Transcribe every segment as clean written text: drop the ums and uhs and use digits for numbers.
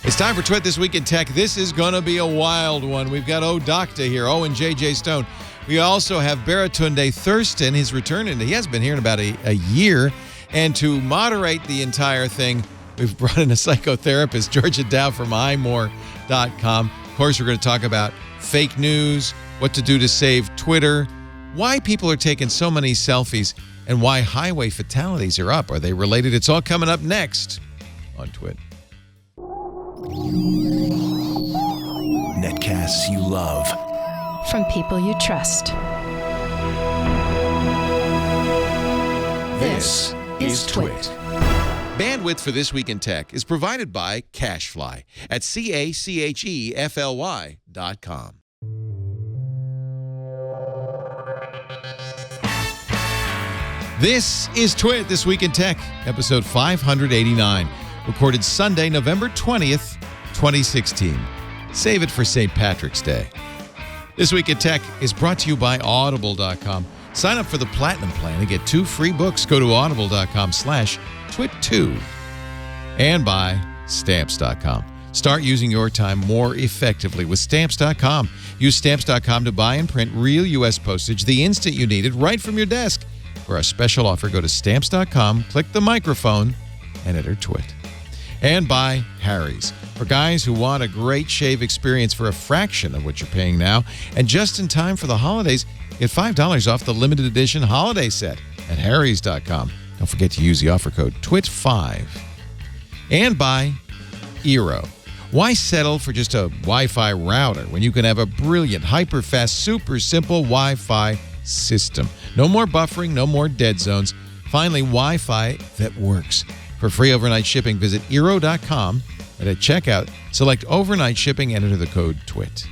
It's time for Twit This Week in Tech. This is going to be a wild one. We've got Doctor here, Owen J.J. Stone. We also have Baratunde Thurston. His return, and he has been here in about a year. And to moderate the entire thing, we've brought in a psychotherapist, Georgia Dow from imore.com. Of course, we're going to talk about fake news, what to do to save Twitter, why people are taking so many selfies, and why highway fatalities are up. Are they related? It's all coming up next on Twit. Netcasts you love. From people you trust. This is Twit. Bandwidth for This Week in Tech is provided by CacheFly at CacheFly.com. This is Twit This Week in Tech, episode 589, recorded Sunday, November 20th, 2016. Save it for St. Patrick's Day. This Week in Tech is brought to you by Audible.com. Sign up for the Platinum Plan and get 2 free books. Go to audible.com/twit2. And by Stamps.com. Start using your time more effectively with Stamps.com. Use Stamps.com to buy and print real U.S. postage the instant you need it right from your desk. For our special offer, go to Stamps.com, click the microphone, and enter Twit. And by Harry's. For guys who want a great shave experience for a fraction of what you're paying now, and just in time for the holidays, get $5 off the limited edition holiday set at Harrys.com. Don't forget to use the offer code TWIT5. And by Eero. Why settle for just a Wi-Fi router when you can have a brilliant, hyper-fast, super simple Wi-Fi system? No more buffering, no more dead zones. Finally, Wi-Fi that works. For free overnight shipping, visit Eero.com and at checkout, select overnight shipping and enter the code TWIT.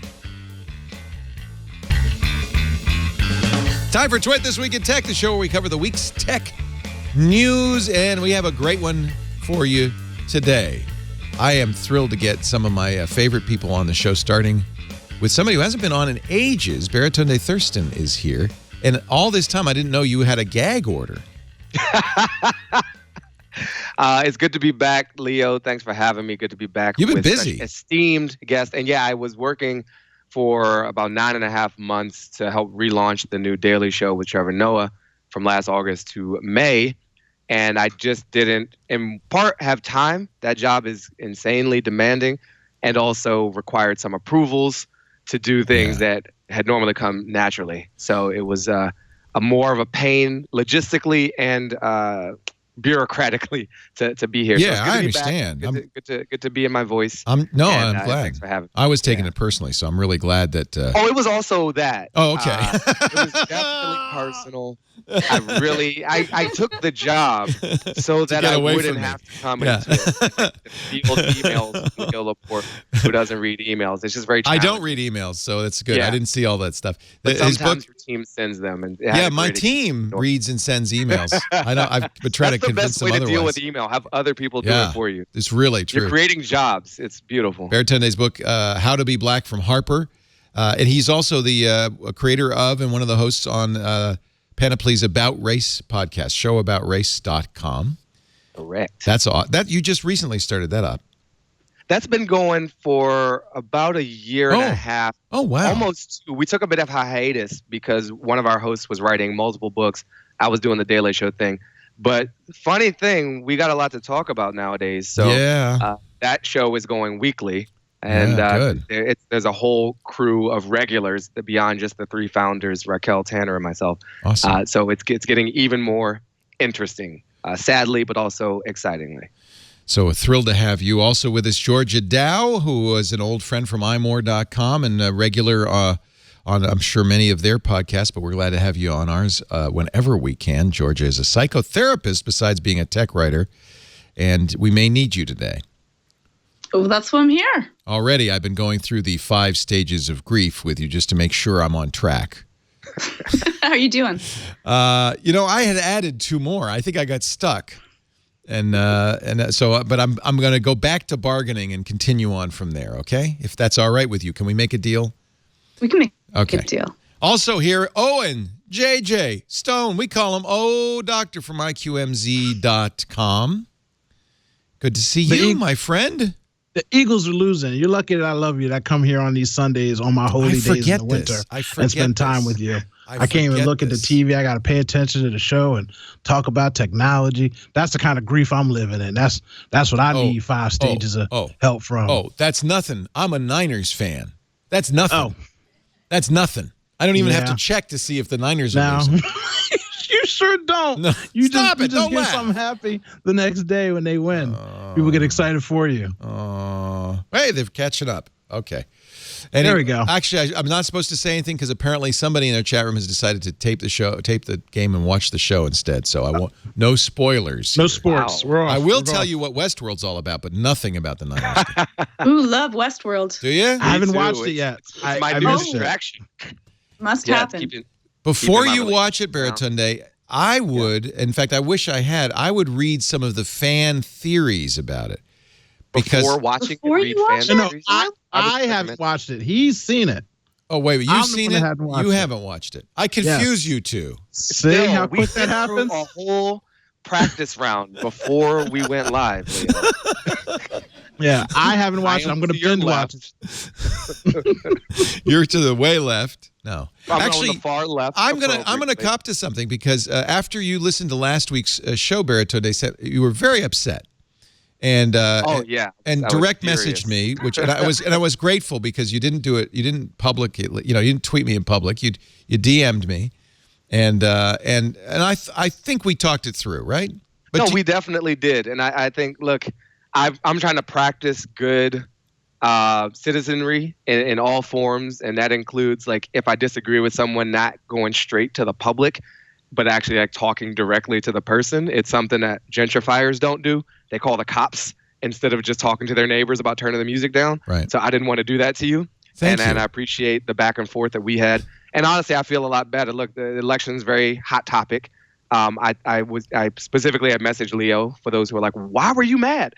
Time for Twit This Week in Tech, the show where we cover the week's tech news, and we have a great one for you today. I am thrilled to get some of my favorite people on the show, starting with somebody who hasn't been on in ages. Baratunde Thurston is here, and all this time I didn't know you had a gag order. It's good to be back, Leo. Thanks for having me. Good to be back. You've been with busy. Such esteemed guest. And yeah, I was working for about 9.5 months to help relaunch the new Daily Show with Trevor Noah from last August to May. And I just didn't, in part, have time. That job is insanely demanding and also required some approvals to do things that had normally come naturally. So it was a more of a pain logistically and bureaucratically to be here. Yeah, so I understand. Good to be in my voice. I'm glad. Thanks for having me. I was taking it personally, so I'm really glad that. Oh, it was also that. Oh, okay. It was definitely personal. I took the job so that I wouldn't have to come into it. People's emails, Leo Laporte, who doesn't read emails. It's just very challenging. I don't read emails, so that's good. Yeah. I didn't see all that stuff. But sometimes your team sends them. And my team reads and sends emails. I've been trying to convince them otherwise. That's the best way to deal with email. Have other people do it for you. It's really true. You're creating jobs. It's beautiful. Baratunde's book, How to Be Black, from Harper. And he's also the creator of and one of the hosts on Panoply's About Race podcast, showaboutrace.com. Correct. That you just recently started that up. That's been going for about a year and a half. Oh, wow. Almost 2. We took a bit of hiatus because one of our hosts was writing multiple books. I was doing the Daily Show thing. But funny thing, we got a lot to talk about nowadays. So that show is going weekly. And there's a whole crew of regulars beyond just the 3 founders, Raquel, Tanner, and myself. Awesome. So it's getting even more interesting, sadly, but also excitingly. So thrilled to have you also with us, Georgia Dow, who was an old friend from imore.com and a regular on, I'm sure, many of their podcasts, but we're glad to have you on ours whenever we can. Georgia is a psychotherapist besides being a tech writer, and we may need you today. Oh, that's why I'm here. Already, I've been going through the 5 stages of grief with you just to make sure I'm on track. How are you doing? I had added 2 more. I think I got stuck. But I'm going to go back to bargaining and continue on from there, okay? If that's all right with you. Can we make a deal? We can make a deal. Also here, Owen J.J. Stone. We call him Doctor from IQMZ.com. Good to see you, my friend. The Eagles are losing. You're lucky that I love you. That I come here on these Sundays on my holy days in the winter and spend time with you. I can't even look at the TV. I got to pay attention to the show and talk about technology. That's the kind of grief I'm living in. That's what I need 5 stages of help from. Oh, that's nothing. I'm a Niners fan. That's nothing. That's nothing. I don't even have to check to see if the Niners are losing. You sure don't. No, you just get laugh. something happy the next day when they win. People get excited for you. Hey, they're catching up. Okay. And there we go. Actually, I'm not supposed to say anything because apparently somebody in their chat room has decided to tape the game and watch the show instead. So I won't. No spoilers. No sports. Wow. I will tell you what Westworld's all about, but nothing about the Niners. Ooh, love Westworld. Do you? I haven't watched it yet. It's my new distraction. Must happen. Before you watch it, Baratunde, I would, in fact, I wish I had, I would read some of the fan theories about it. Before watching it, read fan theories? I haven't watched it. He's seen it. Oh, wait, you've seen it? You haven't watched it. I confuse you two. See how quick that happens? A whole practice round before we went live, Leo. Yeah, I haven't watched it. I'm going to binge watch it. You're to the way left. No, actually, on the far left. I'm gonna cop to something because after you listened to last week's show, Baratunde said you were very upset, and and direct messaged me, which and I was grateful because you didn't do it. You didn't you didn't tweet me in public. You DM'd me, and I think we talked it through, right? But no, we definitely did, and I think look. I'm trying to practice good citizenry in all forms, and that includes like if I disagree with someone, not going straight to the public, but actually like talking directly to the person. It's something that gentrifiers don't do. They call the cops instead of just talking to their neighbors about turning the music down. Right. So I didn't want to do that to you. Thank you. And I appreciate the back and forth that we had. And honestly, I feel a lot better. Look, the election's very hot topic. I specifically had messaged Leo for those who are like, why were you mad?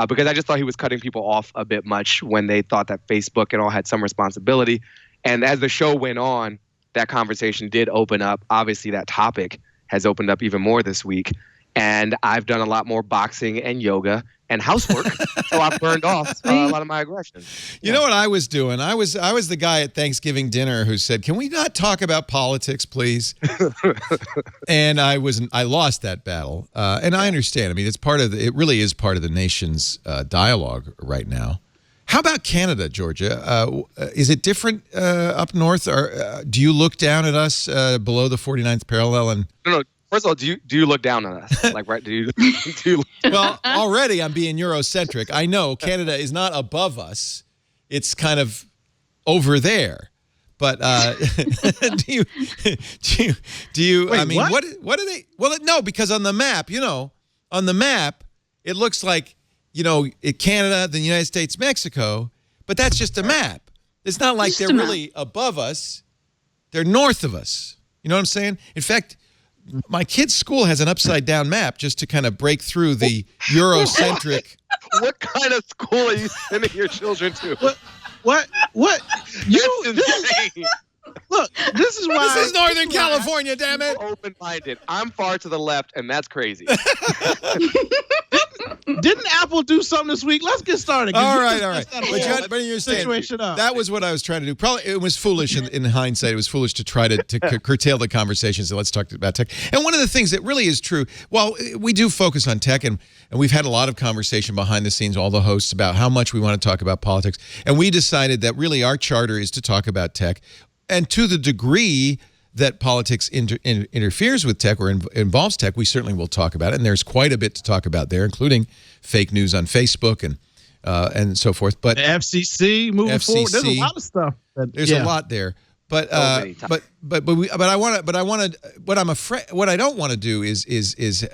Because I just thought he was cutting people off a bit much when they thought that Facebook and all had some responsibility. And as the show went on, that conversation did open up. Obviously, that topic has opened up even more this week. And I've done a lot more boxing and yoga and housework, so I've burned off a lot of my aggression. You know what I was doing? I was the guy at Thanksgiving dinner who said, "Can we not talk about politics, please?" And I lost that battle, and I understand. I mean, it really is part of the nation's dialogue right now. How about Canada, Georgia? Is it different up north, or do you look down at us below the 49th parallel? And no. First of all, do you look down on us? Like, right? Do you? Well, already I'm being Eurocentric. I know Canada is not above us; it's kind of over there. But do you? Wait, I mean, what do they? Well, no, because on the map, it looks like Canada, the United States, Mexico, but that's just a map. It's not like they're really above us; they're north of us. You know what I'm saying? In fact. My kid's school has an upside-down map just to kind of break through the Eurocentric. What kind of school are you sending your children to? What? Insane. Look, this is why. This is Northern California, damn it. Open-minded. I'm far to the left, and that's crazy. Didn't Apple do something this week? Let's get started. All right. But you're saying that was what I was trying to do. Probably it was foolish in hindsight. It was foolish to try to curtail the conversation. So let's talk about tech. And one of the things that really is true, well, we do focus on tech, and we've had a lot of conversation behind the scenes, all the hosts, about how much we want to talk about politics. And we decided that really our charter is to talk about tech. And to the degree that politics interferes with tech or involves tech, we certainly will talk about it. And there's quite a bit to talk about there, including fake news on Facebook and so forth. But the FCC moving forward, there's a lot of stuff. There's a lot there. But what I don't want to do is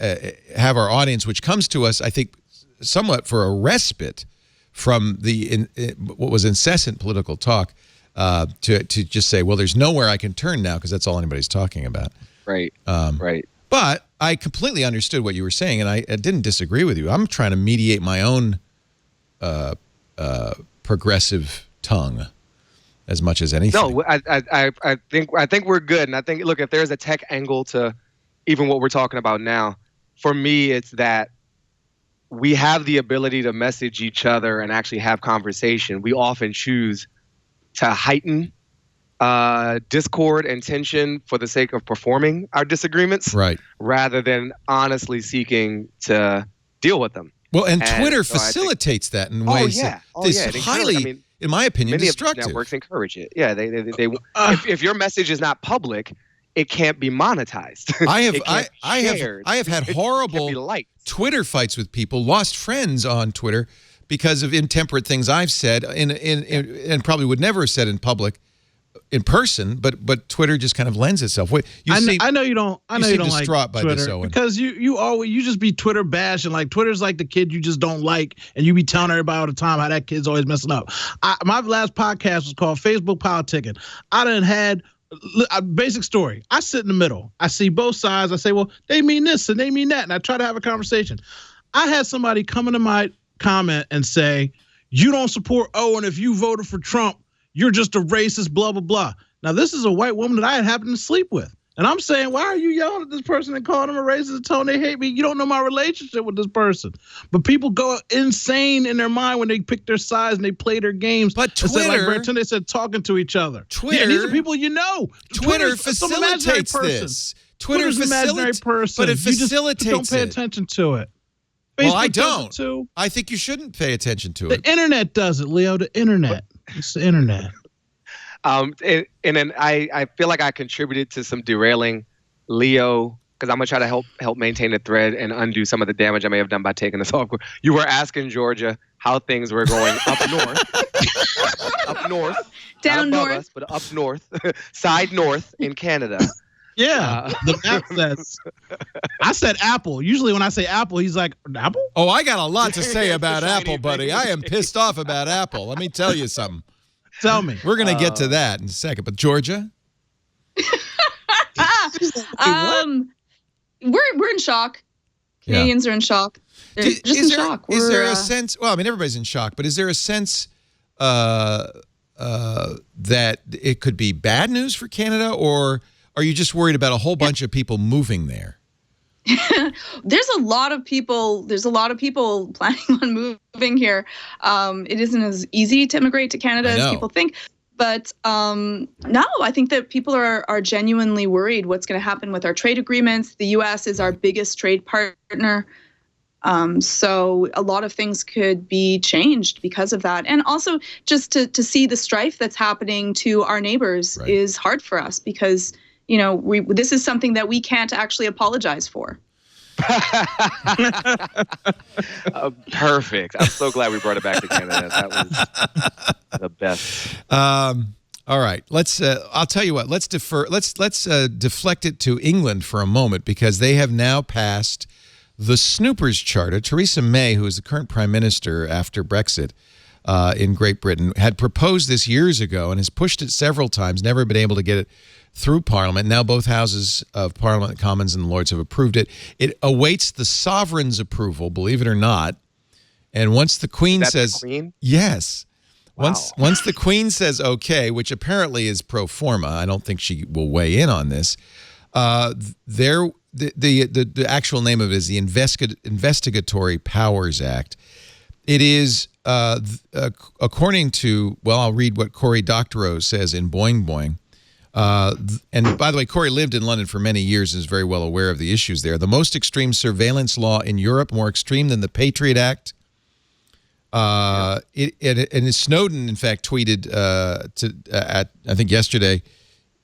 have our audience, which comes to us, I think, somewhat for a respite from what was incessant political talk. To just say, well, there's nowhere I can turn now because that's all anybody's talking about. Right. Right. But I completely understood what you were saying, and I didn't disagree with you. I'm trying to mediate my own progressive tongue as much as anything. No, I think we're good, and I think look, if there's a tech angle to even what we're talking about now, for me, it's that we have the ability to message each other and actually have conversation, we often choose to heighten discord and tension for the sake of performing our disagreements, rather than honestly seeking to deal with them. Well, and Twitter facilitates that in ways that is highly, in my opinion, destructive. Many networks encourage it. Yeah, they if your message is not public, it can't be monetized. I have had horrible Twitter fights with people, lost friends on Twitter because of intemperate things I've said and probably would never have said in public, in person, but Twitter just kind of lends itself. I know you don't distraught like by Twitter this, Owen, because you just be Twitter bashing. Like Twitter's like the kid you just don't like, and you be telling everybody all the time how that kid's always messing up. My last podcast was called Facebook Politicking. I done had a basic story. I sit in the middle. I see both sides. I say, well, they mean this and they mean that, and I try to have a conversation. I had somebody come into my comment and say, "You don't support Owen if you voted for Trump. You're just a racist, blah, blah, blah." Now, this is a white woman that I had happened to sleep with. And I'm saying, why are you yelling at this person and calling them a racist and telling them they hate me? You don't know my relationship with this person. But people go insane in their mind when they pick their sides and they play their games. But Twitter, like Baratunde said, talking to each other. Twitter, these are people you know. Twitter facilitates this. Twitter's an imaginary person. But it facilitates you just don't pay attention to it. Well, I don't. I think you shouldn't pay attention to it. The internet does it, Leo. The internet. It's the internet. And then I feel like I contributed to some derailing Leo, because I'm gonna try to help maintain the thread and undo some of the damage I may have done by taking this off. You were asking Georgia how things were going up north, down north, us, but up north, side north in Canada. Yeah, the map says. I said Apple. Usually when I say Apple, he's like, Apple? Oh, I got a lot to say about Apple, buddy. I am pissed off about Apple. Let me tell you something. Tell me. We're going to get to that in a second. But Georgia? We're in shock. Canadians are in shock. They're just in shock. Is there a sense, well, I mean, everybody's in shock, but is there a sense that it could be bad news for Canada, or are you just worried about a whole bunch of people moving there? There's a lot of people planning on moving here. It isn't as easy to immigrate to Canada as people think. But no, I think that people are genuinely worried what's going to happen with our trade agreements. The U.S. is our biggest trade partner. So a lot of things could be changed because of that. And also just to see the strife that's happening to our neighbors is hard for us because, you know, this is something that we can't actually apologize for. Perfect. I'm so glad we brought it back to Canada. That was the best. All right. Let's. I'll tell you what. Let's defer. Let's deflect it to England for a moment because they have now passed the Snoopers Charter. Theresa May, who is the current prime minister after Brexit in Great Britain, had proposed this years ago and has pushed it several times. Never been able to get it through Parliament. Now both houses of Parliament, the Commons and the Lords, have approved it. It awaits the Sovereign's approval, believe it or not. And once the Queen says, the Queen? Yes. Wow. Once the Queen says okay, which apparently is pro forma, I don't think she will weigh in on this. The actual name of it is the Investigatory Powers Act. It is according to, well, I'll read what Cory Doctorow says in Boing Boing. And by the way, Cory lived in London for many years and is very well aware of the issues there. The most extreme surveillance law in Europe, more extreme than the Patriot Act. And Snowden, in fact, tweeted I think yesterday,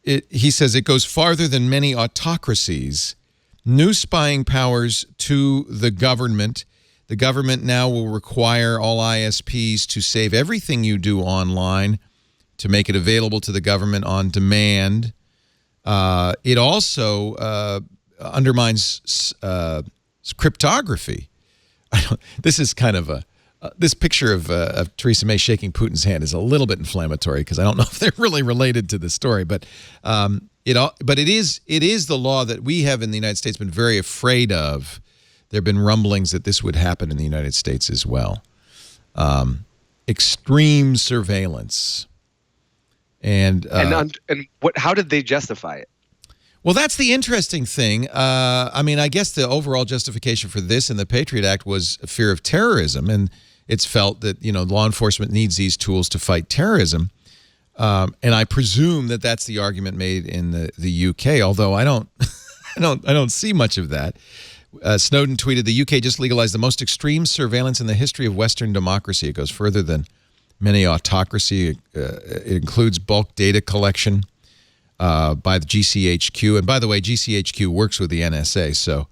he says it goes farther than many autocracies. New spying powers to the government. The government now will require all ISPs to save everything you do online to make it available to the government on demand. It also undermines cryptography. This is kind of this picture of Theresa May shaking Putin's hand is a little bit inflammatory because I don't know if they're really related to the story, but it is the law that we have in the United States been very afraid of. There have been rumblings that this would happen in the United States as well. Extreme surveillance. And what? How did they justify it? Well, that's the interesting thing. I mean, I guess the overall justification for this in the Patriot Act was a fear of terrorism, and it's felt that, you know, law enforcement needs these tools to fight terrorism. And I presume that that's the argument made in the UK, although I don't I don't see much of that. Snowden tweeted, the UK just legalized the most extreme surveillance in the history of Western democracy. It goes further than many autocracy. It includes bulk data collection by the GCHQ. And by the way, GCHQ works with the NSA, so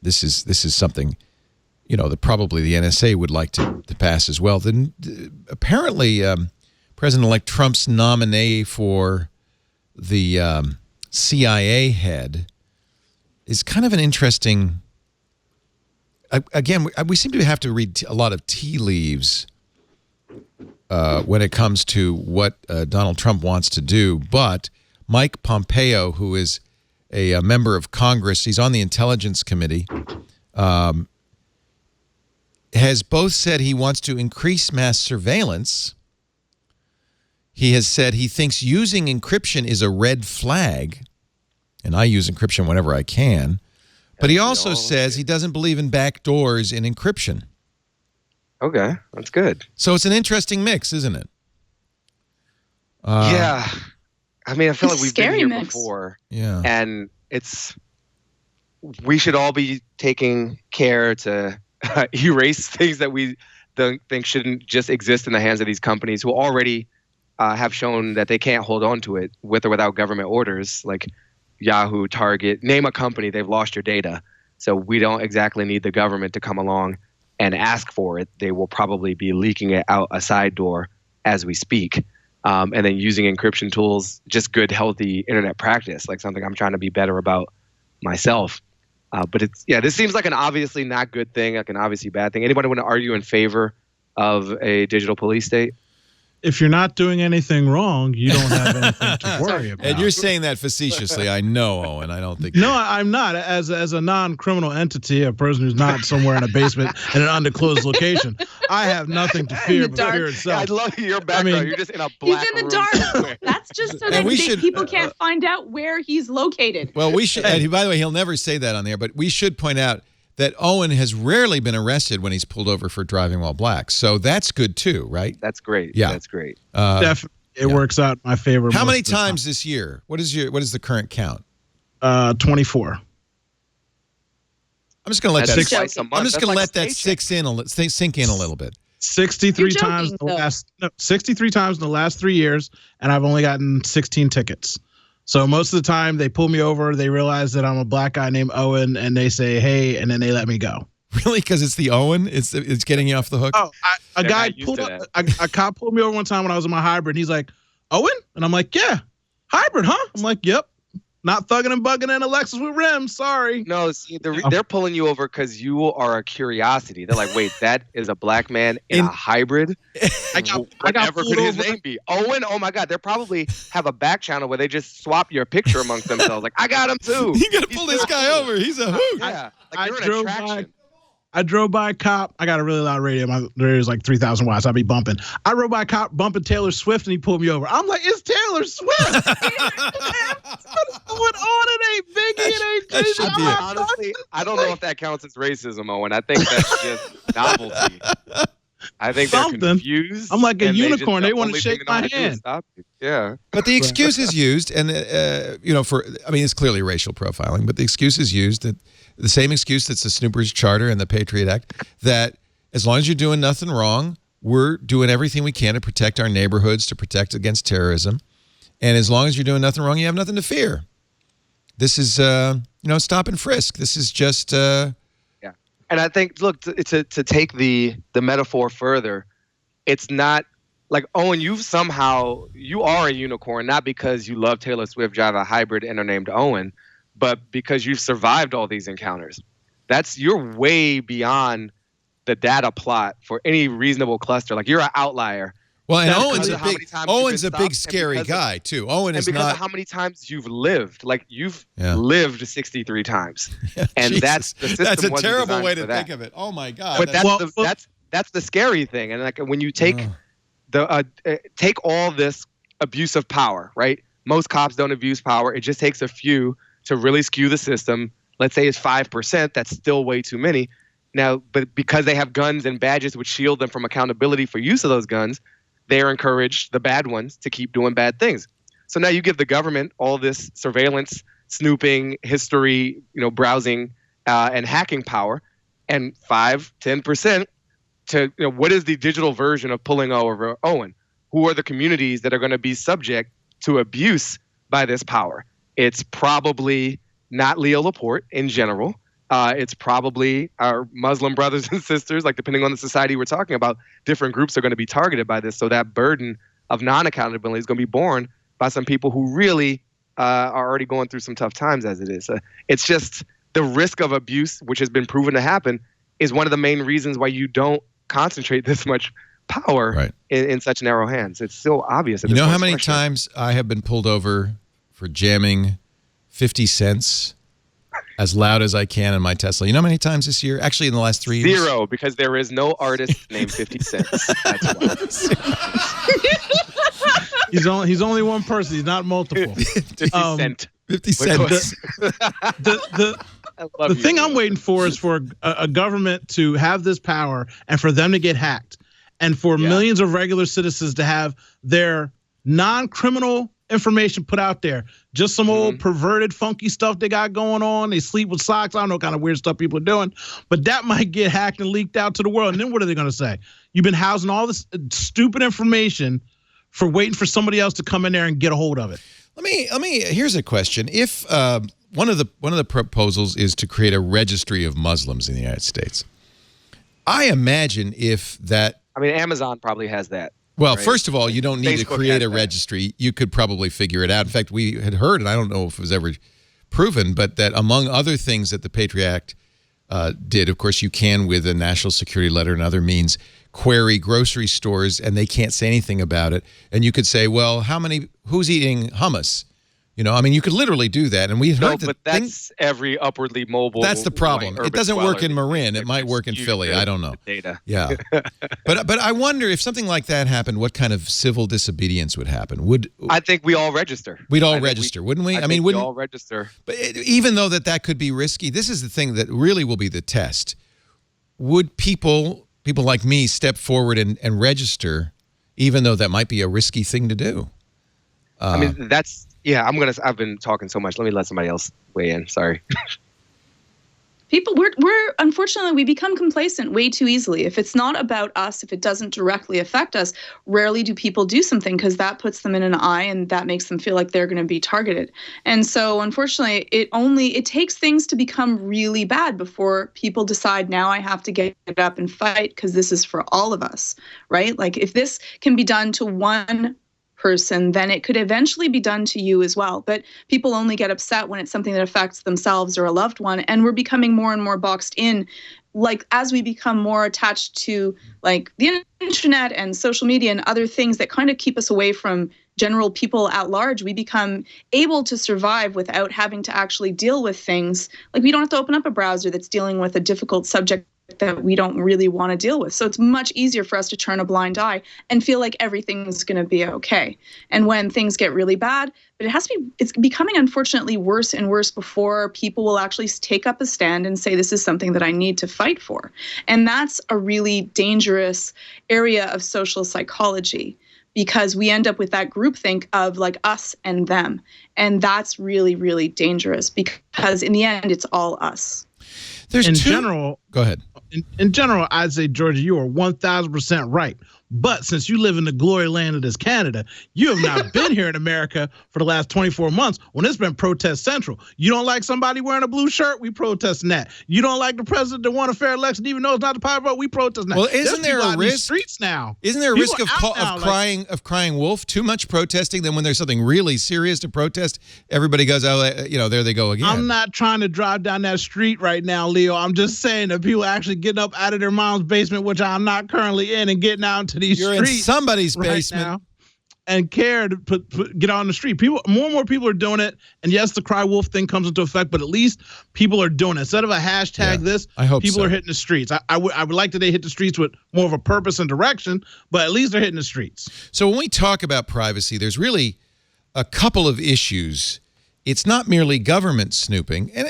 this is something, you know, that probably the NSA would like to pass as well. Then apparently President-elect Trump's nominee for the CIA head is kind of an interesting. Again, we seem to have to read a lot of tea leaves when it comes to what Donald Trump wants to do. But Mike Pompeo, who is a member of Congress, he's on the Intelligence Committee, has both said he wants to increase mass surveillance. He has said he thinks using encryption is a red flag, and I use encryption whenever I can. But he also says he doesn't believe in backdoors in encryption. Okay, that's good. So it's an interesting mix, isn't it? Yeah. I mean, I feel like we've been here mix. before. Yeah. And we should all be taking care to erase things that we don't think shouldn't just exist in the hands of these companies who already have shown that they can't hold on to it with or without government orders, like Yahoo, Target. Name a company, they've lost your data. So we don't exactly need the government to come along and ask for it. They will probably be leaking it out a side door as we speak. And then using encryption tools, just good, healthy internet practice, like something I'm trying to be better about myself. But this seems like an obviously not good thing, like an obviously bad thing. Anybody want to argue in favor of a digital police state? If you're not doing anything wrong, you don't have anything to worry about. And you're saying that facetiously, I know, Owen. I don't think. No, I'm not. As a non-criminal entity, a person who's not somewhere in a basement in an undisclosed location, I have nothing to fear but fear itself. I love your background. I mean, you're just in a black room. He's in the dark. That's just so that people can't find out where he's located. Well, we should. And by the way, he'll never say that on the air, but we should point out that Owen has rarely been arrested when he's pulled over for driving while black. So that's good too, right? That's great. Yeah. That's great. Definitely. It works out in my favor. How many times this year? What is the current count? 24. I'm just going to let that sink in a little bit. 63 times in the last 3 years, and I've only gotten 16 tickets. So most of the time they pull me over, they realize that I'm a black guy named Owen, and they say, hey, and then they let me go. Really? Because it's the Owen? It's getting you off the hook? Oh, a cop pulled me over one time when I was in my hybrid, and he's like, Owen? And I'm like, yeah. Hybrid, huh? I'm like, yep. Not thugging and bugging in a Lexus with rims. Sorry. No, see, they're pulling you over because you are a curiosity. They're like, wait, that is a black man in a hybrid? Whatever could his name be? Owen? Oh, my God. They probably have a back channel where they just swap your picture amongst themselves. Like, I got him, too. You got to pull this guy over. He's a hoot. Yeah. Like, you're an attraction. I drove by a cop. I got a really loud radio. My radio's like 3,000 watts. I'll be bumping. I rode by a cop bumping Taylor Swift, and he pulled me over. I'm like, it's Taylor Swift. What's going on? It ain't Biggie. It ain't Jay-Z. Honestly, I don't know if that counts as racism, Owen. I think that's just novelty. I think they're confused. I'm like a unicorn. They want to shake my hand. Yeah. But the excuse is used, and it's clearly racial profiling, but the excuse is used that the same excuse that's the Snoopers Charter and the Patriot Act, that as long as you're doing nothing wrong, we're doing everything we can to protect our neighborhoods, to protect against terrorism. And as long as you're doing nothing wrong, you have nothing to fear. This is, stop and frisk. This is just... And I think, look, to take the metaphor further, it's not like, Owen, you are a unicorn, not because you love Taylor Swift, drive a hybrid, and are named Owen, but because you've survived all these encounters. You're way beyond the data plot for any reasonable cluster. Like, you're an outlier. Well, and Owen's a big scary guy too. Owen is not. Because of how many times you've lived. Like, you've lived 63 times. And that's the system. That's a terrible way to think of it. Oh my God. But that's the scary thing. And like, when you take take all this abuse of power, right? Most cops don't abuse power. It just takes a few to really skew the system. Let's say it's 5%. That's still way too many. Now, but because they have guns and badges which shield them from accountability for use of those guns, they're encouraged, the bad ones, to keep doing bad things. So now you give the government all this surveillance, snooping, history, browsing, and hacking power, and 5-10% to what is the digital version of pulling over Owen? Who are the communities that are going to be subject to abuse by this power? It's probably not Leo Laporte in general. It's probably our Muslim brothers and sisters, like depending on the society we're talking about, different groups are going to be targeted by this. So that burden of non-accountability is going to be borne by some people who really are already going through some tough times as it is. It's just the risk of abuse, which has been proven to happen, is one of the main reasons why you don't concentrate this much power in such narrow hands. It's so obvious. You know how many times I have been pulled over for jamming 50 cents as loud as I can in my Tesla? You know how many times this year? Actually, in the last 3 years? 0, because there is no artist named 50 Cents. That's why. He's only one person. He's not multiple. 50 Cent. 50 cents. The thing I'm waiting for is for a government to have this power and for them to get hacked, and for millions of regular citizens to have their non-criminal information put out there. Just some old perverted, funky stuff they got going on. They sleep with socks. I don't know what kind of weird stuff people are doing, but that might get hacked and leaked out to the world. And then what are they going to say? You've been housing all this stupid information for waiting for somebody else to come in there and get a hold of it. Let me. Here's a question. If one of the proposals is to create a registry of Muslims in the United States, I imagine if that. I mean, Amazon probably has that. Well, right? First of all, you don't need to create a registry. You could probably figure it out. In fact, we had heard, and I don't know if it was ever proven, but that among other things that the Patriot Act did, of course, you can, with a national security letter and other means, query grocery stores, and they can't say anything about it. And you could say, well, who's eating hummus? I mean, you could literally do that. And we heard but that's every upwardly mobile. That's the problem. It doesn't work in Marin. It might work in Philly. I don't know. Data. Yeah. But I wonder if something like that happened, what kind of civil disobedience would happen? I think we all register. We'd all register, wouldn't we? I mean, we all register. But even though that could be risky, this is the thing that really will be the test. Would people like me step forward and register, even though that might be a risky thing to do? I mean, that's. Yeah, I've been talking so much. Let me let somebody else weigh in. Sorry. We're unfortunately, we become complacent way too easily. If it's not about us, if it doesn't directly affect us, rarely do people do something because that puts them in an eye and that makes them feel like they're going to be targeted. And so unfortunately, it takes things to become really bad before people decide, now I have to get up and fight because this is for all of us, right? Like if this can be done to one person, then it could eventually be done to you as well. But people only get upset when it's something that affects themselves or a loved one. And we're becoming more and more boxed in. Like as we become more attached to like the internet and social media and other things that kind of keep us away from general people at large, we become able to survive without having to actually deal with things. Like we don't have to open up a browser that's dealing with a difficult subject that we don't really want to deal with. So it's much easier for us to turn a blind eye and feel like everything's going to be okay. And when things get really bad, but it's becoming unfortunately worse and worse before people will actually take up a stand and say, this is something that I need to fight for. And that's a really dangerous area of social psychology, because we end up with that groupthink of like us and them. And that's really, really dangerous because in the end, it's all us. General, go ahead. In general, I'd say, Georgia, you are 1,000% right. But since you live in the glory land of this Canada, you have not been here in America for the last 24 months when it's been protest central. You don't like somebody wearing a blue shirt? We protesting that. You don't like the president that won a fair election even though it's not the popular vote? We protesting that. Well, isn't there a risk? Streets now. Isn't there a risk of crying wolf? Too much protesting, then when there's something really serious to protest, everybody goes, oh, there they go again. I'm not trying to drive down that street right now, Leo. I'm just saying that people actually getting up out of their mom's basement, which I'm not currently in, and getting out into these You're streets in somebody's right basement now and care to get on the street. More and more people are doing it. And yes, the cry wolf thing comes into effect, but at least people are doing it. Instead of a hashtag I hope people so. are hitting the streets. I would like that they hit the streets with more of a purpose and direction, but at least they're hitting the streets. So when we talk about privacy, there's really a couple of issues. It's not merely government snooping, and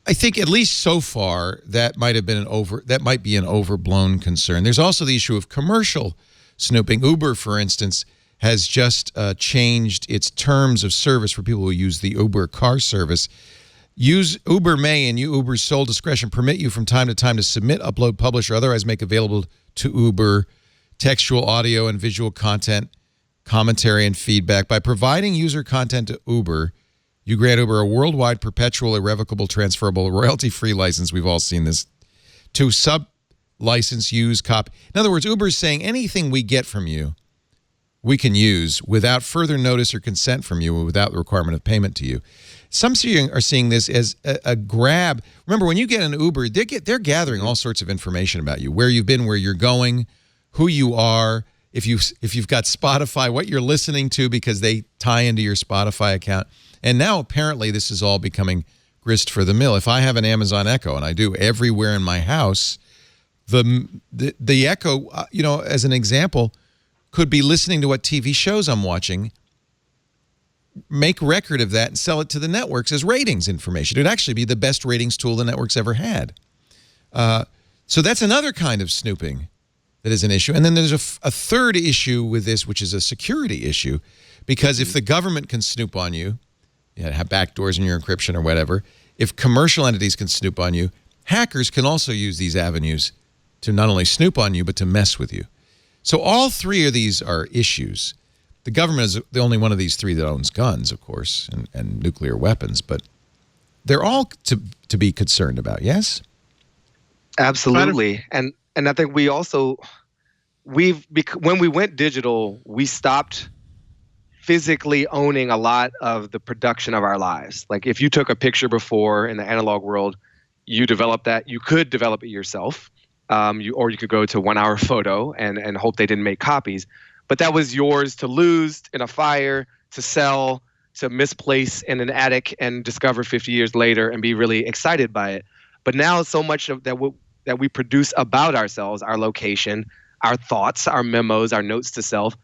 I think at least so far that might be an overblown concern. There's also the issue of commercial snooping. Uber, for instance, has just changed its terms of service for people who use the Uber car service. Uber may, in Uber's sole discretion, permit you from time to time to submit, upload, publish, or otherwise make available to Uber textual, audio, and visual content, commentary, and feedback. By providing user content to Uber, you grant Uber a worldwide, perpetual, irrevocable, transferable, royalty-free license. We've all seen this. To sub-license, use, copy. In other words, Uber is saying anything we get from you, we can use without further notice or consent from you, without the requirement of payment to you. Some are seeing this as a grab. Remember, when you get an Uber, they're gathering all sorts of information about you, where you've been, where you're going, who you are, if you've got Spotify, what you're listening to, because they tie into your Spotify account. And now apparently this is all becoming grist for the mill. If I have an Amazon Echo, and I do everywhere in my house, the Echo, as an example, could be listening to what TV shows I'm watching, make record of that, and sell it to the networks as ratings information. It would actually be the best ratings tool the networks ever had. So that's another kind of snooping that is an issue. And then there's a third issue with this, which is a security issue, because if the government can snoop on you, have backdoors in your encryption or whatever, if commercial entities can snoop on you, hackers can also use these avenues to not only snoop on you, but to mess with you. So all three of these are issues. The government is the only one of these three that owns guns, of course, and nuclear weapons, but they're all to be concerned about, yes? Absolutely. And I think we also, when we went digital, we stopped physically owning a lot of the production of our lives. Like if you took a picture before in the analog world, you developed that, you could develop it yourself. Or you could go to 1 Hour Photo and hope they didn't make copies. But that was yours to lose in a fire, to sell, to misplace in an attic and discover 50 years later and be really excited by it. But now so much of that we produce about ourselves, our location, our thoughts, our memos, our notes to self,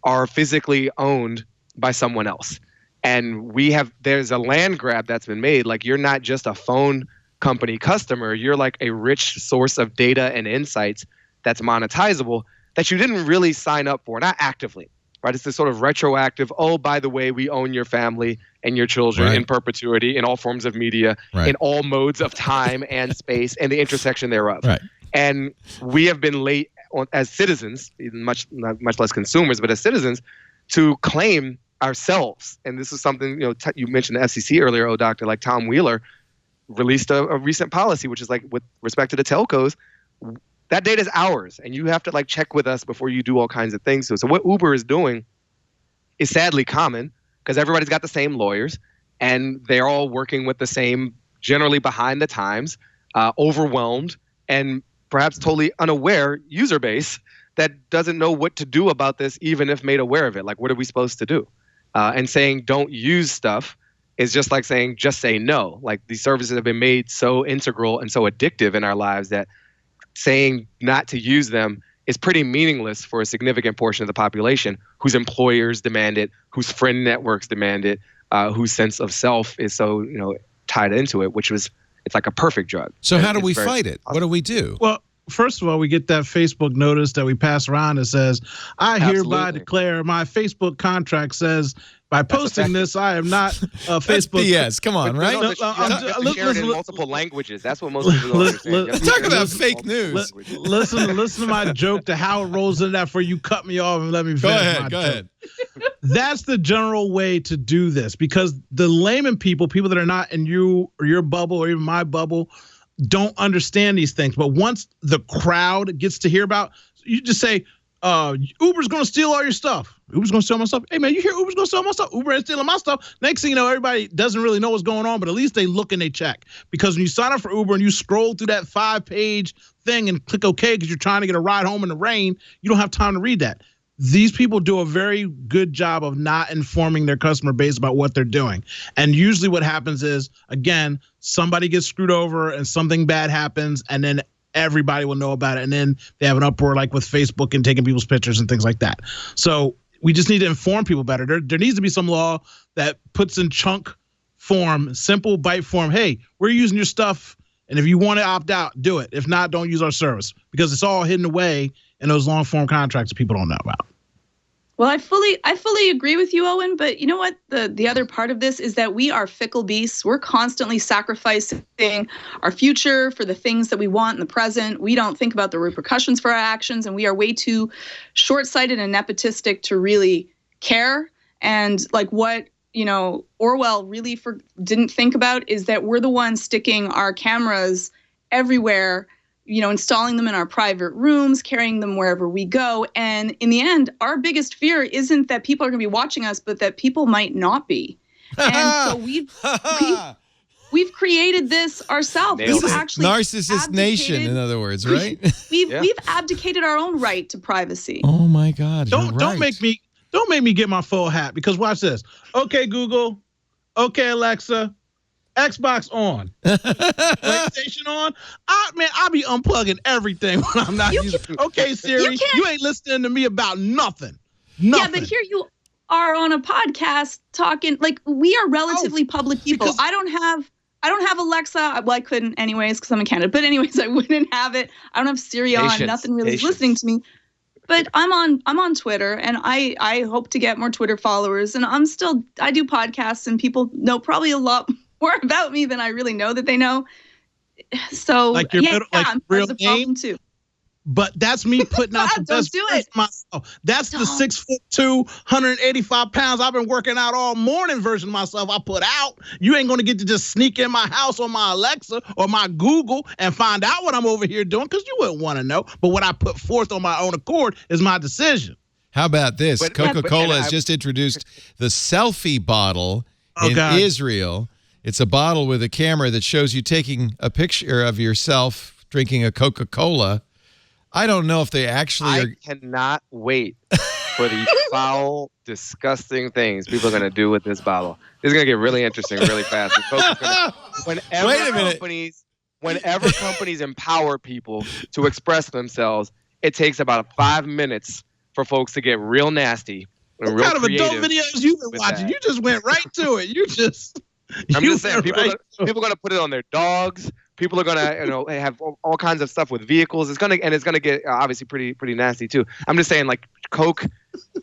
are physically owned by someone else. And there's a land grab that's been made. Like you're not just a phone company customer, you're like a rich source of data and insights that's monetizable that you didn't really sign up for, not actively, right? It's this sort of retroactive, oh, by the way, we own your family and your children in perpetuity in all forms of media, in all modes of time and space and the intersection thereof. Right. And we have been late as citizens, much less consumers, but as citizens, to claim ourselves. And this is something, you mentioned the FCC earlier, Doctor, like Tom Wheeler released a recent policy, which is like with respect to the telcos, that data is ours, and you have to like check with us before you do all kinds of things. So what Uber is doing is sadly common because everybody's got the same lawyers, and they're all working with the same, generally behind the times, overwhelmed, and perhaps totally unaware user base that doesn't know what to do about this, even if made aware of it. Like, what are we supposed to do? And saying don't use stuff is just like saying just say no. Like these services have been made so integral and so addictive in our lives that saying not to use them is pretty meaningless for a significant portion of the population whose employers demand it, whose friend networks demand it, whose sense of self is so tied into it, it's like a perfect drug. So how do we fight it? What do we do? Well, first of all, we get that Facebook notice that we pass around that says, I hereby declare my Facebook contract says by posting this, I am not a Facebook. Yes, come on, right? You have to share it in multiple languages. That's what most people don't understand. Let's talk about fake news. Listen to my joke to how it rolls into that before you cut me off and let me finish my joke. Go ahead. That's the general way to do this, because the layman people that are not in your bubble or even my bubble, don't understand these things. But once the crowd gets to hear about, you just say, Uber's going to steal all your stuff. Uber's going to steal my stuff. Hey, man, you hear Uber's going to steal my stuff? Uber is stealing my stuff. Next thing you know, everybody doesn't really know what's going on, but at least they look and they check. Because when you sign up for Uber and you scroll through that 5-page thing and click OK because you're trying to get a ride home in the rain, you don't have time to read that. These people do a very good job of not informing their customer base about what they're doing. And usually what happens is, again, somebody gets screwed over and something bad happens, and then everybody will know about it. And then they have an uproar like with Facebook and taking people's pictures and things like that. So We just need to inform people better. There needs to be some law that puts in chunk form, simple bite form. Hey, we're using your stuff, and if you want to opt out, do it. If not, don't use our service, because it's all hidden away in those long form contracts that people don't know about. Well, I fully agree with you, Owen. But you know what? The other part of this is that we are fickle beasts. We're constantly sacrificing our future for the things that we want in the present. We don't think about the repercussions for our actions, and we are way too short-sighted and nepotistic to really care. And like what Orwell really didn't think about is that we're the ones sticking our cameras everywhere, installing them in our private rooms, carrying them wherever we go. And in the end, our biggest fear isn't that people are going to be watching us, but that people might not be. And so we've created this ourselves. We've actually narcissist nation, in other words, right? We've abdicated our own right to privacy. Oh my God! Don't make me get my full hat, because watch this. Okay, Google. Okay, Alexa. Xbox on. PlayStation on. I'll be unplugging everything when I'm not using. Okay, Siri, you ain't listening to me about nothing. Yeah, but here you are on a podcast talking. Like, we are relatively public people. I don't have Alexa. Well, I couldn't anyways because I'm in Canada. But anyways, I wouldn't have it. I don't have Siri on. Nothing really is listening to me. But I'm on Twitter, and I hope to get more Twitter followers. And I do podcasts, and people know probably a lot more about me than I really know that they know. So like your I'm real part of the name problem too. But that's me putting out the best version of myself. That's the 6'2", 185 pounds. I've been working out all morning version of myself I put out. You ain't gonna get to just sneak in my house on my Alexa or my Google and find out what I'm over here doing, because you wouldn't want to know. But what I put forth on my own accord is my decision. How about this? Coca-Cola has just introduced the selfie bottle in Israel. It's a bottle with a camera that shows you taking a picture of yourself drinking a Coca-Cola. I don't know if they actually I cannot wait for the foul, disgusting things people are going to do with this bottle. This is going to get really interesting really fast. Whenever companies empower people to express themselves, it takes about 5 minutes for folks to get real nasty and real creative. What kind of adult videos you've been watching? You just went right to it. I'm just saying, people are going to put it on their dogs. People are going to, have all kinds of stuff with vehicles. It's going to get obviously pretty nasty too. I'm just saying, like, Coke,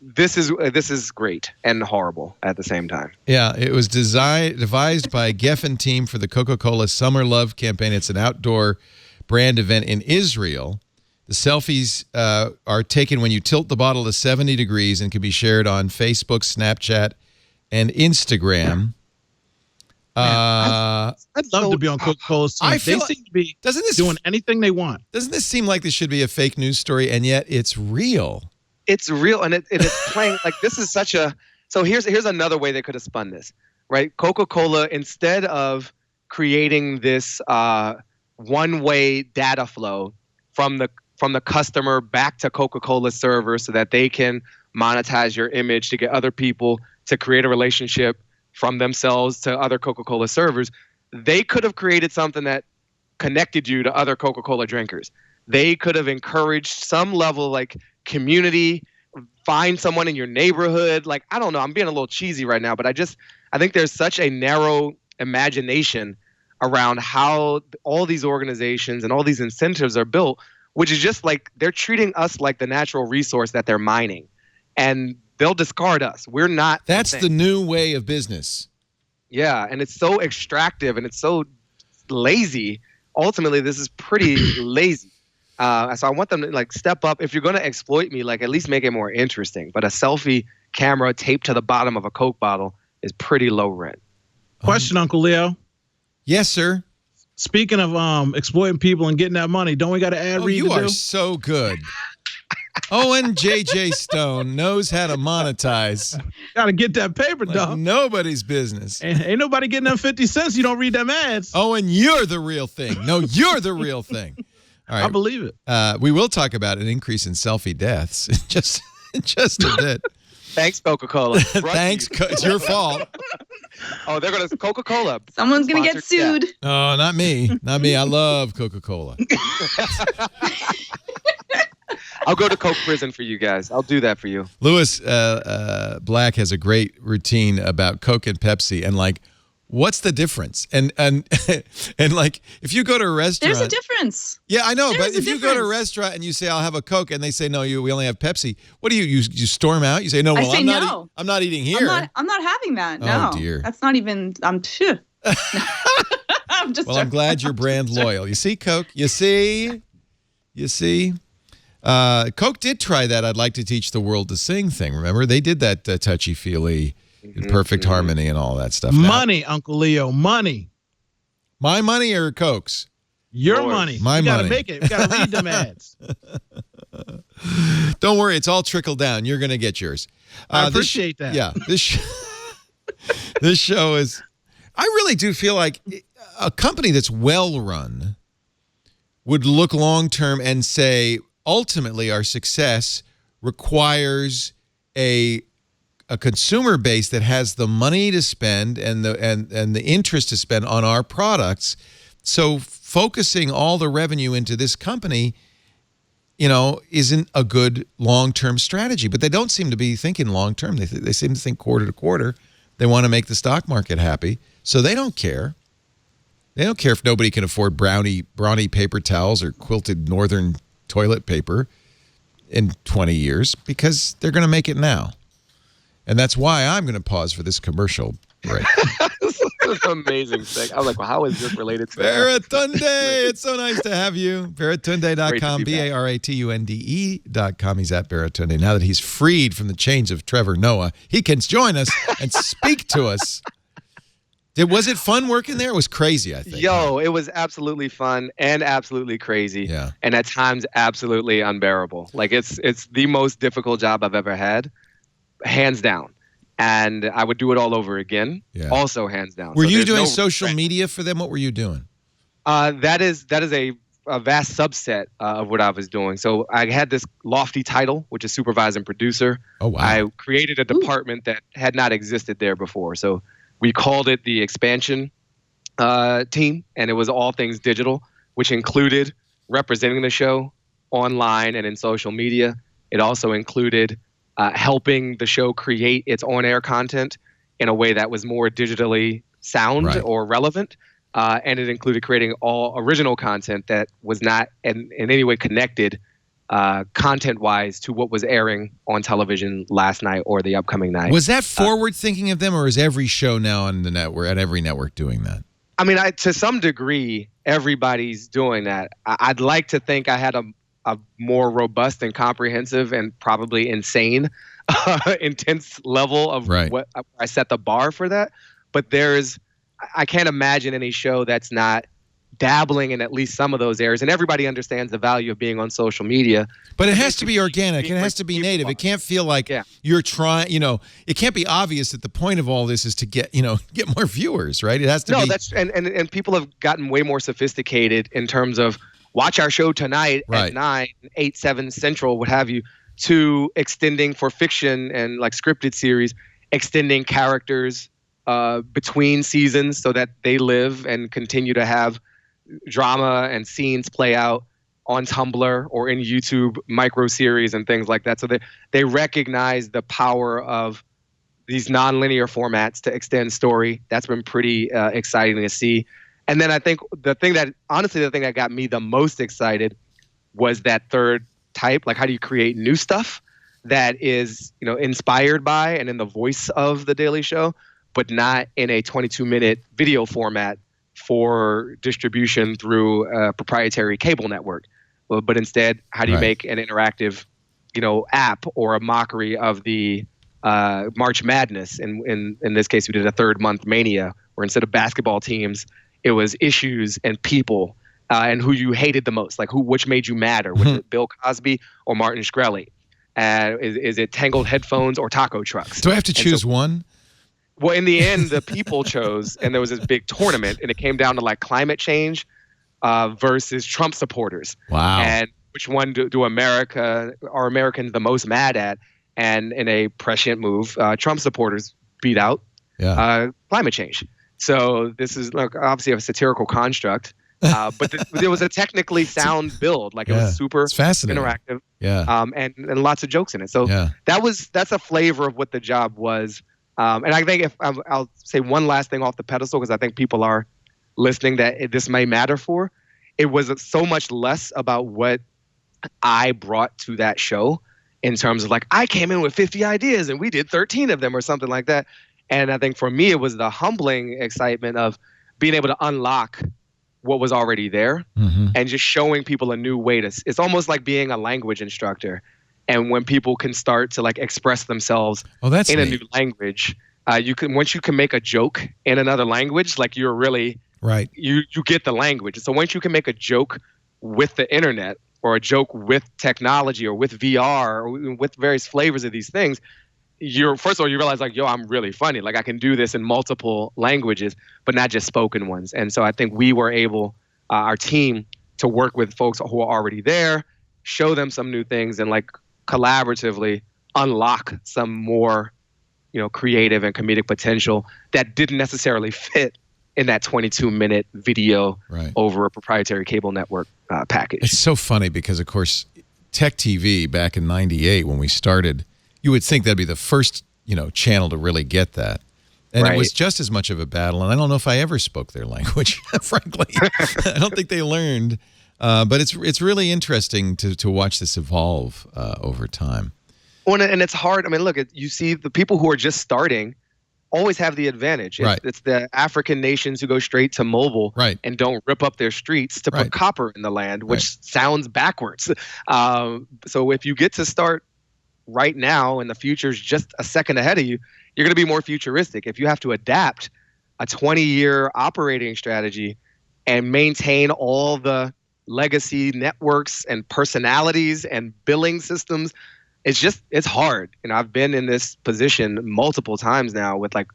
this is great and horrible at the same time. Yeah, it was devised by Geffen team for the Coca-Cola Summer Love campaign. It's an outdoor brand event in Israel. The selfies are taken when you tilt the bottle to 70 degrees and can be shared on Facebook, Snapchat, and Instagram. I'd love to be on Coca-Cola's team. They seem to be doing anything they want. Doesn't this seem like this should be a fake news story, and yet it's real? It's real, and it's playing like this is such a. So here's another way they could have spun this, right? Coca-Cola, instead of creating this one-way data flow from the customer back to Coca-Cola server so that they can monetize your image to get other people to create a relationship from themselves to other Coca-Cola servers, they could have created something that connected you to other Coca-Cola drinkers. They could have encouraged some level like community, find someone in your neighborhood. Like, I don't know, I'm being a little cheesy right now, but I think there's such a narrow imagination around how all these organizations and all these incentives are built, which is just like they're treating us like the natural resource that they're mining. And they'll discard us. We're not. That's the new way of business. Yeah, and it's so extractive and it's so lazy. Ultimately, this is pretty lazy. So I want them to like step up. If you're going to exploit me, like at least make it more interesting. But a selfie camera taped to the bottom of a Coke bottle is pretty low rent. Question, Uncle Leo. Yes, sir. Speaking of exploiting people and getting that money, don't we got to add read? You are so good. Owen J.J. Stone knows how to monetize. Got to get that paper, dog. Nobody's business. Ain't nobody getting them 50 cents. You don't read them ads. Owen, you're the real thing. No, you're the real thing. All right. I believe it. We will talk about an increase in selfie deaths just a bit. Thanks, Coca-Cola. Thanks. It's your fault. Oh, they're going to Coca-Cola. Someone's going to get sued. Oh, not me. Not me. I love Coca-Cola. I'll go to Coke prison for you guys. I'll do that for you. Lewis Black has a great routine about Coke and Pepsi, and like, what's the difference? And like, if you go to a restaurant, there's a difference. Yeah, I know. But if you go to a restaurant and you say, "I'll have a Coke," and they say, "No, we only have Pepsi," what do you storm out? You say, "No, well, I'm not eating here. I'm not having that. No, oh dear, that's not even. I'm just. Well, I'm glad you're brand loyal. You see, Coke. You see. Coke did try that "I'd like to teach the world to sing" thing. Remember, they did that touchy-feely, perfect harmony, and all that stuff. Money, Uncle Leo, money. My money or Coke's? Your money. My money. You gotta make it. You gotta read them ads. Don't worry, it's all trickled down. You're gonna get yours. I appreciate that. Yeah, this show is. I really do feel like a company that's well run would look long term and say, ultimately, our success requires a consumer base that has the money to spend and the interest to spend on our products. So focusing all the revenue into this company, isn't a good long-term strategy. But they don't seem to be thinking long-term. They seem to think quarter to quarter. They want to make the stock market happy, so they don't care. They don't care if nobody can afford brawny paper towels or quilted northern toilet paper in 20 years because they're going to make it now. And that's why I'm going to pause for this commercial break. This is an amazing thing. I was like, well, how is this related to Baratunde? It's so nice to have you. Baratunde.com, Baratunde.com. He's at Baratunde. Now that he's freed from the chains of Trevor Noah, he can join us and speak to us. Was it fun working there? It was crazy, I think. Yo, it was absolutely fun and absolutely crazy. Yeah. And at times absolutely unbearable. Like it's the most difficult job I've ever had, hands down. And I would do it all over again. Yeah. Also hands down. Were you doing social media for them? What were you doing? That is a vast subset of what I was doing. So I had this lofty title, which is supervisor and producer. Oh, wow. I created a department that had not existed there before. So we called it the expansion team, and it was all things digital, which included representing the show online and in social media. It also included helping the show create its on-air content in a way that was more digitally sound or relevant. And it included creating all original content that was not in any way connected content-wise to what was airing on television last night or the upcoming night. Was that forward-thinking of them, or is every show now on the network, at every network, doing that? I mean, to some degree, everybody's doing that. I'd like to think I had a more robust and comprehensive and probably insane, intense level of what I set the bar for that. But I can't imagine any show that's not dabbling in at least some of those areas. And everybody understands the value of being on social media. But it has to be organic. It has to be native. It can't feel like you're trying, it can't be obvious that the point of all this is to get more viewers, right? It has to be. No, and people have gotten way more sophisticated in terms of watch our show tonight at 9, 8, 7 Central, what have you, to extending for fiction and like scripted series, extending characters between seasons so that they live and continue to have drama and scenes play out on Tumblr or in YouTube micro series and things like that. So they recognize the power of these nonlinear formats to extend story. That's been pretty exciting to see. And then I think the thing that got me the most excited was that third type. Like, how do you create new stuff that is, inspired by and in the voice of The Daily Show, but not in a 22-minute video format for distribution through a proprietary cable network. But instead, how do you make an interactive, app or a mockery of the March Madness? In this case, we did a third month Mania, where instead of basketball teams, it was issues and people and who you hated the most, like which made you madder, was it Bill Cosby or Martin Shkreli? Is it Tangled headphones or taco trucks? Do I have to choose one? Well, in the end, the people chose, and there was this big tournament, and it came down to like climate change versus Trump supporters. Wow. And which one are Americans the most mad at? And in a prescient move, Trump supporters beat out climate change. So this is obviously a satirical construct But there was a technically sound build. Like it was super interactive. Yeah. And lots of jokes in it. So that's a flavor of what the job was. And I think if I'll say one last thing off the pedestal, because I think people are listening that this may matter for. It was so much less about what I brought to that show in terms of like, I came in with 50 ideas and we did 13 of them or something like that. And I think for me, it was the humbling excitement of being able to unlock what was already there and just showing people a new way to, it's almost like being a language instructor. And when people can start to like express themselves in a new language, once you can make a joke in another language, like you're really, right. You get the language. So once you can make a joke with the internet or a joke with technology or with VR or with various flavors of these things, first of all, you realize like, yo, I'm really funny. Like I can do this in multiple languages, but not just spoken ones. And so I think we were able, our team, to work with folks who are already there, show them some new things, and like collaboratively unlock some more, creative and comedic potential that didn't necessarily fit in that 22-minute video over a proprietary cable network package. It's so funny because, of course, Tech TV back in '98 when we started, you would think that'd be the first, channel to really get that. And it was just as much of a battle. And I don't know if I ever spoke their language, frankly. I don't think they learned. But it's really interesting to watch this evolve over time. Well, and it's hard. I mean, look, you see the people who are just starting always have the advantage. It's the African nations who go straight to mobile and don't rip up their streets to put copper in the land, which sounds backwards. So if you get to start right now and the future's just a second ahead of you, you're going to be more futuristic. If you have to adapt a 20-year operating strategy and maintain all the legacy networks and personalities and billing systems, it's hard. I've been in this position multiple times now with like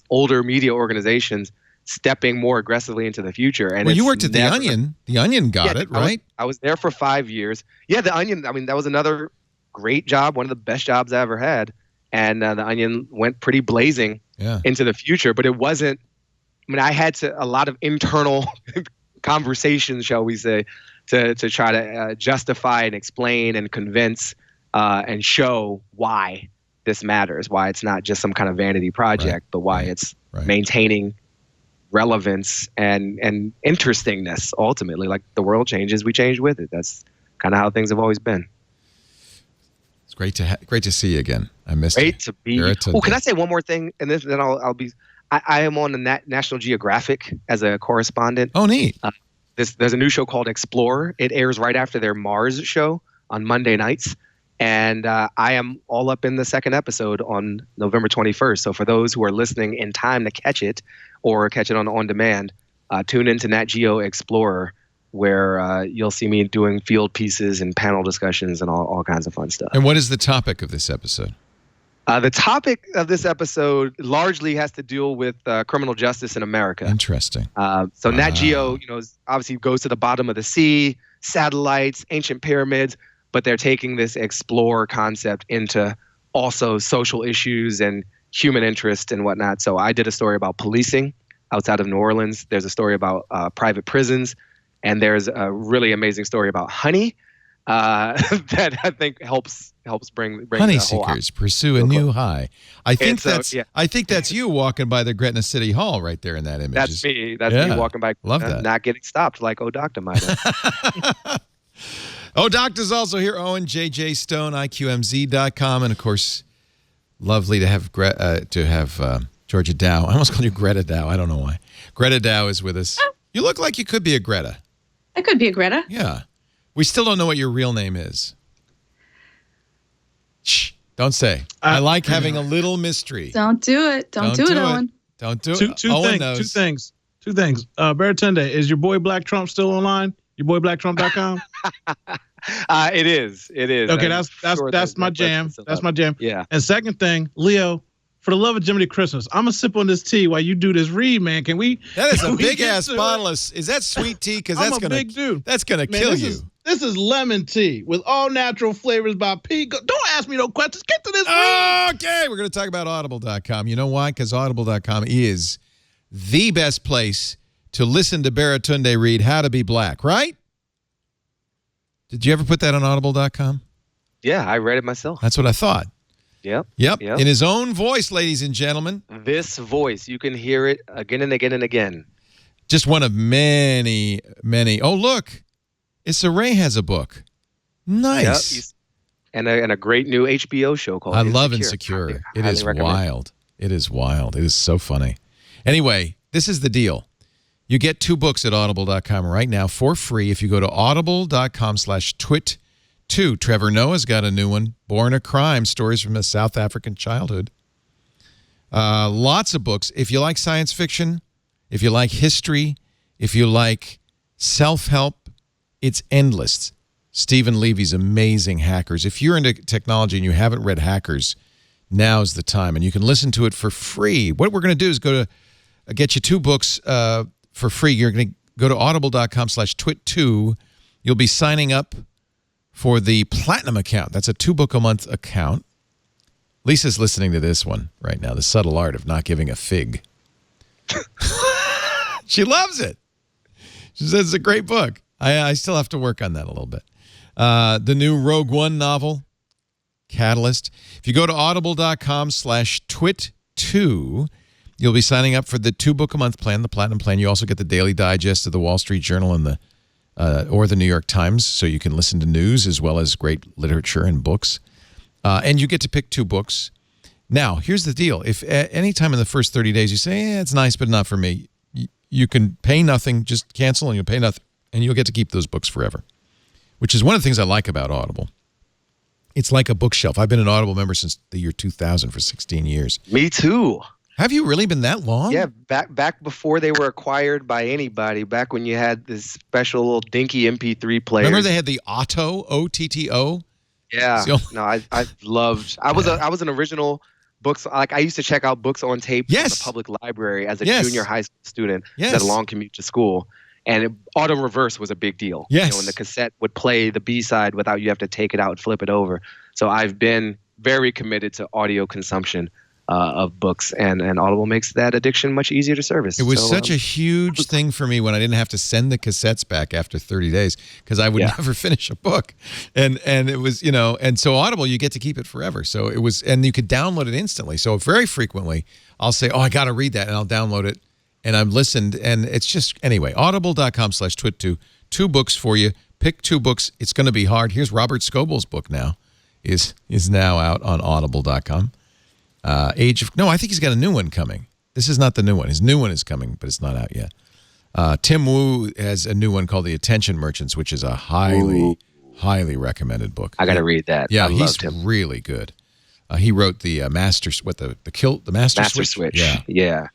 older media organizations stepping more aggressively into the future. And you worked at The Onion. The Onion got it, right? I was there for 5 years. Yeah, The Onion, I mean, that was another great job, one of the best jobs I ever had. And The Onion went pretty blazing into the future, but it wasn't, I had a lot of internal conversations, shall we say, to try to justify and explain and convince and show why this matters, why it's not just some kind of vanity project, but why it's maintaining relevance and interestingness. Ultimately, like the world changes, we change with it. That's kind of how things have always been. It's great to see you again. I missed you. Great to be. Oh, can I say one more thing? And then I'll be. I am on the National Geographic as a correspondent. Oh, neat. There's a new show called Explorer. It airs right after their Mars show on Monday nights. And I am all up in the second episode on November 21st. So for those who are listening in time to catch it or catch it on demand, tune into Nat Geo Explorer, where you'll see me doing field pieces and panel discussions and all kinds of fun stuff. And what is the topic of this episode? The topic of this episode largely has to deal with criminal justice in America. Interesting. So Nat Geo, obviously goes to the bottom of the sea, satellites, ancient pyramids, but they're taking this explorer concept into also social issues and human interest and whatnot. So I did a story about policing outside of New Orleans. There's a story about private prisons, and there's a really amazing story about honey that I think helps bring honey seekers pursue a new high. I think that's you walking by the Gretna City Hall right there in that image. That's me. That's me walking by. Love that. Not getting stopped like O'Doctor might have. O'Doctor's also here. Owen J.J. Stone, IQMZ.com, and of course, lovely to have Georgia Dow. I almost called you Greta Dow. I don't know why. Greta Dow is with us. You look like you could be a Greta. I could be a Greta. Yeah. We still don't know what your real name is. Shh. Don't say. I like having a little mystery. Don't do it. Don't do it, Owen. Don't do it. Two things. Baratunde, is your boy Black Trump still online? YourBoyBlackTrump.com? It is. Okay, that's my jam. That's my jam. Yeah. And second thing, Leo, for the love of Jiminy Christmas, I'm gonna sip on this tea while you do this read, man. Can we? That is a big ass bottle of. Is that sweet tea? Because that's gonna. Big dude. That's gonna kill you. This is lemon tea with all natural flavors by Pete. Don't ask me no questions. Get to this read. Okay, we're gonna talk about Audible.com. You know why? Because Audible.com is the best place to listen to Baratunde read How to Be Black, right? Did you ever put that on audible.com? Yeah, I read it myself. That's what I thought. Yep. In his own voice, ladies and gentlemen. This voice, you can hear it again and again and again. Just one of many, many. Oh, look. Issa Rae has a book. Nice. Yep. And a great new HBO show called I love Insecure. It is wild. It is wild. It is so funny. Anyway, this is the deal. You get 2 books at audible.com right now for free if you go to audible.com/twit2. Trevor Noah's got a new one, Born a Crime, Stories from a South African Childhood. Lots of books. If you like science fiction, if you like history, if you like self-help, it's endless. Stephen Levy's amazing Hackers. If you're into technology and you haven't read Hackers, now's the time. And you can listen to it for free. What we're going to do is get you 2 books for free. You're going to go to audible.com/twit2. You'll be signing up for the Platinum account. That's a 2-book-a-month account. Lisa's listening to this one right now, The Subtle Art of Not Giving a Fig. She loves it. She says it's a great book. I still have to work on that a little bit. The new Rogue One novel, Catalyst. If you go to audible.com/twit2, you'll be signing up for the 2-book-a-month plan, the Platinum plan. You also get the daily digest of the Wall Street Journal and or the New York Times, so you can listen to news as well as great literature and books. And you get to pick 2 books. Now, here's the deal. If at any time in the first 30 days you say, it's nice, but not for me, you can pay nothing, just cancel and you'll pay nothing, and you'll get to keep those books forever, which is one of the things I like about Audible. It's like a bookshelf. I've been an Audible member since the year 2000 for 16 years. Me too. Have you really been that long? Yeah, back before they were acquired by anybody, back when you had this special little dinky MP3 player. Remember they had the Otto, O-T-T-O? Yeah. No, I loved. I was an original books. Like I used to check out books on tape from the public library as a junior high school student. Yes. Had a long commute to school. And auto reverse was a big deal. Yes. When the cassette would play the B-side without you have to take it out and flip it over. So I've been very committed to audio consumption of books, and Audible makes that addiction much easier to service. It was such a huge thing for me when I didn't have to send the cassettes back after 30 days because I would never finish a book. And it was, and so Audible, you get to keep it forever. So it was, and you could download it instantly. So very frequently I'll say, I got to read that, and I'll download it. And I've listened, and it's just, anyway, audible.com/twit2, 2 books for you. Pick 2 books. It's going to be hard. Here's Robert Scoble's book now, is now out on audible.com. I think he's got a new one coming. This is not the new one. His new one is coming, but it's not out yet. Tim Wu has a new one called The Attention Merchants, which is a highly recommended book. I got to read that. Yeah, he's really good. He wrote the Master Switch? Yeah.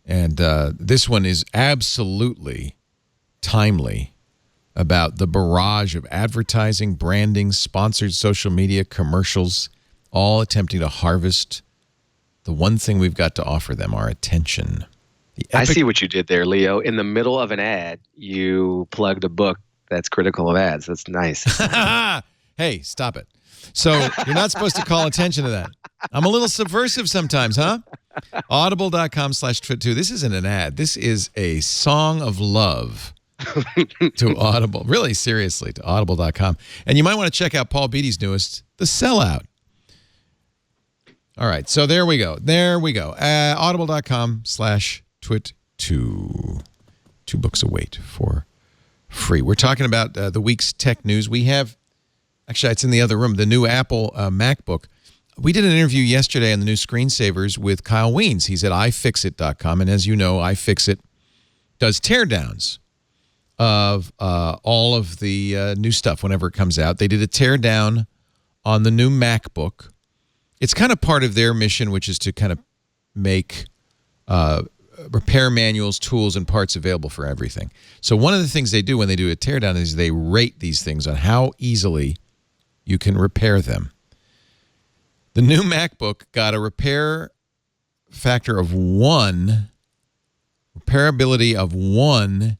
And this one is absolutely timely about the barrage of advertising, branding, sponsored social media, commercials, all attempting to harvest the one thing we've got to offer them, our attention. I see what you did there, Leo. In the middle of an ad, you plugged a book that's critical of ads. That's nice. Hey, stop it. So you're not supposed to call attention to that. I'm a little subversive sometimes, huh? Audible.com/twit2. This isn't an ad. This is a song of love to Audible. Really, seriously, to audible.com. And you might want to check out Paul Beatty's newest, The Sellout. All right, so there we go. Audible.com/twit2. 2 books await for free. We're talking about the week's tech news. We have, actually, it's in the other room, the new Apple MacBook. We did an interview yesterday on the new Screensavers with Kyle Wiens. He's at iFixit.com, and as you know, iFixit does teardowns of all of the new stuff whenever it comes out. They did a teardown on the new MacBook. It's kind of part of their mission, which is to kind of make repair manuals, tools, and parts available for everything. So one of the things they do when they do a teardown is they rate these things on how easily you can repair them. The new MacBook got a repair factor of 1, repairability of 1.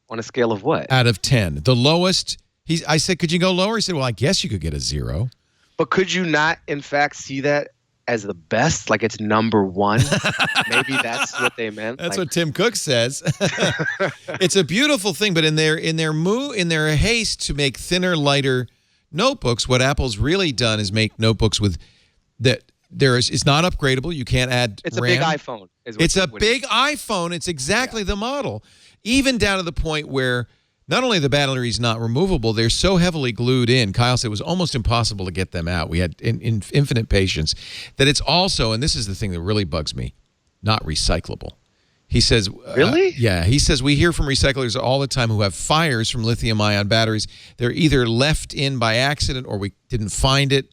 On a scale of what? Out of 10. The lowest, I said, could you go lower? He said, well, I guess you could get a 0. But could you not, in fact, see that as the best, like it's number one. Maybe that's what they meant. That's what Tim Cook says. It's a beautiful thing, but in their haste to make thinner, lighter notebooks, what Apple's really done is make notebooks with that. It's not upgradable. You can't add It's RAM. a big iPhone. It's a big iPhone. It's exactly the model. Even down to the point where not only the battery is not removable, they're so heavily glued in. Kyle said it was almost impossible to get them out. We had infinite patience. That it's also, and this is the thing that really bugs me, not recyclable. He says, really? Yeah. He says, we hear from recyclers all the time who have fires from lithium-ion batteries. They're either left in by accident or we didn't find it.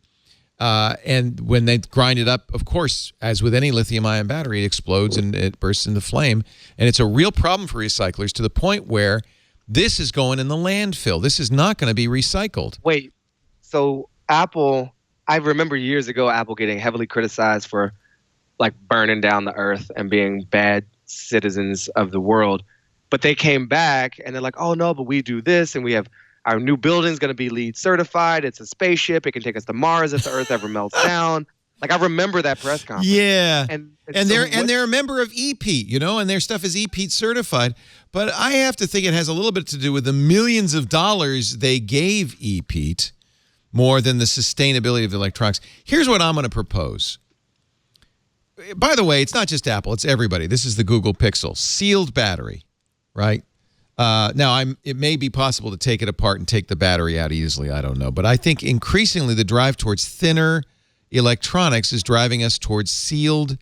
And when they grind it up, of course, as with any lithium-ion battery, it explodes and it bursts into flame. And it's a real problem for recyclers to the point where this is going in the landfill. This is not going to be recycled. Wait, so Apple, I remember years ago Apple getting heavily criticized for like burning down the earth and being bad citizens of the world. But they came back and they're like, oh no, but we do this and we have our new building's going to be LEED certified. It's a spaceship. It can take us to Mars if the Earth ever melts down. Like I remember that press conference. Yeah, and they're a member of EPEAT, you know, and their stuff is EPEAT certified. But I have to think it has a little bit to do with the millions of dollars they gave EPEAT more than the sustainability of the electronics. Here's what I'm going to propose. By the way, it's not just Apple; it's everybody. This is the Google Pixel sealed battery, right? Now, it may be possible to take it apart and take the battery out easily. I don't know. But I think increasingly the drive towards thinner electronics is driving us towards sealed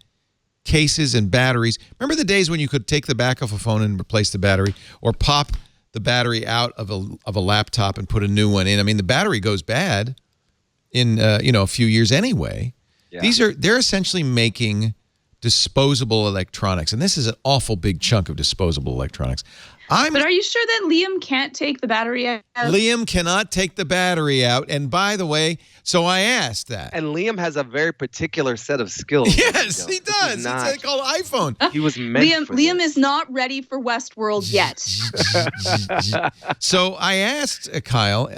cases and batteries. Remember the days when you could take the back off a phone and replace the battery or pop the battery out of a laptop and put a new one in? I mean, the battery goes bad in a few years anyway. Yeah. They're essentially making disposable electronics, and this is an awful big chunk of disposable electronics. But are you sure that Liam can't take the battery out? Liam cannot take the battery out. And by the way, so I asked that. And Liam has a very particular set of skills. Yes, he does. It's called iPhone. He was meant for Liam this. is not ready for Westworld yet. So I asked Kyle,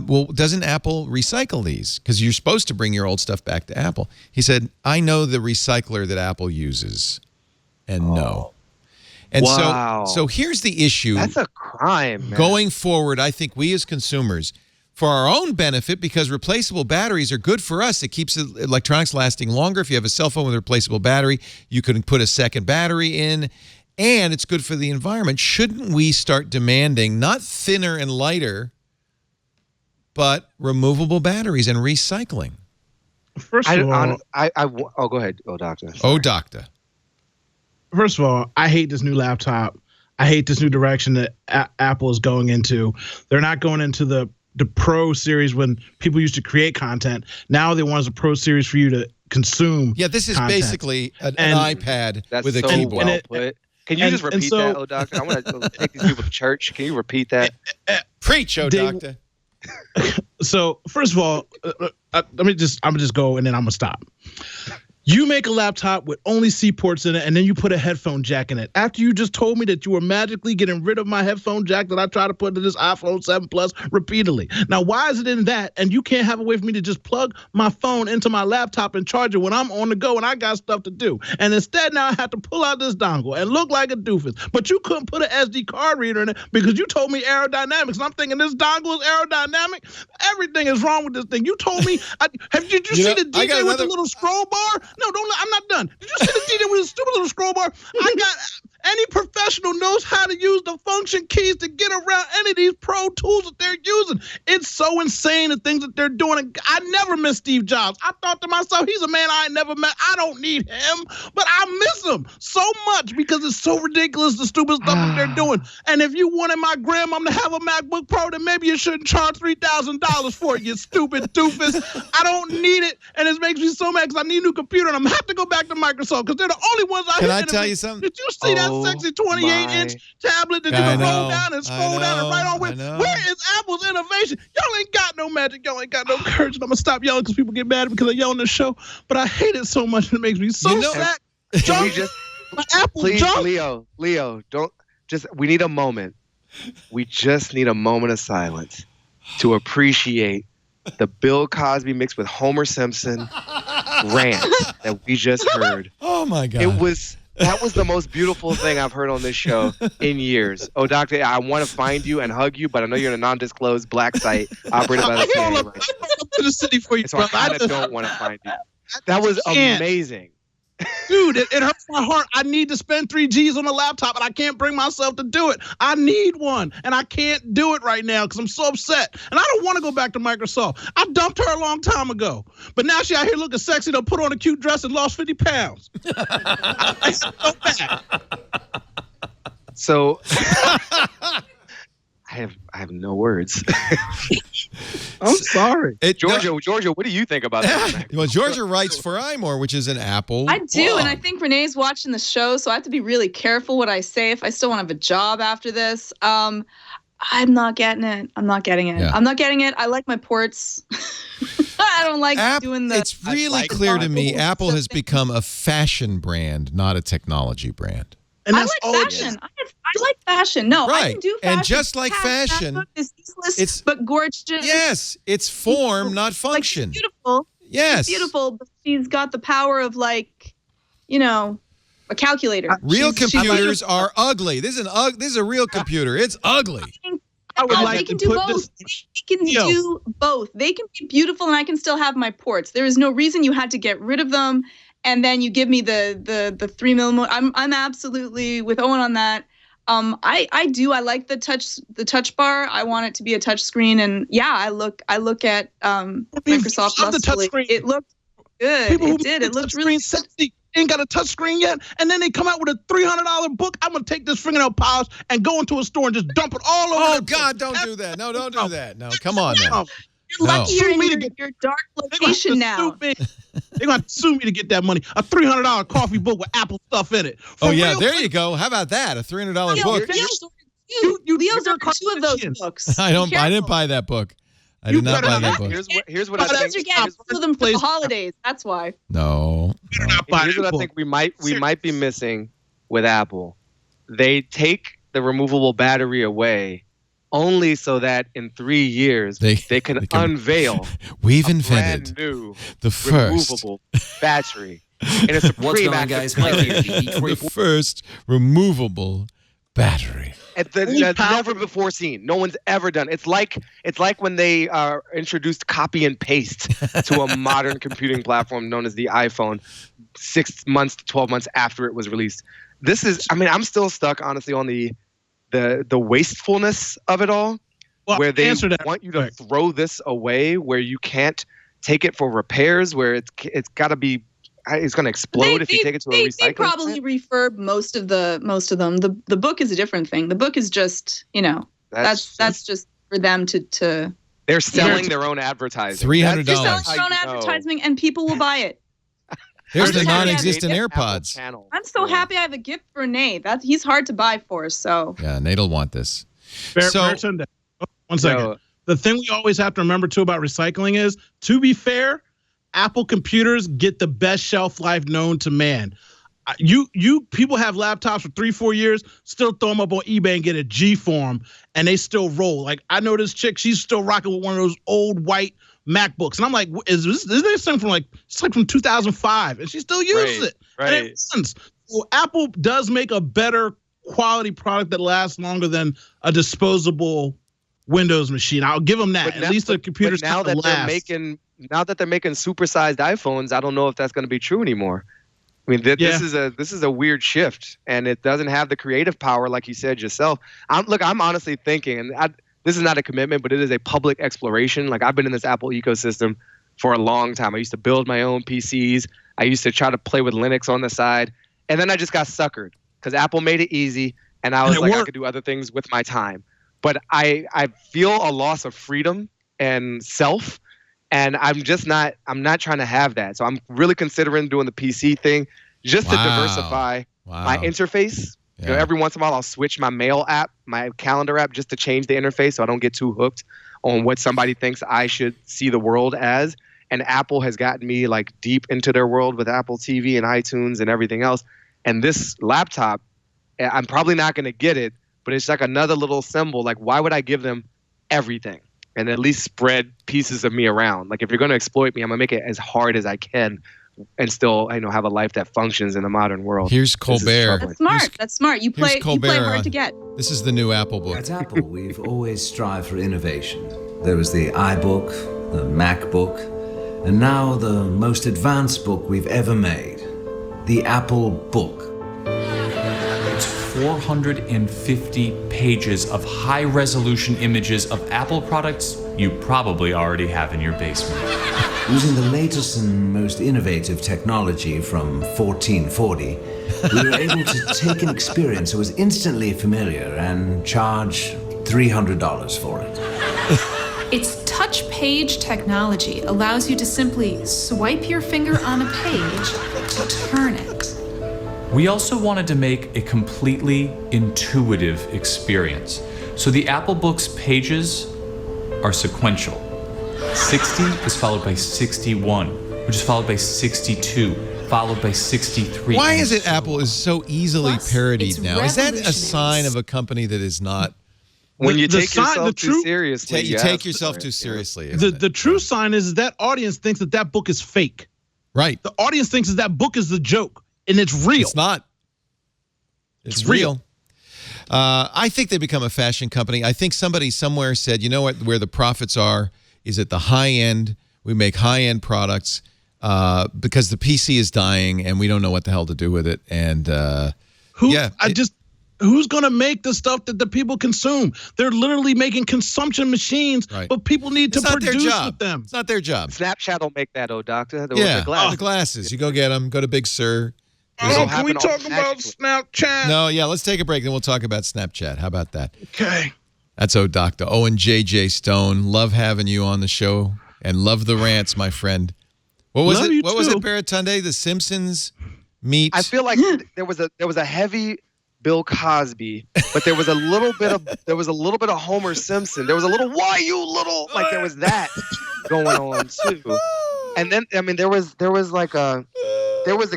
well, doesn't Apple recycle these? Because you're supposed to bring your old stuff back to Apple. He said, I know the recycler that Apple uses. And no. And so here's the issue. That's a crime, man. Going forward, I think we as consumers, for our own benefit, because replaceable batteries are good for us. It keeps electronics lasting longer. If you have a cell phone with a replaceable battery, you can put a second battery in, and it's good for the environment. Shouldn't we start demanding not thinner and lighter, but removable batteries and recycling? First of all, go ahead. Oh, doctor. Sorry. Oh, doctor. First of all, I hate this new laptop. I hate this new direction that Apple is going into. They're not going into the Pro series when people used to create content. Now they want a Pro series for you to consume. Yeah, this is content. Basically an iPad with a so keyboard. Well put. Can you just repeat that, oh doctor? I want to take these people to church. Can you repeat that? Preach, oh doctor. So first of all, I'm gonna just go and then I'm gonna stop. You make a laptop with only C ports in it, and then you put a headphone jack in it. After you just told me that you were magically getting rid of my headphone jack that I try to put into this iPhone 7 Plus repeatedly. Now, why is it in that? And you can't have a way for me to just plug my phone into my laptop and charge it when I'm on the go and I got stuff to do. And instead, now I have to pull out this dongle and look like a doofus. But you couldn't put an SD card reader in it because you told me aerodynamics. And I'm thinking this dongle is aerodynamic. Everything is wrong with this thing. You told me. Did you see the DJ with the little scroll bar? No, I'm not done. Did you see the DJ with the stupid little scroll bar? Any professional knows how to use the function keys to get around any of these pro tools that they're using. It's so insane the things that they're doing. And I never miss Steve Jobs. I thought to myself, he's a man I never met. I don't need him, but I miss him so much because it's so ridiculous, the stupid stuff that they're doing. And if you wanted my grandmom to have a MacBook Pro, then maybe you shouldn't charge $3,000 for it, you stupid doofus. I don't need it, and it makes me so mad because I need a new computer, and I'm going to have to go back to Microsoft because they're the only ones out here. Can I tell you something? Did you see that sexy 28-inch tablet that you can roll down and scroll down and write on with? Where is Apple's innovation? Y'all ain't got no magic. Y'all ain't got no courage. And I'm going to stop yelling because people get mad because I yell on the show. But I hate it so much. It makes me so sad. Can we just, please, Leo, don't just, we need a moment. We just need a moment of silence to appreciate the Bill Cosby mixed with Homer Simpson rant that we just heard. Oh my God. That was the most beautiful thing I've heard on this show in years. Oh, Doctor, I want to find you and hug you, but I know you're in a non-disclosed black site operated by the CIA. I'm to the city for you, so I kind of don't want to find you. That was amazing. Dude, it hurts my heart. I need to spend 3 G's on a laptop, and I can't bring myself to do it. I need one, and I can't do it right now because I'm so upset. And I don't want to go back to Microsoft. I dumped her a long time ago. But now she out here looking sexy. They'll put on a cute dress and lost 50 pounds. I so bad. So I have no words. I'm sorry. Georgia, what do you think about that? Well, Georgia writes for iMore, which is an Apple. I do, and I think Renee's watching the show, so I have to be really careful what I say if I still want to have a job after this. I'm not getting it. I'm not getting it. Yeah. I'm not getting it. I like my ports. I don't like doing the. It's really clear to me Apple has become a fashion brand, not a technology brand. And I like fashion. I like fashion. No, right. I can do fashion. And just like fashion, it's useless, but gorgeous. Yes, it's form, not function. Like, she's beautiful. Yes. She's beautiful, but she's got the power of a calculator. Real computers are ugly. This is a real computer. It's ugly. I would like they to can do put both. They can do both. They can be beautiful, and I can still have my ports. There is no reason you had to get rid of them. And then you give me the 3 mm. I'm absolutely with Owen on that. I like the touch bar. I want it to be a touch screen. And yeah, I look at Microsoft lustfully. It looked good. It looked really sexy. Ain't got a touch screen yet, and then they come out with a $300 book. I'm gonna take this fingernail polish and go into a store and just dump it all over. Oh God, don't do that. No, don't do that. No, come on now. You're lucky you're in your dark location now. They're going to sue me to get that money. A $300 coffee book with Apple stuff in it. There you go. How about that? A $300 book. Leo's ordered 2 of those books. I didn't buy that book. I did not buy that book. Here's what I think. You're getting 2 of them for the holidays. That's why. No. Here's what I think we might be missing with Apple. They take the removable battery away only so that in 3 years they can unveil we've invented brand new the first removable battery. And it's a what's going on, guys? The first removable battery. That's never before seen. No one's ever done. It's like when they introduced copy and paste to a modern computing platform known as the iPhone 6 months to 12 months after it was released. This is, I'm still stuck honestly on the wastefulness of it all, where they want you to throw this away, where you can't take it for repairs, where it's got to be, it's going to explode if you take it to a recycling They probably refurb most of them. The book is a different thing. The book is just, that's just for them to. They're selling their own advertising. $300. They're selling their own advertising, and people will buy it. There's the non-existent AirPods. I'm so happy I have a gift for Nate. He's hard to buy for, so. Yeah, Nate'll want this. One second. The thing we always have to remember, too, about recycling is, to be fair, Apple computers get the best shelf life known to man. You people have laptops for 3-4 years, still throw them up on eBay and get a G form, and they still roll. Like, I know this chick, she's still rocking with one of those old white MacBooks, and I'm like, is this thing from from 2005, and she still uses it. Right. And it runs. So Apple does make a better quality product that lasts longer than a disposable Windows machine. I'll give them that. At least the computers now that they're making supersized iPhones, I don't know if that's going to be true anymore. I mean, this is a weird shift, and it doesn't have the creative power like you said yourself. I'm honestly thinking, and this is not a commitment, but it is a public exploration. Like, I've been in this Apple ecosystem for a long time. I used to build my own PCs. I used to try to play with Linux on the side. And then I just got suckered because Apple made it easy. And I was like, I could do other things with my time. But I feel a loss of freedom and self. And I'm not trying to have that. So I'm really considering doing the PC thing just to diversify my interface. Yeah. Every once in a while, I'll switch my mail app, my calendar app, just to change the interface so I don't get too hooked on what somebody thinks I should see the world as. And Apple has gotten me deep into their world with Apple TV and iTunes and everything else. And this laptop, I'm probably not going to get it, but it's like another little symbol. Like, why would I give them everything? and at least spread pieces of me around. Like if you're going to exploit me, I'm going to make it as hard as I can and still, have a life that functions in the modern world. Here's Colbert. That's smart. That's smart. You play hard to get. This is the new Apple book. At Apple, we've always strived for innovation. There was the iBook, the MacBook, and now the most advanced book we've ever made, the Apple Book. It's 450 pages of high-resolution images of Apple products you probably already have in your basement. Using the latest and most innovative technology from 1440, we were able to take an experience that was instantly familiar and charge $300 for it. Its touch page technology allows you to simply swipe your finger on a page to turn it. We also wanted to make a completely intuitive experience. So the Apple Book's pages are sequential. 60 is followed by 61, which is followed by 62, followed by 63. Why is it Apple is so easily Plus, parodied it's now? Is that a revolutionary. sign of a company that is not? When you The take sign- yourself the too true- seriously, You you take ask yourself for too it, seriously. The isn't it? true sign is that audience thinks that book is fake. Right. The audience thinks that book is the joke, and it's real. It's not. It's real. I think they become a fashion company. I think somebody somewhere said, you know what, where the profits are is at the high end. We make high-end products because the PC is dying and we don't know what the hell to do with it. And who's going to make the stuff that the people consume? They're literally making consumption machines, Right. but people need It's to not their produce job. with them. It's not their job. Snapchat will make that, doctor. Yeah, The the glasses. You go get them. Go to Big Sur. It'll Can we happen talk about automatically. Snapchat? No, yeah, let's take a break, then we'll talk about Snapchat. How about that? Okay. That's Dr. Owen J.J. Stone. Love having you on the show and love the rants, my friend. What was Love it? you What was it, too. Baratunde? The Simpsons meet. I feel like there was a heavy Bill Cosby, but there was a little bit of Homer Simpson. There was a little why you little like there was that going on too. And then there was a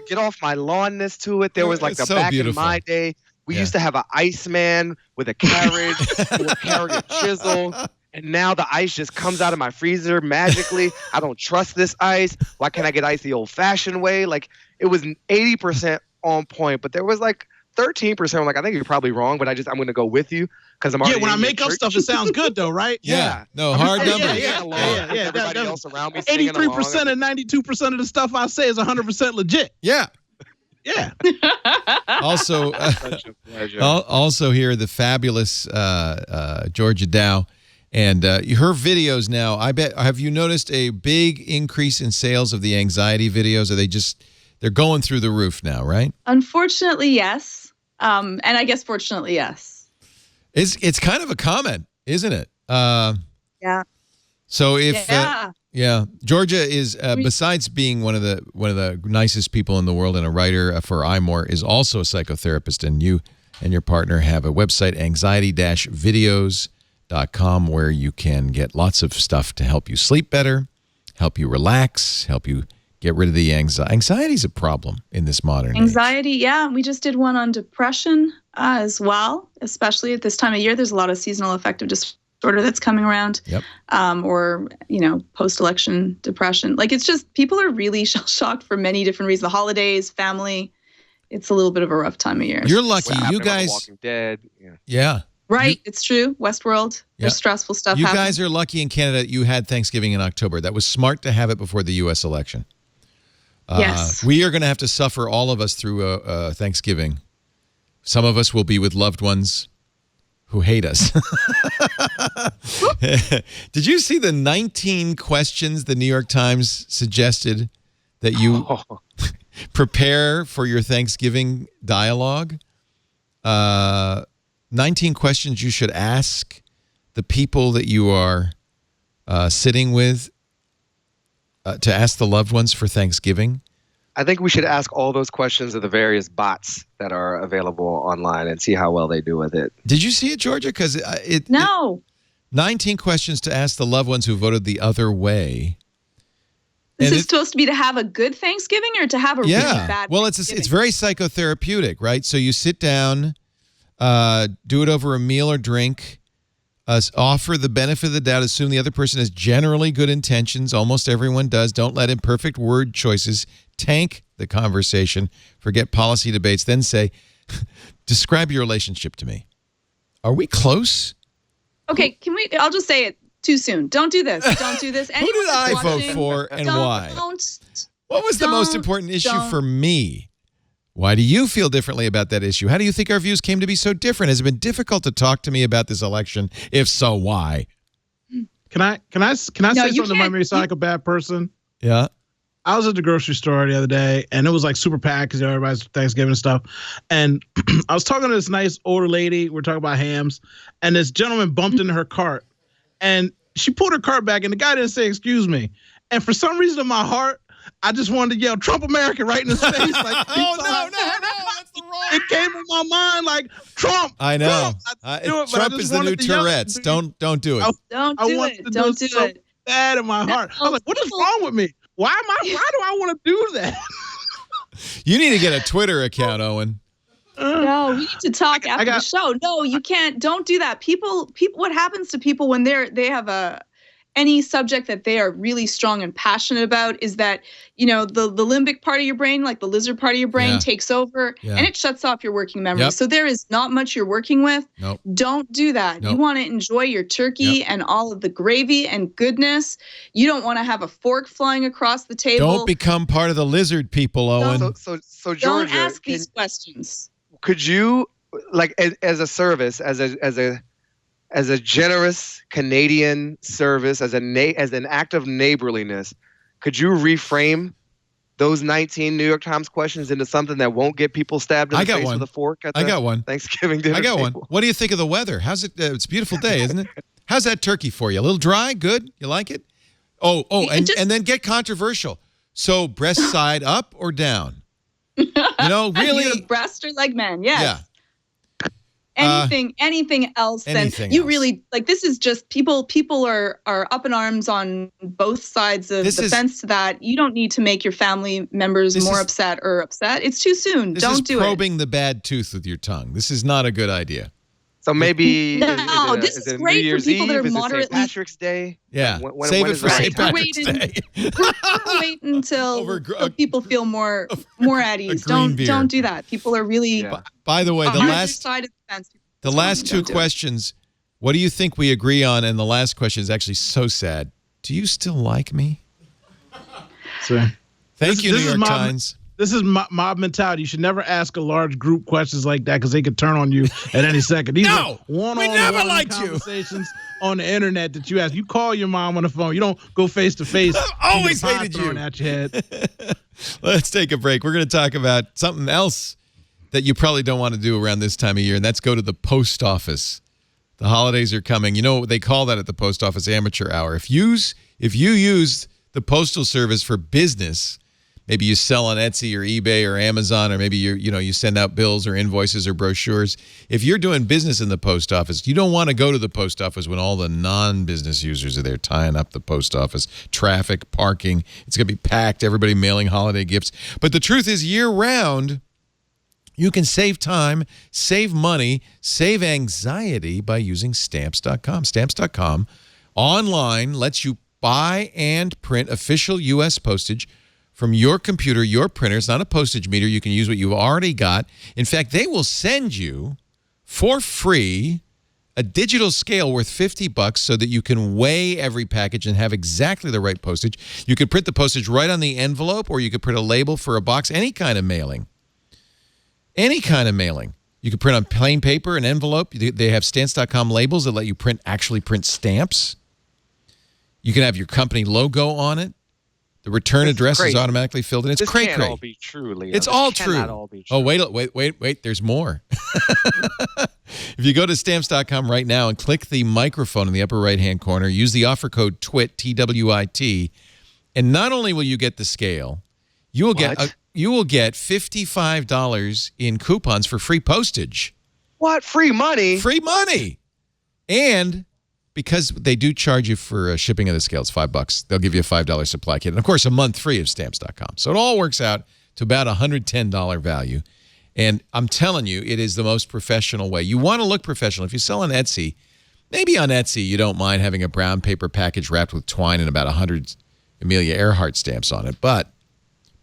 get off my lawnness to it. There was like It's the so back beautiful. in my day. We used to have an Iceman with a carriage, with a carrot and chisel. And now the ice just comes out of my freezer magically. I don't trust this ice. Why can't I get ice the old-fashioned way? Like it was 80% on point, but there was like 13%. I'm like, I think you're probably wrong, but I'm going to go with you because I'm already. Yeah, when I in your make up church. stuff, it sounds good though, right? Yeah. No, I'm hard just numbers. singing Yeah, along yeah, with yeah, everybody that- else around me singing 83% along. and 92% of the stuff I say is 100% legit. Yeah. Yeah. Also, Such a pleasure. also here, the fabulous Georgia Dow. And her videos now, I bet, have you noticed a big increase in sales of the anxiety videos? They're going through the roof now, right? Unfortunately, yes. And I guess fortunately, yes. It's kind of a comment, isn't it? Yeah. So if Yeah. Georgia is besides being one of the nicest people in the world and a writer for iMore, is also a psychotherapist, and you and your partner have a website, anxiety-videos.com, where you can get lots of stuff to help you sleep better, help you relax, help you get rid of the anxiety. Anxiety is a problem in this modern age. Anxiety, yeah. We just did one on depression as well, especially at this time of year. There's a lot of seasonal affective disorder that's coming around. Yep. Or, post-election depression. Like, it's just, people are really shell-shocked for many different reasons. The holidays, family. It's a little bit of a rough time of year. You're lucky. What happened You on The guys, Walking Dead. Yeah. yeah. Right. It's true. Westworld. Yeah. There's stressful stuff You happening. guys are lucky in Canada. You had Thanksgiving in October. That was smart to have it before the U.S. election. Yes. We are going to have to suffer, all of us, through Thanksgiving. Some of us will be with loved ones who hate us. Did you see the 19 questions the New York Times suggested that you prepare for your Thanksgiving dialogue? 19 questions you should ask the people that you are sitting with to ask the loved ones for Thanksgiving. I think we should ask all those questions of the various bots that are available online and see how well they do with it. Did you see it, Georgia? Because No. 19 questions to ask the loved ones who voted the other way. This And is supposed to be to have a good Thanksgiving or to have a really bad Well, Thanksgiving? it's very psychotherapeutic, right? So you sit down, do it over a meal or drink, Offer the benefit of the doubt. Assume the other person has generally good intentions. Almost everyone does. Don't let imperfect word choices tank the conversation. Forget policy debates. Then say, describe your relationship to me. Are we close? Okay, I'll just say it too soon. Don't do this. Don't do this. Who did I vote for and why? What was the most important issue for me? Why do you feel differently about that issue? How do you think our views came to be so different? Has it been difficult to talk to me about this election? If so, why? Can I say something that might make me sound like a bad person? Yeah. I was at the grocery store the other day, and it was like super packed because everybody's Thanksgiving and stuff. And I was talking to this nice older lady. We're talking about hams, and this gentleman bumped into her cart, and she pulled her cart back, and the guy didn't say excuse me. And for some reason in my heart, I just wanted to yell Trump America right in his face. Like, oh no, that's the wrong. It came in my mind like Trump. I know. Trump, Trump is the new Tourette's. Don't do it. Don't do it. So bad in my heart. I was like, what is wrong with me? Why do I want to do that? You need to get a Twitter account, Owen. No, we need to talk after the show. No, you can't. Don't do that. People. What happens to people when they have any subject that they are really strong and passionate about is that, the limbic part of your brain, like the lizard part of your brain, takes over and it shuts off your working memory. Yep. So there is not much you're working with. Nope. Don't do that. Nope. You want to enjoy your turkey and all of the gravy and goodness. You don't want to have a fork flying across the table. Don't become part of the lizard people, Owen. So Georgia, don't ask these questions. Could you, like, as a service, as a generous Canadian service, as an act of neighborliness, could you reframe those 19 New York Times questions into something that won't get people stabbed in the face with a fork at the Thanksgiving dinner table? I got one. What do you think of the weather? How's it? It's a beautiful day, isn't it? How's that turkey for you? A little dry? Good? You like it? And then get controversial. So breast side up or down? Really? Breast or leg man? Yes. Yeah. Anything else than you really like. This is just people are up in arms on both sides of the fence to that. You don't need to make your family members more upset. It's too soon. Don't do it. Probing the bad tooth with your tongue. This is not a good idea. So maybe this is great for people that are moderately. St. Patrick's Day. Yeah, save it for St. Patrick's Day. Wait until people feel more at ease. Don't do that. People are really. Yeah. By the way, the last two questions. What do you think we agree on? And the last question is actually so sad. Do you still like me? Thank you, New York Times. This is mob mentality. You should never ask a large group questions like that because they could turn on you at any second. These are one-on-one conversations on the internet that you ask. You call your mom on the phone. You don't go face-to-face. I've always hated you. At your head. Let's take a break. We're going to talk about something else that you probably don't want to do around this time of year, and that's go to the post office. The holidays are coming. You know what they call that at the post office? Amateur hour. If you use the postal service for business, maybe you sell on Etsy or eBay or Amazon, or maybe you send out bills or invoices or brochures. If you're doing business in the post office, you don't want to go to the post office when all the non-business users are there tying up the post office. Traffic, parking, it's going to be packed, everybody mailing holiday gifts. But the truth is, year-round, you can save time, save money, save anxiety by using Stamps.com. Stamps.com online lets you buy and print official U.S. postage from your computer, your printer. It's not a postage meter. You can use what you've already got. In fact, they will send you for free a digital scale worth $50 so that you can weigh every package and have exactly the right postage. You could print the postage right on the envelope, or you could print a label for a box, any kind of mailing. Any kind of mailing. You can print on plain paper, an envelope. They have Stamps.com labels that let you actually print stamps. You can have your company logo on it. The return address is automatically filled in. It's cray-cray. This can't all be true, Leo. It's all true. All be true. Oh, wait. There's more. If you go to Stamps.com right now and click the microphone in the upper right-hand corner, use the offer code TWIT, T-W-I-T, and not only will you get the scale, you will get $55 in coupons for free postage. What? Free money? Free money. And because they do charge you for shipping of the scale, it's $5. They'll give you a $5 supply kit. And, of course, a month free of Stamps.com. So it all works out to about $110 value. And I'm telling you, it is the most professional way. You want to look professional. If you sell on Etsy, Maybe on Etsy you don't mind having a brown paper package wrapped with twine and about 100 Amelia Earhart stamps on it. But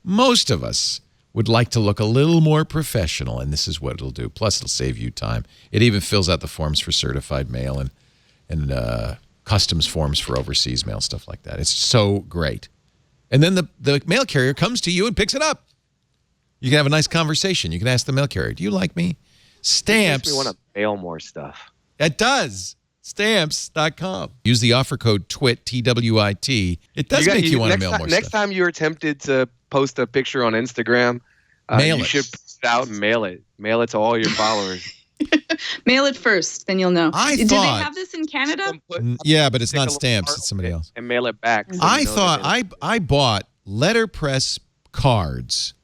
most of us would like to look a little more professional, and this is what it'll do. Plus, it'll save you time. It even fills out the forms for certified mail and customs forms for overseas mail, stuff like that. It's so great. And then the mail carrier comes to you and picks it up. You can have a nice conversation. You can ask the mail carrier, do you like me? Stamps. It makes me want to mail more stuff. It does. Stamps.com. Use the offer code TWIT, T-W-I-T. It does make you want to mail more stuff. Next time you're tempted to post a picture on Instagram, you should print it out and mail it. Mail it to all your followers. Mail it first, then you'll know. Do they have this in Canada? Yeah, but it's not stamps. It's somebody else. And mail it back. So I bought letterpress cards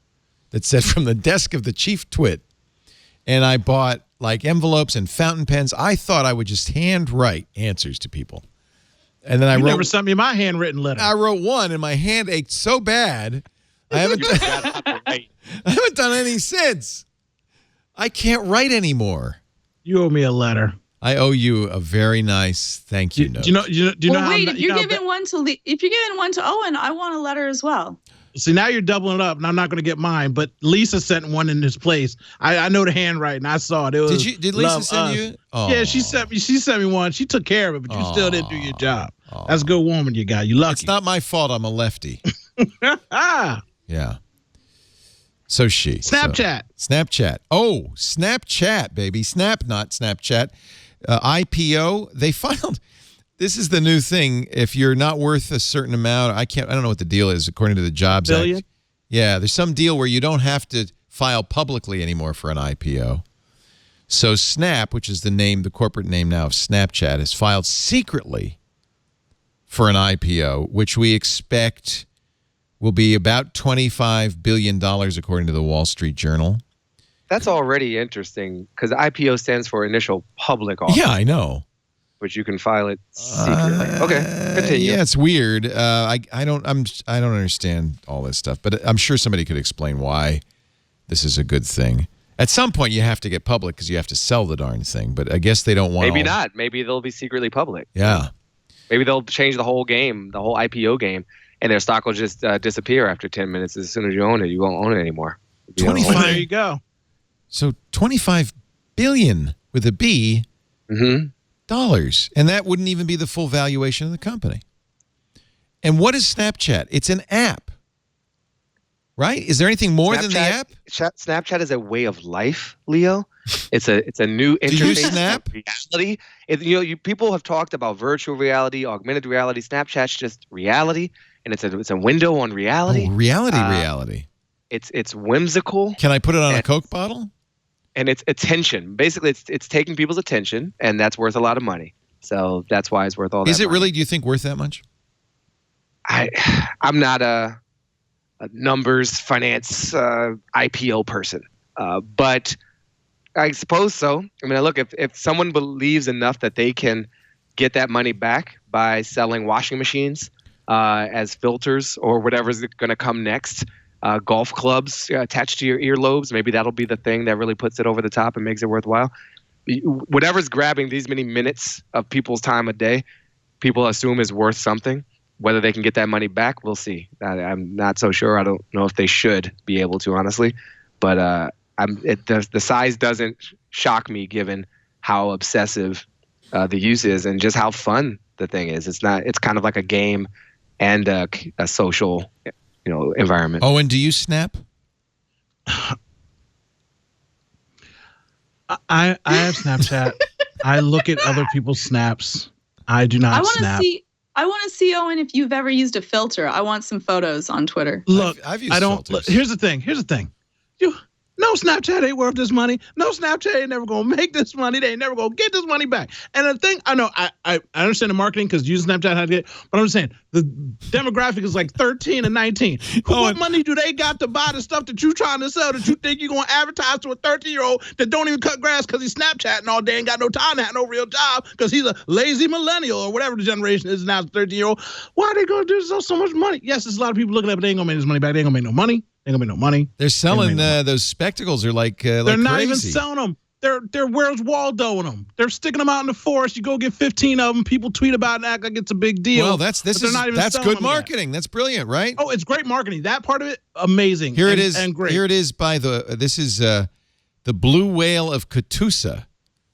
that said from the desk of the chief twit, and I bought like envelopes and fountain pens. I thought I would just handwrite answers to people. And then I never sent me my handwritten letter. I wrote one, and my hand ached so bad. I haven't done any since. I can't write anymore. You owe me a letter. I owe you a very nice thank you note. Do you know wait, if you're giving one to Owen, I want a letter as well. See, now you're doubling it up, and I'm not going to get mine. But Lisa sent one in his place. I know the handwriting. I saw it. It was Did Lisa send you? Oh. Yeah, she sent me one. She took care of it, but you still didn't do your job. Oh. That's a good woman you got. You lucky. It's not my fault. I'm a lefty. Yeah. So she. Snapchat. Snapchat. Oh, Snapchat, baby. Snap, not Snapchat. IPO. They filed. This is the new thing. If you're not worth a certain amount, I don't know what the deal is according to the Jobs Act. Yeah, there's some deal where you don't have to file publicly anymore for an IPO. So Snap, which is the corporate name now of Snapchat, has filed secretly for an IPO, which we expect will be about $25 billion, according to the Wall Street Journal. That's already interesting because IPO stands for initial public offer. Yeah, I know. But you can file it secretly. Okay, continue. Yeah, it's weird. I don't understand all this stuff, but I'm sure somebody could explain why this is a good thing. At some point, you have to get public because you have to sell the darn thing. But I guess they don't want. Maybe not. Maybe they'll be secretly public. Yeah. Maybe they'll change the whole game, the whole IPO game, and their stock will just disappear after 10 minutes. As soon as you own it, you won't own it anymore. 25. There you go. So $25 billion with a B. Mm-hmm. Dollars, and that wouldn't even be the full valuation of the company. And what is Snapchat? It's an app, right? Is there anything more than the app? Snapchat is a way of life, Leo. It's a new interface. Do you snap? Reality. People have talked about virtual reality, augmented reality. Snapchat's just reality, and it's a window on reality. Oh, reality. It's whimsical. Can I put it on a Coke bottle? And it's attention. Basically, it's taking people's attention, and that's worth a lot of money. So that's why it's worth all that money. Is it really, do you think, worth that much? I'm not a numbers, finance, IPO person. But I suppose so. I mean, look, if someone believes enough that they can get that money back by selling washing machines as filters or whatever's going to come next, golf clubs attached to your earlobes. Maybe that'll be the thing that really puts it over the top and makes it worthwhile. Whatever's grabbing these many minutes of people's time a day, people assume is worth something. Whether they can get that money back, we'll see. I'm not so sure. I don't know if they should be able to, honestly. But the size doesn't shock me given how obsessive the use is and just how fun the thing is. It's kind of like a game and a social environment. Oh, and do you snap? I have Snapchat. I look at other people's snaps. I do not snap. I want to see, Owen, if you've ever used a filter. I want some photos on Twitter. Look, I've used filters. Here's the thing. No Snapchat ain't worth this money. No Snapchat ain't never gonna make this money. They ain't never gonna get this money back. And the thing, I know, I understand the marketing because using Snapchat how to get, but I'm saying the demographic is like 13 and 19. What money do they got to buy the stuff that you trying to sell that you think you're gonna advertise to a 13-year-old that don't even cut grass because he's Snapchatting all day, ain't got no time to have no real job because he's a lazy millennial or whatever the generation is now, 13-year-old. Why are they gonna do so much money? Yes, there's a lot of people looking at it, but they ain't gonna make this money back. They ain't gonna make no money. Ain't gonna make no money. They're selling those spectacles are like they're not even selling them. they're Where's Waldo in them. They're sticking them out in the forest. You go get 15 of them. People tweet about it and act like it's a big deal. Well, that's good marketing. That's brilliant, right? Oh, it's great marketing. That part of it, amazing. Here it is. And great. Here it is this is the Blue Whale of Catoosa,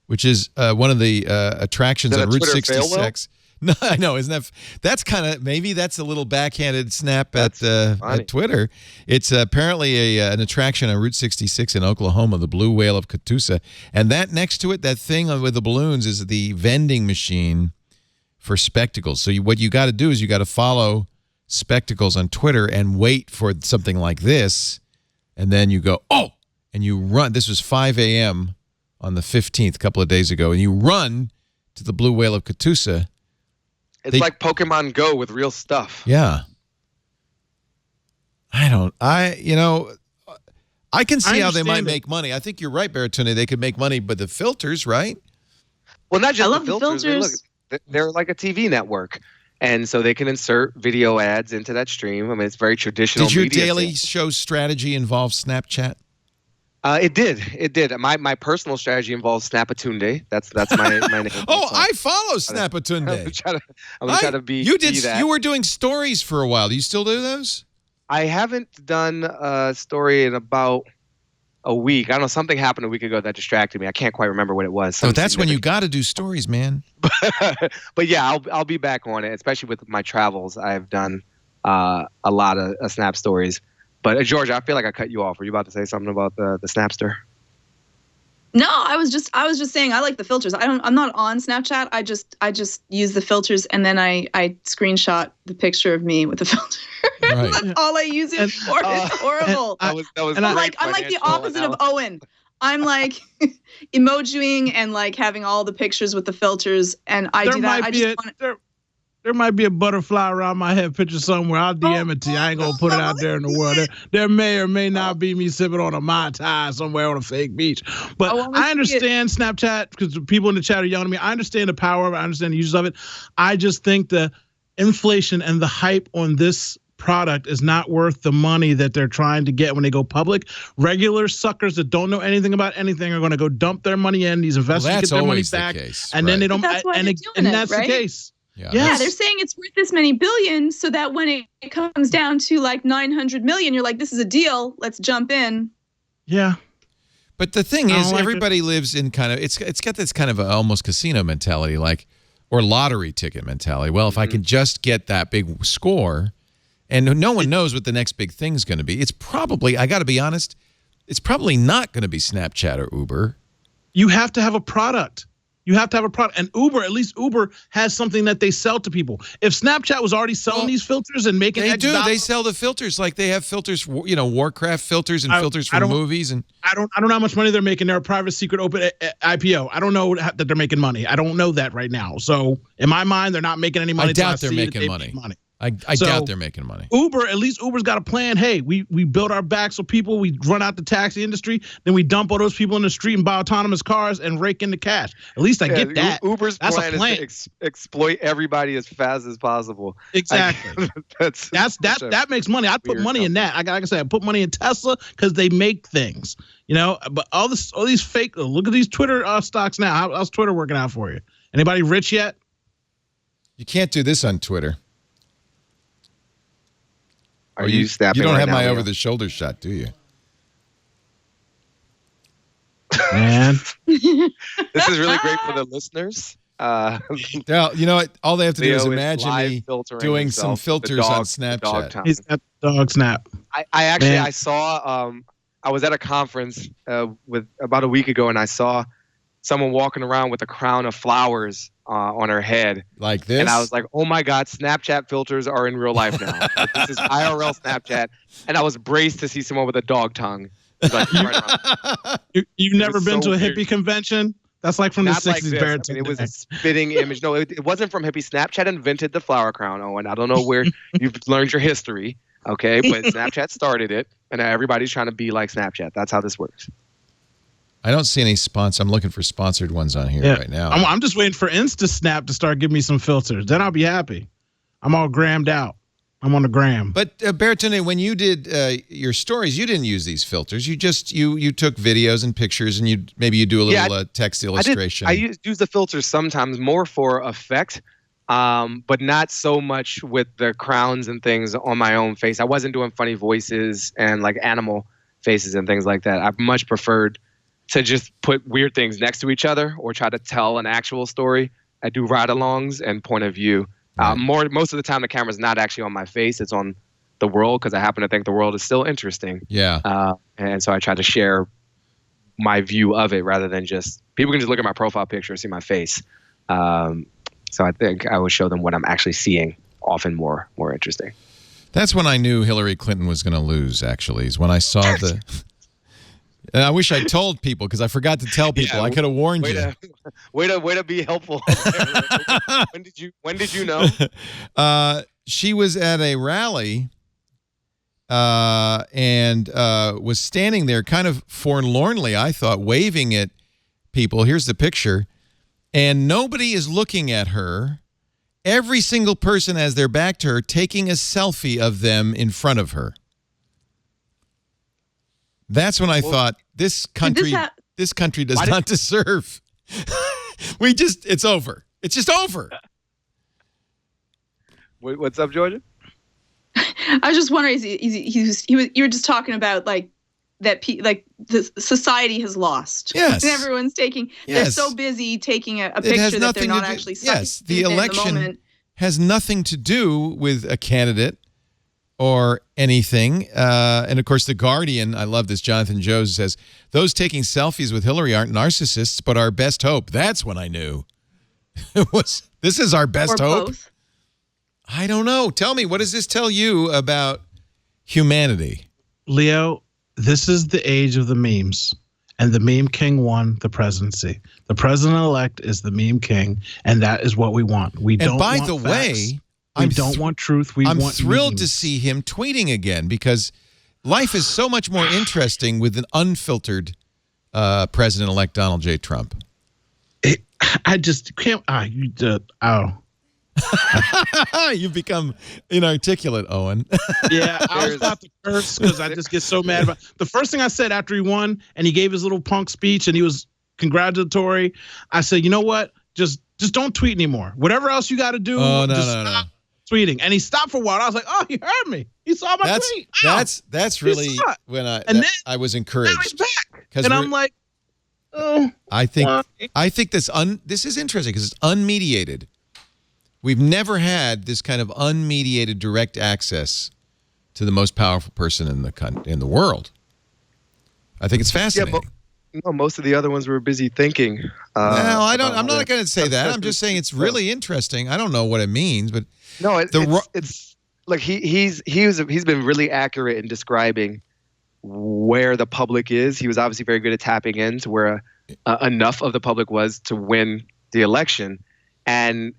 which is one of the attractions on Route 66. No, I know, isn't that's kind of, maybe that's a little backhanded snap at Twitter. It's apparently an attraction on Route 66 in Oklahoma, the Blue Whale of Catoosa. And that next to it, that thing with the balloons is the vending machine for spectacles. So what you got to do is you got to follow Spectacles on Twitter and wait for something like this. And then you go, oh, and you run. This was 5 a.m. on the 15th, a couple of days ago. And you run to the Blue Whale of Catoosa. It's like Pokemon Go with real stuff. Yeah. I can see how they might make money. I think you're right, Baratunde. They could make money, but the filters, right? Well, not just the filters. They're like a TV network. And so they can insert video ads into that stream. I mean, it's very traditional. Did your daily show strategy involve Snapchat? It did. My personal strategy involves Snapatunde. That's my name. Oh, I follow Snapatunde. I'm trying to be. You did. Be that. You were doing stories for a while. Do you still do those? I haven't done a story in about a week. I don't know. Something happened a week ago that distracted me. I can't quite remember what it was. So that's when you got to do stories, man. But yeah, I'll be back on it, especially with my travels. I've done a lot of Snap stories. But George, I feel like I cut you off. Were you about to say something about the Snapster? No, I was just saying I like the filters. I'm not on Snapchat. I just use the filters and then I screenshot the picture of me with the filter. Right. That's all I use it for. It's horrible. I'm like the opposite of Owen. I'm like emojiing and like having all the pictures with the filters, and I do that. There might be a butterfly around my head picture somewhere. I'll DM it to you. I ain't gonna put it out there in the world. There may or may not be me sipping on a Mai Tai somewhere on a fake beach. But I understand Snapchat because people in the chat are yelling at me. I understand the power of it. I understand the uses of it. I just think the inflation and the hype on this product is not worth the money that they're trying to get when they go public. Regular suckers that don't know anything about anything are going to go dump their money in. These investors get their money back, and then they don't. And that's the case. Yeah, they're saying it's worth this many billion, so that when it comes down to like 900 million, you're like, this is a deal. Let's jump in. Yeah. But the thing is, everybody lives in kind of, it's got this kind of almost casino mentality, or lottery ticket mentality. Well, if I can just get that big score, and no one knows what the next big thing's going to be. It's probably, I got to be honest, it's probably not going to be Snapchat or Uber. You have to have a product. You have to have a product. And Uber, at least Uber has something that they sell to people. If Snapchat was already selling these filters and making They sell the filters. Like they have filters, Warcraft filters and filters for movies. And I don't know how much money they're making. They're a private secret open IPO. I don't know that they're making money. I don't know that right now. So in my mind, they're not making any money. I doubt they're making money. I doubt they're making money. Uber, at least Uber's got a plan. Hey, we build our back so people, we run out the taxi industry, then we dump all those people in the street and buy autonomous cars and rake in the cash. At least I get that. Uber's plan is to exploit everybody as fast as possible. Exactly. That makes money. I'd put money in that. Like I said, I put money in Tesla because they make things. But all these fake. Look at these Twitter stocks now. How's Twitter working out for you? Anybody rich yet? You can't do this on Twitter. Are you snapping? You don't right have now, my over-the-shoulder shot, do you? Man, this is really great for the listeners. All they have to do is imagine me doing some filters on Snapchat. He's got dog snap. I saw. I was at a conference about a week ago, and I saw someone walking around with a crown of flowers on her head. Like this? And I was like, oh my God, Snapchat filters are in real life now. This is IRL Snapchat. And I was braced to see someone with a dog tongue. Like, You've never been to a hippie convention? That's like from the 60s, Barrett. It was a spitting image. No, it wasn't from hippie. Snapchat invented the flower crown, Owen. I don't know where you've learned your history, okay? But Snapchat started it, and everybody's trying to be like Snapchat. That's how this works. I don't see any sponsors. I'm looking for sponsored ones on here right now. I'm just waiting for InstaSnap to start giving me some filters. Then I'll be happy. I'm all grammed out. I'm on the gram. But Baratunde, when you did your stories, you didn't use these filters. You just you took videos and pictures, and you do a little text illustration. I use the filters sometimes more for effect, but not so much with the crowns and things on my own face. I wasn't doing funny voices and like animal faces and things like that. I much preferred to just put weird things next to each other or try to tell an actual story. I do ride-alongs and point of view. Most of the time, the camera's not actually on my face; it's on the world because I happen to think the world is still interesting. Yeah. And so I try to share my view of it rather than just people can just look at my profile picture and see my face. So I think I would show them what I'm actually seeing, often more interesting. That's when I knew Hillary Clinton was going to lose. Actually, is when I saw the. And I wish I told people because I forgot to tell people. I could have warned you. Way to be helpful. When did you know? She was at a rally and was standing there kind of forlornly, I thought, waving at people. Here's the picture. And nobody is looking at her. Every single person has their back to her, taking a selfie of them in front of her. That's when I thought this country does not deserve. It's over. It's just over. What's up, Georgia? I was just wondering. You were just talking about like that. The society has lost. Yes, and everyone's taking. Yes. They're so busy taking a picture that they're not actually. Yes, the election has nothing to do with a candidate or anything. And, of course, The Guardian, I love this, Jonathan Jones says, those taking selfies with Hillary aren't narcissists, but our best hope. That's when I knew. This is our best hope? Both. I don't know. Tell me, what does this tell you about humanity? Leo, this is the age of the memes. And the meme king won the presidency. The president-elect is the meme king, and that is what we want. We don't want facts. We don't want truth. I'm thrilled memes. to see him tweeting again because life is so much more interesting with an unfiltered President-elect Donald J. Trump. I just can't. You've become inarticulate, Owen. Yeah, I was about to curse because I just get so mad about the first thing I said after he won and he gave his little punk speech and he was congratulatory. I said, you know what? Just don't tweet anymore. Whatever else you got to do, stop tweeting. And he stopped for a while. I was like, oh, he heard me. He saw my tweet. That's really when I was encouraged. Now he's back. And I'm like, oh. I think this is interesting because it's unmediated. We've never had this kind of unmediated direct access to the most powerful person in the world. I think it's fascinating. Yeah, but most of the other ones were busy thinking. Well, I'm not going to say that. I'm just saying it's really interesting. I don't know what it means, but no, it's like he's been really accurate in describing where the public is. He was obviously very good at tapping into where enough of the public was to win the election, and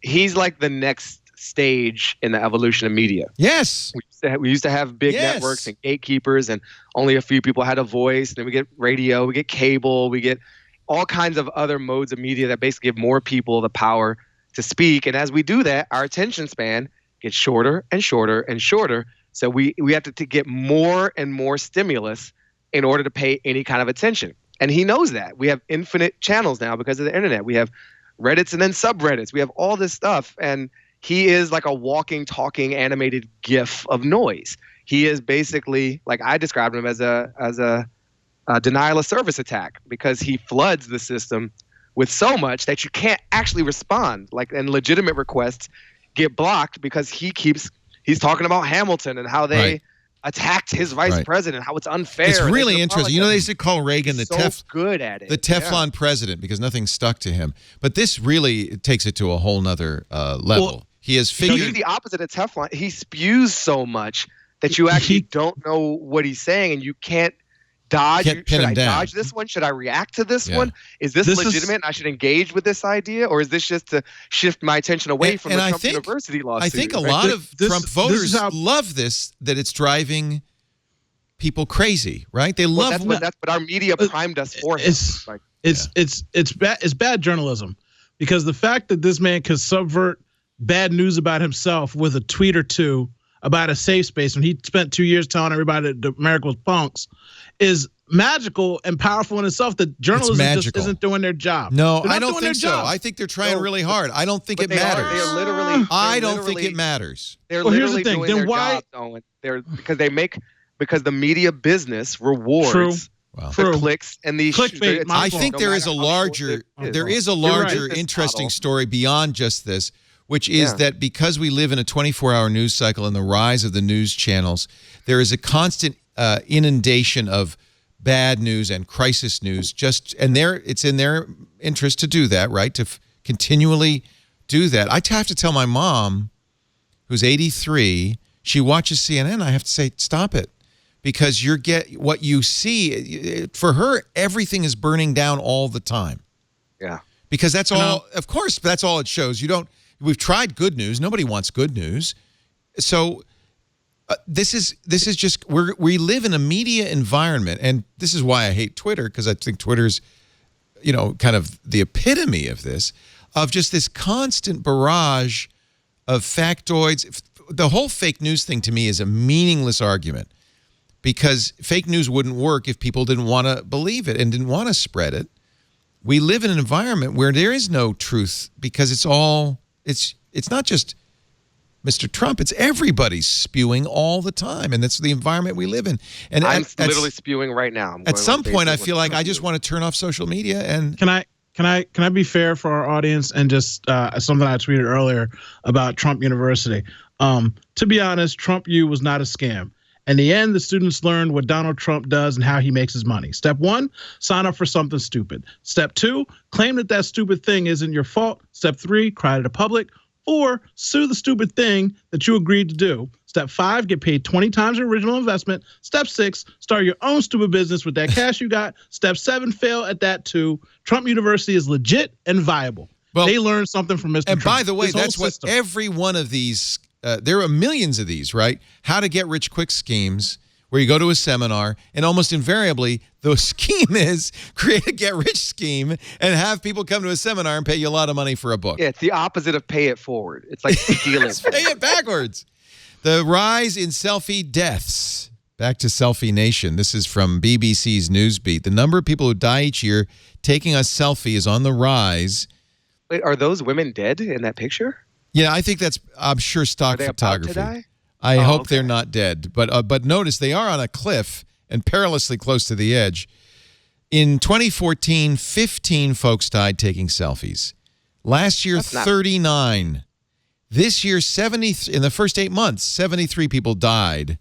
he's like the next stage in the evolution of media. Yes. We used to have big networks and gatekeepers, and only a few people had a voice. Then we get radio, we get cable, we get all kinds of other modes of media that basically give more people the power to speak. And as we do that, our attention span gets shorter and shorter and shorter. So we have to get more and more stimulus in order to pay any kind of attention. And he knows that. We have infinite channels now because of the internet. We have Reddits and then subreddits. We have all this stuff, and he is like a walking, talking, animated GIF of noise. He is basically, like I described him as a denial of service attack because he floods the system with so much that you can't actually respond. And legitimate requests get blocked because he's talking about Hamilton and how they attacked his vice president, how it's unfair. It's really interesting. They used to call Reagan the Teflon president because nothing stuck to him. But this really takes it to a whole nother level. Well, he has figured. He's the opposite of Teflon. He spews so much that you actually don't know what he's saying, and you can't dodge. Should I dodge this one? Should I react to this one? Is this legitimate? And I should engage with this idea, or is this just to shift my attention away from the Trump University lawsuit? I think a lot of Trump voters love this, that it's driving people crazy, right? They love that's what our media primed us for. It's bad journalism because the fact that this man can subvert bad news about himself with a tweet or two about a safe space when he spent 2 years telling everybody that America was punks is magical and powerful in itself. That journalism just isn't doing their job. No, I don't think so. I think they're trying really hard. I don't think it matters. They're literally. I don't think it matters. They're literally doing their jobs, Owen. Because the media business rewards the clicks and these clickbait. I think there is a larger interesting story beyond just this, which is that because we live in a 24-hour news cycle and the rise of the news channels, there is a constant inundation of bad news and crisis news. It's in their interest to do that, right? To continually do that. I have to tell my mom, who's 83, she watches CNN. I have to say, stop it. Because what you see, for her, everything is burning down all the time. Yeah. Because that's all, of course, that's all it shows. We've tried good news. Nobody wants good news. So this is just, we live in a media environment, and this is why I hate Twitter, because I think Twitter's, kind of the epitome of this, of just this constant barrage of factoids. The whole fake news thing to me is a meaningless argument. Because fake news wouldn't work if people didn't want to believe it and didn't want to spread it. We live in an environment where there is no truth because it's not just Mr. Trump, it's everybody's spewing all the time, and that's the environment we live in. And I'm literally spewing right now. At some point, I feel like I just want to turn off social media. And Can I be fair for our audience and just something I tweeted earlier about Trump University? To be honest, Trump U was not a scam. In the end, the students learned what Donald Trump does and how he makes his money. Step 1, sign up for something stupid. Step 2, claim that stupid thing isn't your fault. Step 3, cry to the public. 4, sue the stupid thing that you agreed to do. Step 5, get paid 20 times your original investment. Step 6, start your own stupid business with that cash you got. Step 7, fail at that too. Trump University is legit and viable. Well, they learned something from Mr. Trump. And by the way, that's what every one of these there are millions of these, right? How to get rich quick schemes where you go to a seminar and almost invariably the scheme is create a get rich scheme and have people come to a seminar and pay you a lot of money for a book. Yeah, it's the opposite of pay it forward. It's like stealing. Pay it backwards. The rise in selfie deaths. Back to Selfie Nation. This is from BBC's Newsbeat. The number of people who die each year taking a selfie is on the rise. Wait, are those women dead in that picture? Yeah, I think I'm sure stock photography. About to die? I hope they're not dead. But notice they are on a cliff and perilously close to the edge. In 2014, 15 folks died taking selfies. Last year, 39. This year, 70. In the first 8 months, 73 people died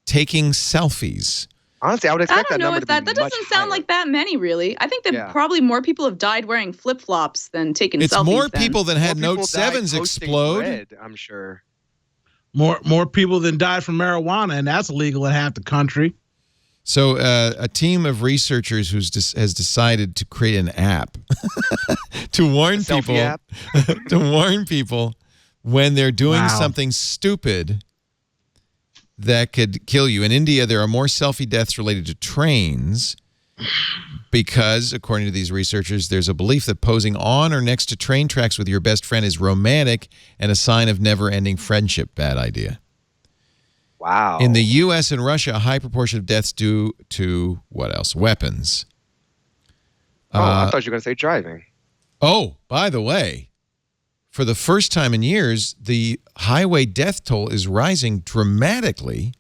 taking selfies. Honestly, I would expect that number to be much that doesn't sound like that many, really. I think that probably more people have died wearing flip-flops than taking selfies. It's more people than had Note 7s explode. Bread, I'm sure. More people than died from marijuana, and that's illegal in half the country. So a team of researchers has decided to create an app to warn people when they're doing something stupid that could kill you. In India, there are more selfie deaths related to trains because, according to these researchers, there's a belief that posing on or next to train tracks with your best friend is romantic and a sign of never-ending friendship. Bad idea. Wow. In the U.S. and Russia, a high proportion of deaths due to, what else? Weapons. I thought you were going to say driving. Oh, by the way, for the first time in years, the highway death toll is rising dramatically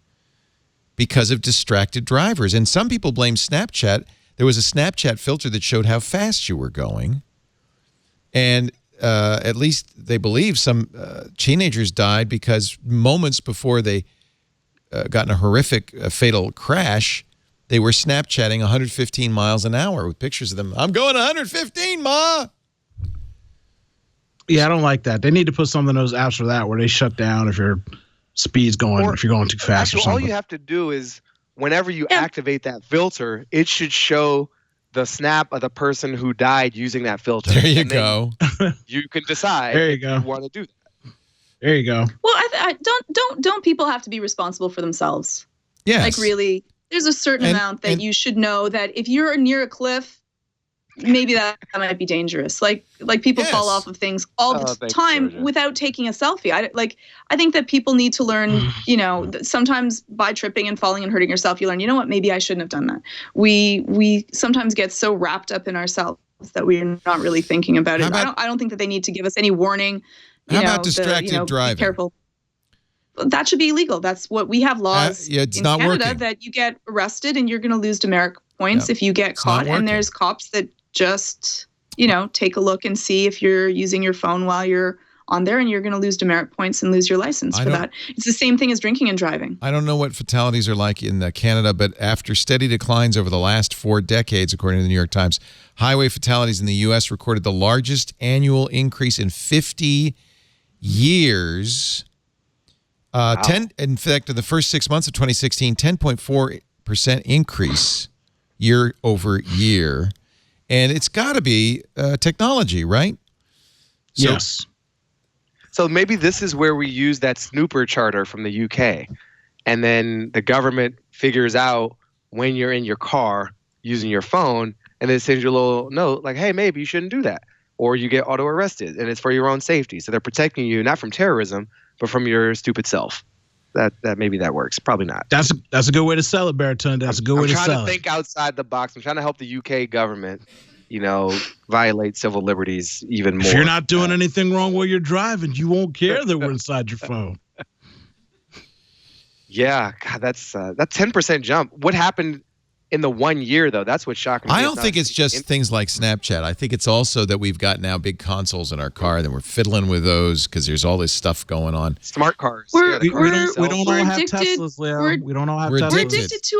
because of distracted drivers. And some people blame Snapchat. There was a Snapchat filter that showed how fast you were going. And at least they believe some teenagers died because moments before they got in a horrific fatal crash, they were Snapchatting 115 miles an hour with pictures of them. I'm going 115, Ma! Yeah, I don't like that. They need to put some of those apps for that where they shut down if your speed's going, if you're going too fast or something. All you have to do is whenever you activate that filter, it should show the snap of the person who died using that filter. There you go. You can decide if you want to do that. There you go. Well, don't people have to be responsible for themselves? Yes. Like really, there's a certain amount that you should know that if you're near a cliff, maybe that might be dangerous. Like people fall off of things all the time without taking a selfie. I think that people need to learn, sometimes by tripping and falling and hurting yourself, you learn, you know what, maybe I shouldn't have done that. We sometimes get so wrapped up in ourselves that we're not really thinking about it. I don't think that they need to give us any warning. How about distracted driving? Be careful. That should be illegal. That's what we have laws in Canada working. that you get arrested and you're going to lose demerit points if you get caught. And there's cops that just, take a look and see if you're using your phone while you're on there, and you're going to lose demerit points and lose your license for that. It's the same thing as drinking and driving. I don't know what fatalities are like in Canada, but after steady declines over the last 4 decades, according to the New York Times, highway fatalities in the U.S. recorded the largest annual increase in 50 years. Wow. In fact, in the first 6 months of 2016, 10.4% increase year over year. And it's got to be technology, right? Yes. So maybe this is where we use that snooper charter from the UK. And then the government figures out when you're in your car using your phone, and then sends you a little note like, hey, maybe you shouldn't do that. Or you get auto-arrested, and it's for your own safety. So they're protecting you not from terrorism, but from your stupid self. That maybe that works. Probably not. That's a good way to sell it, Baratunde. That's a good way to sell it. I'm trying to think outside the box. I'm trying to help the UK government, violate civil liberties even more. If you're not doing anything wrong while you're driving, you won't care that we're inside your phone. Yeah, God, that's that 10% jump. What happened in the 1 year, though? That's what's shocking me. I don't think it's just things like Snapchat. I think it's also that we've got now big consoles in our car, and we're fiddling with those because there's all this stuff going on. Smart cars. We don't all have Teslas, Leo. We don't all have Teslas. We're addicted to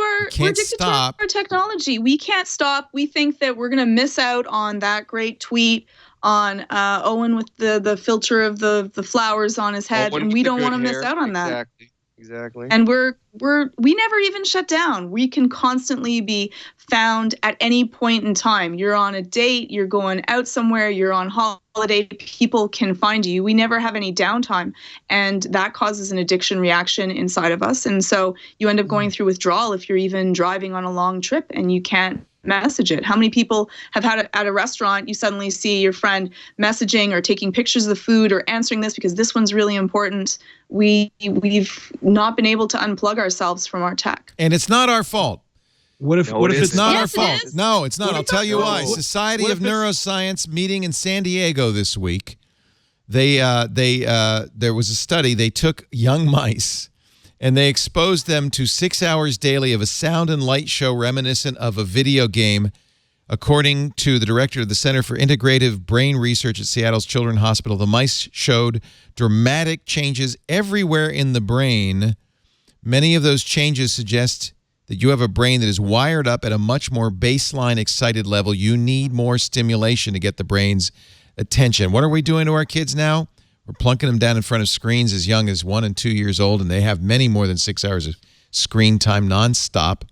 our technology. We can't stop. We think that we're going to miss out on that great tweet on Owen with the filter of the flowers on his head, and we don't want to miss out on that. Exactly. And we never even shut down. We can constantly be found at any point in time. You're on a date, you're going out somewhere, you're on holiday, people can find you. We never have any downtime, and that causes an addiction reaction inside of us. And so you end up going through withdrawal if you're even driving on a long trip and you can't message it. How many people have had at a restaurant, you suddenly see your friend messaging or taking pictures of the food or answering this because this one's really important. We've not been able to unplug ourselves from our tech. And it's not our fault. What if it's not our fault? No, it's not. I'll tell you why. Society of Neuroscience meeting in San Diego this week. There was a study. They took young mice and they exposed them to 6 hours daily of a sound and light show reminiscent of a video game. According to the director of the Center for Integrative Brain Research at Seattle's Children's Hospital, the mice showed dramatic changes everywhere in the brain. Many of those changes suggest that you have a brain that is wired up at a much more baseline excited level. You need more stimulation to get the brain's attention. What are we doing to our kids now? We're plunking them down in front of screens as young as 1 and 2 years old, and they have many more than 6 hours of screen time nonstop.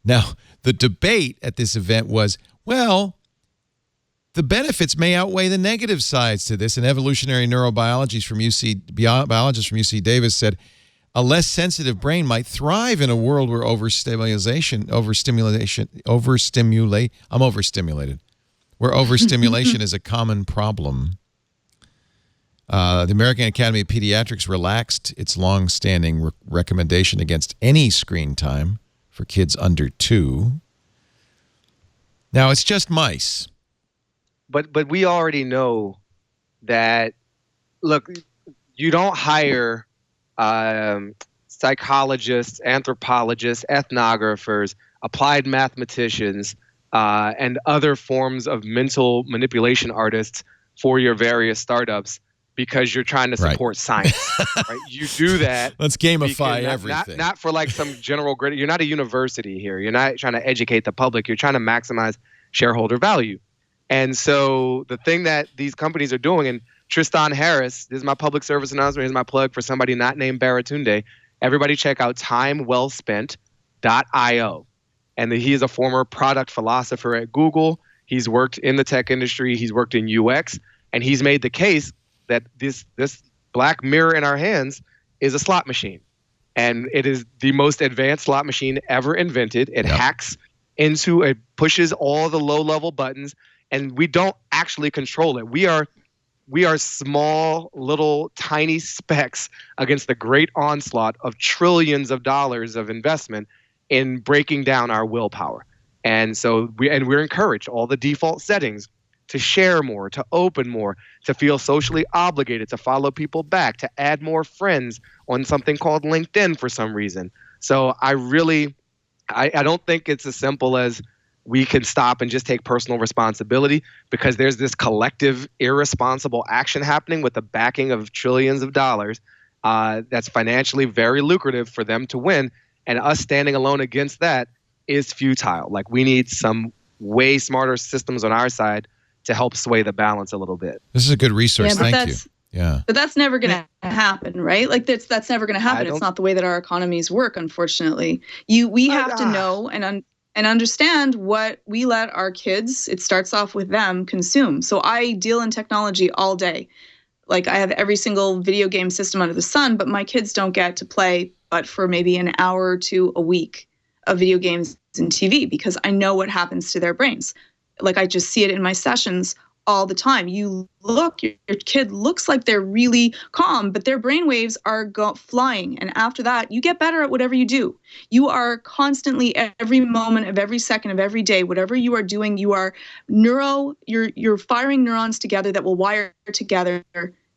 Now, the debate at this event was, well, the benefits may outweigh the negative sides to this. An evolutionary neurobiologist from UC Davis said, a less sensitive brain might thrive in a world where I'm overstimulated. Where overstimulation is a common problem. The American Academy of Pediatrics relaxed its long-standing recommendation against any screen time for kids under 2. Now, it's just mice. But we already know that, look, you don't hire psychologists, anthropologists, ethnographers, applied mathematicians, and other forms of mental manipulation artists for your various startups because you're trying to support science. Right? You do that. Let's gamify everything. Not for like some general grid. You're not a university here. You're not trying to educate the public. You're trying to maximize shareholder value. And so the thing that these companies are doing, and Tristan Harris, this is my public service announcement, here's my plug for somebody not named Baratunde. Everybody check out timewellspent.io. And he is a former product philosopher at Google. He's worked in the tech industry. He's worked in UX. And he's made the case that this black mirror in our hands is a slot machine. And it is the most advanced slot machine ever invented. It hacks into it, pushes all the low-level buttons, and we don't actually control it. We are small, little, tiny specks against the great onslaught of trillions of dollars of investment in breaking down our willpower. And so we're encouraged, all the default settings, to share more, to open more, to feel socially obligated, to follow people back, to add more friends on something called LinkedIn for some reason. So I don't think it's as simple as we can stop and just take personal responsibility, because there's this collective irresponsible action happening with the backing of trillions of dollars that's financially very lucrative for them to win. And us standing alone against that is futile. Like, we need some way smarter systems on our side to help sway the balance a little bit. This is a good resource. Thank you. Yeah. But that's never going to happen, right? Like, that's never going to happen. It's not the way that our economies work, unfortunately. We have to know and understand what we let our kids, it starts off with them, consume. So I deal in technology all day. Like, I have every single video game system under the sun, but my kids don't get to play but for maybe an hour or two a week of video games and TV, because I know what happens to their brains. Like, I just see it in my sessions all the time. You look, your kid looks like they're really calm, but their brain waves are flying. And after that, you get better at whatever you do. You are constantly, every moment of every second of every day, whatever you are doing, you are you're firing neurons together that will wire together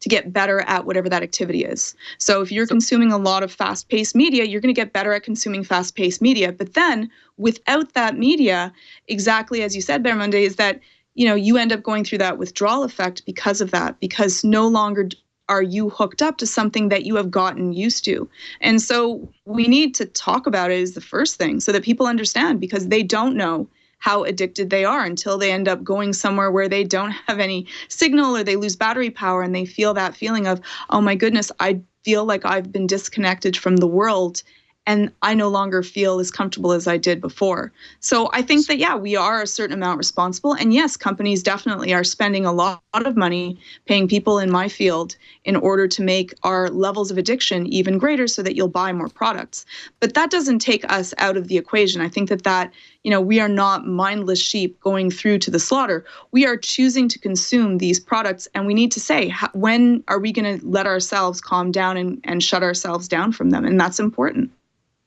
to get better at whatever that activity is. So if you're consuming a lot of fast-paced media, you're going to get better at consuming fast-paced media. But then without that media, exactly as you said, Baratunde, is that, you end up going through that withdrawal effect because of that, because no longer are you hooked up to something that you have gotten used to. And so we need to talk about it as the first thing, so that people understand, because they don't know how addicted they are until they end up going somewhere where they don't have any signal, or they lose battery power, and they feel that feeling of, oh my goodness, I feel like I've been disconnected from the world, and I no longer feel as comfortable as I did before. So I think that, yeah, we are a certain amount responsible. And yes, companies definitely are spending a lot of money paying people in my field in order to make our levels of addiction even greater, so that you'll buy more products. But that doesn't take us out of the equation. I think that we are not mindless sheep going through to the slaughter. We are choosing to consume these products, and we need to say, when are we going to let ourselves calm down and shut ourselves down from them? And that's important.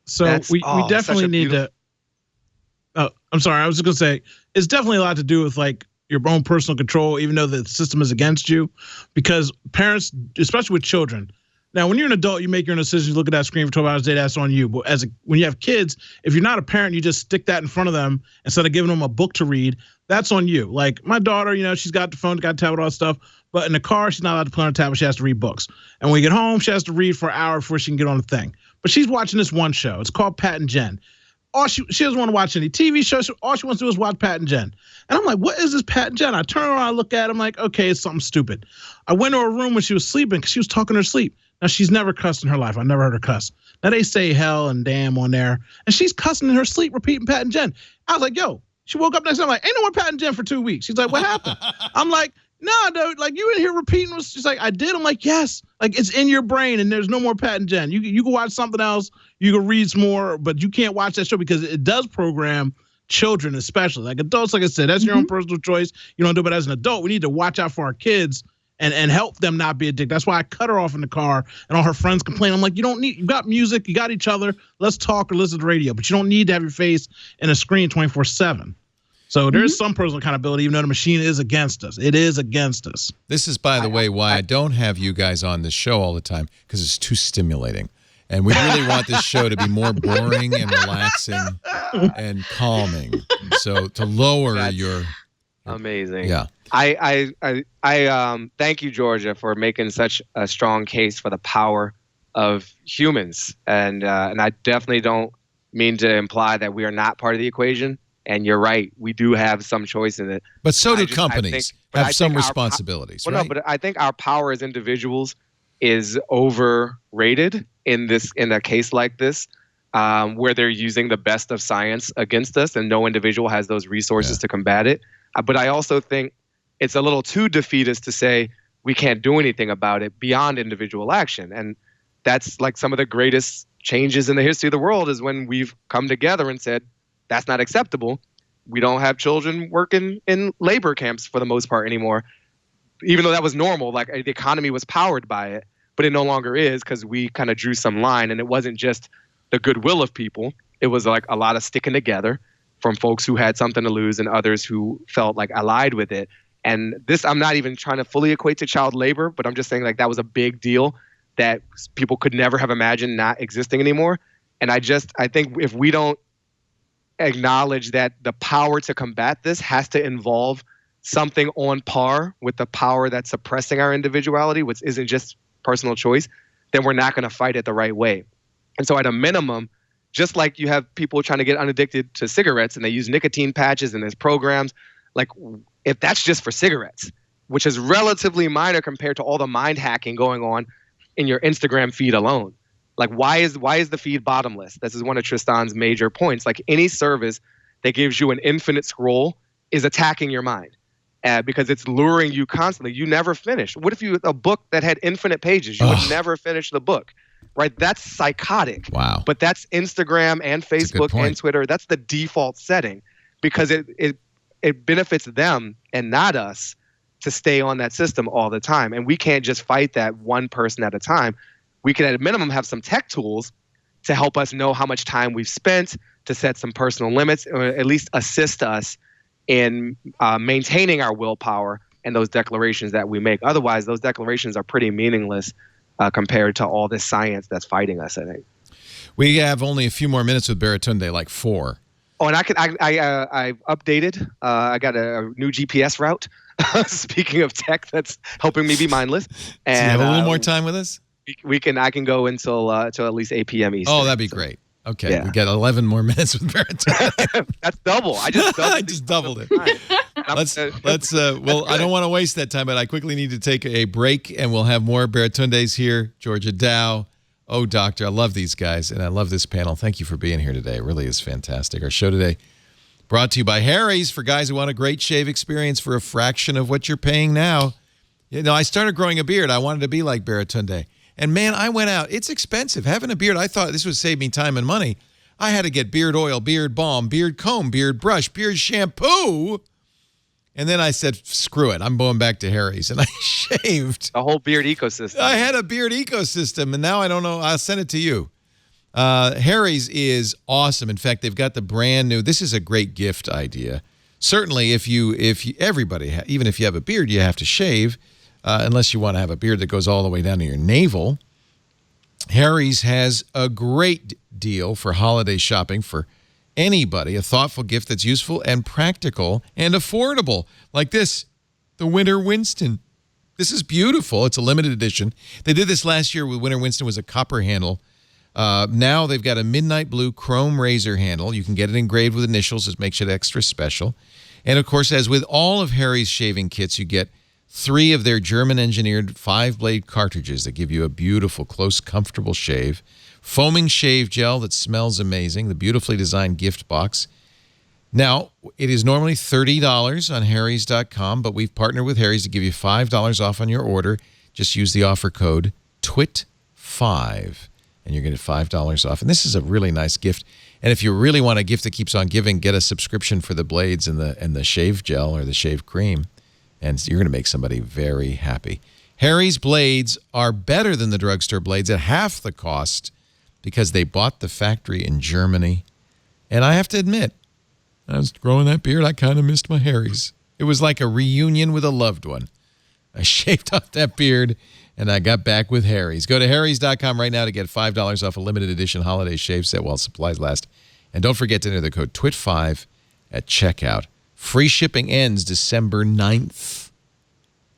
So we definitely need to. Oh, I'm sorry. I was just gonna say it's definitely a lot to do with like your own personal control, even though the system is against you, because parents, especially with children. Now, when you're an adult, you make your own decisions. You look at that screen for 12 hours a day. That's on you. But when you have kids, if you're not a parent, you just stick that in front of them instead of giving them a book to read. That's on you. Like my daughter, she's got the phone, got the tablet, all that stuff. But in the car, she's not allowed to play on her tablet. She has to read books. And when we get home, she has to read for an hour before she can get on the thing. But she's watching this one show. It's called Pat and Jen. She doesn't want to watch any TV shows. All she wants to do is watch Pat and Jen. And I'm like, what is this Pat and Jen? I turn around, I look at it. I'm like, okay, it's something stupid. I went to her room when she was sleeping because she was talking in her sleep. Now, she's never cussed in her life. I never heard her cuss. Now, they say hell and damn on there. And she's cussing in her sleep, repeating Pat and Jen. I was like, yo. She woke up next day. I'm like, ain't no more Pat and Jen for 2 weeks. She's like, what happened? I'm like, no, dude, like you in here repeating. She's like, I did. I'm like, yes, like it's in your brain and there's no more Pat and Jen. You can watch something else. You can read some more, but you can't watch that show because it does program children, especially like adults. Like I said, that's your own personal choice. You don't do it, but as an adult, we need to watch out for our kids and help them not be addicted. That's why I cut her off in the car and all her friends complain. I'm like, you got music, you got each other. Let's talk or listen to radio, but you don't need to have your face in a screen 24/7. So there is some personal accountability, even though the machine is against us. It is against us. This is, by the way, why I don't have you guys on the show all the time, because it's too stimulating. And we really want this show to be more boring and relaxing and calming. So to lower your amazing. Yeah. I thank you, Georgia, for making such a strong case for the power of humans. And I definitely don't mean to imply that we are not part of the equation. And you're right, we do have some choice in it. But so do companies have some responsibilities, right? No, but I think our power as individuals is overrated in a case like this, where they're using the best of science against us, and no individual has those resources to combat it. But I also think it's a little too defeatist to say we can't do anything about it beyond individual action. And that's like some of the greatest changes in the history of the world is when we've come together and said, that's not acceptable. We don't have children working in labor camps for the most part anymore, even though that was normal. Like the economy was powered by it, but it no longer is because we kind of drew some line, and it wasn't just the goodwill of people. It was like a lot of sticking together from folks who had something to lose and others who felt like allied with it. And this, I'm not even trying to fully equate to child labor, but I'm just saying like that was a big deal that people could never have imagined not existing anymore. And I think if we don't acknowledge that the power to combat this has to involve something on par with the power that's suppressing our individuality, which isn't just personal choice, then we're not going to fight it the right way. And so at a minimum, just like you have people trying to get unaddicted to cigarettes and they use nicotine patches and there's programs, like if that's just for cigarettes, which is relatively minor compared to all the mind hacking going on in your Instagram feed alone. Like why is the feed bottomless? This is one of Tristan's major points. Like any service that gives you an infinite scroll is attacking your mind because it's luring you constantly. You never finish. What if a book that had infinite pages? You would never finish the book. Right? That's psychotic. Wow. But that's Instagram and Facebook and Twitter. That's the default setting because it benefits them and not us to stay on that system all the time. And we can't just fight that one person at a time. We can at a minimum have some tech tools to help us know how much time we've spent, to set some personal limits, or at least assist us in maintaining our willpower and those declarations that we make. Otherwise, those declarations are pretty meaningless compared to all this science that's fighting us, I think. We have only a few more minutes with Baratunde, like 4. Oh, and I've updated. I got a new GPS route. Speaking of tech, that's helping me be mindless. And so you have a little more time with us? I can go until at least 8 p.m. Eastern. Oh, that'd be great. Okay, yeah. We got 11 more minutes with Baratunde. That's double. I just doubled it. Let's well, I don't want to waste that time, but I quickly need to take a break, and we'll have more Baratundes here. Georgia Dow, Doctor. I love these guys, and I love this panel. Thank you for being here today. It really is fantastic. Our show today brought to you by Harry's, for guys who want a great shave experience for a fraction of what you're paying now. You know, I started growing a beard. I wanted to be like Baratunde. And, man, I went out. It's expensive. Having a beard, I thought this would save me time and money. I had to get beard oil, beard balm, beard comb, beard brush, beard shampoo. And then I said, screw it. I'm going back to Harry's. And I shaved. The whole beard ecosystem. I had a beard ecosystem, and now I don't know. I'll send it to you. Harry's is awesome. In fact, they've got the brand new. This is a great gift idea. Certainly, everybody, even if you have a beard, you have to shave. Unless you want to have a beard that goes all the way down to your navel. Harry's has a great deal for holiday shopping for anybody, a thoughtful gift that's useful and practical and affordable. Like this, the Winter Winston. This is beautiful. It's a limited edition. They did this last year with Winter Winston. Was a copper handle. Now they've got a midnight blue chrome razor handle. You can get it engraved with initials. It makes it extra special. And, of course, as with all of Harry's shaving kits, you get 3 of their German-engineered 5-blade cartridges that give you a beautiful, close, comfortable shave. Foaming shave gel that smells amazing. The beautifully designed gift box. Now, it is normally $30 on Harrys.com, but we've partnered with Harry's to give you $5 off on your order. Just use the offer code TWIT5, and you're going to get $5 off. And this is a really nice gift. And if you really want a gift that keeps on giving, get a subscription for the blades and the shave gel or the shave cream. And you're going to make somebody very happy. Harry's blades are better than the drugstore blades at half the cost because they bought the factory in Germany. And I have to admit, I was growing that beard, I kind of missed my Harry's. It was like a reunion with a loved one. I shaved off that beard, and I got back with Harry's. Go to Harrys.com right now to get $5 off a limited edition holiday shave set while supplies last. And don't forget to enter the code TWIT5 at checkout. Free shipping ends December 9th.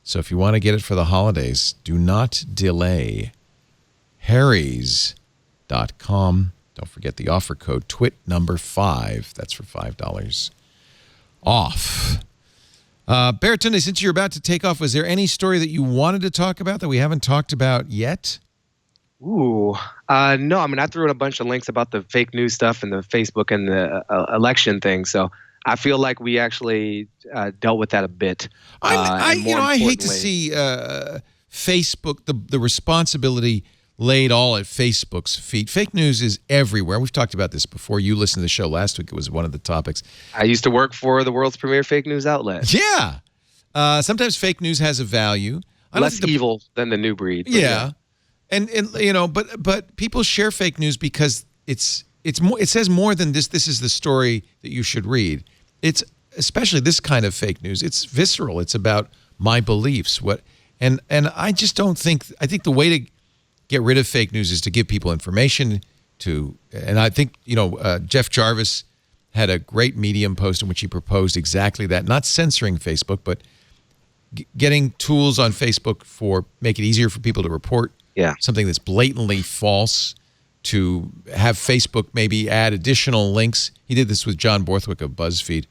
So if you want to get it for the holidays, do not delay. Harrys.com. Don't forget the offer code TWIT5. That's for $5 off. Baratunde, since you're about to take off, was there any story that you wanted to talk about that we haven't talked about yet? No. I mean, I threw in a bunch of links about the fake news stuff and the Facebook and the election thing. So I feel like we actually dealt with that a bit. I hate to see Facebook, the responsibility laid all at Facebook's feet. Fake news is everywhere. We've talked about this before. You listened to the show last week. It was one of the topics. I used to work for the world's premier fake news outlet. Yeah. Sometimes fake news has a value. Less evil than the new breed. Yeah. And you know, but people share fake news because it's more, it says more than this is the story that you should read. It's especially this kind of fake news. It's visceral. It's about my beliefs. And I just don't think, I think the way to get rid of fake news is to give people information and I think, you know, Jeff Jarvis had a great Medium post in which he proposed exactly that, not censoring Facebook, but getting tools on Facebook make it easier for people to report something that's blatantly false, to have Facebook maybe add additional links. He did this with John Borthwick of BuzzFeed,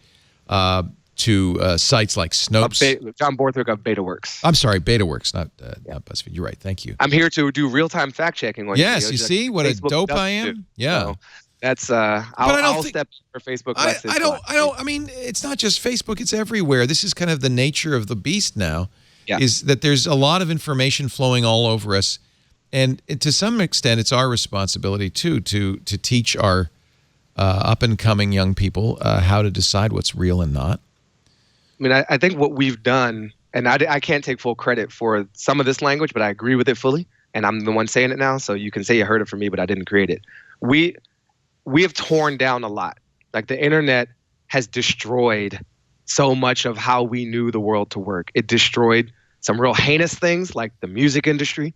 to sites like Snopes. John Borthwick of BetaWorks. I'm sorry, BetaWorks, not BuzzFeed. You're right. Thank you. I'm here to do real-time fact-checking. Yes, you see what Facebook a dope I am? Too. Yeah. So that's, I'll step for Facebook. I mean, it's not just Facebook. It's everywhere. This is kind of the nature of the beast now, is that there's a lot of information flowing all over us. And to some extent, it's our responsibility, too, to teach our up-and-coming young people how to decide what's real and not. I mean, I think what we've done, and I can't take full credit for some of this language, but I agree with it fully, and I'm the one saying it now, so you can say you heard it from me, but I didn't create it. We have torn down a lot. Like, the internet has destroyed so much of how we knew the world to work. It destroyed some real heinous things like the music industry,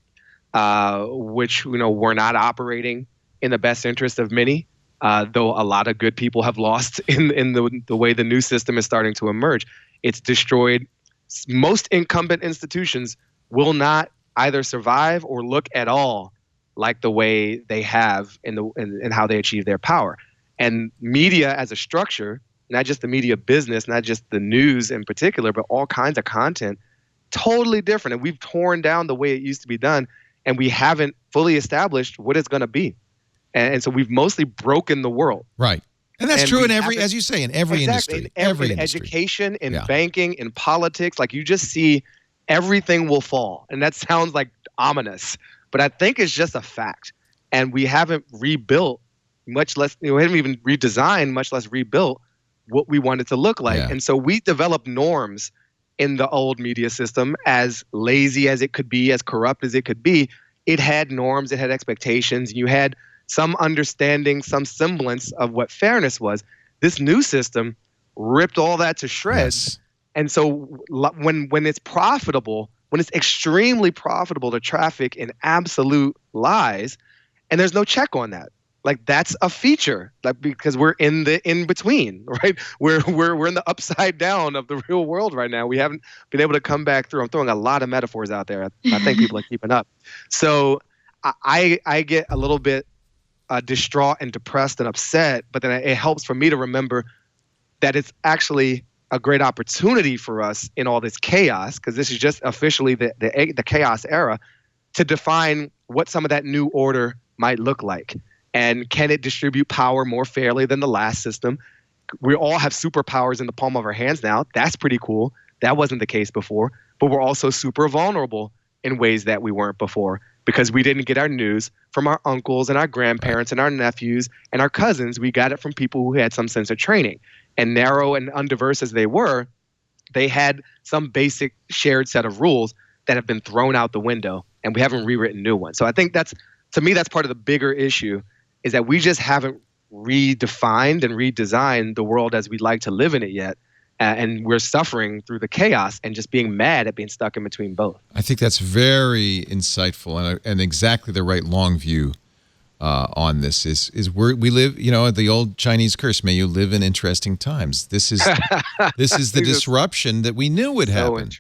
which, you know, were not operating in the best interest of many, though a lot of good people have lost in the way the new system is starting to emerge. It's destroyed. Most incumbent institutions will not either survive or look at all like the way they have in how they achieve their power. And media as a structure, not just the media business, not just the news in particular, but all kinds of content, totally different. And we've torn down the way it used to be done, and we haven't fully established what it's going to be. And so we've mostly broken the world. Right. And that's true in every, as you say, in every industry. In every education, in banking, in politics. Like, you just see everything will fall. And that sounds like ominous, but I think it's just a fact. And we haven't rebuilt, much less, we haven't even redesigned, much less rebuilt what we want it to look like. Yeah. And so we developed norms in the old media system, as lazy as it could be, as corrupt as it could be. It had norms, it had expectations. You had some understanding, some semblance of what fairness was. This new system ripped all that to shreds. Yes. And so when it's profitable, when it's extremely profitable to traffic in absolute lies, and there's no check on that. Like, that's a feature, like, because we're in the in-between, right? We're in the upside down of the real world right now. We haven't been able to come back through. I'm throwing a lot of metaphors out there. I think people are keeping up. So I get a little bit distraught and depressed and upset, but then it helps for me to remember that it's actually a great opportunity for us in all this chaos, because this is just officially the chaos era, to define what some of that new order might look like. And can it distribute power more fairly than the last system? We all have superpowers in the palm of our hands now. That's pretty cool. That wasn't the case before. But we're also super vulnerable in ways that we weren't before, because we didn't get our news from our uncles and our grandparents and our nephews and our cousins. We got it from people who had some sense of training. And narrow and undiverse as they were, they had some basic shared set of rules that have been thrown out the window, and we haven't rewritten new ones. So I think to me, that's part of the bigger issue, is that we just haven't redefined and redesigned the world as we'd like to live in it yet. And we're suffering through the chaos and just being mad at being stuck in between both. I think that's very insightful and exactly the right long view on this. Is we live, you know, the old Chinese curse, may you live in interesting times. This is the disruption that we knew would happen.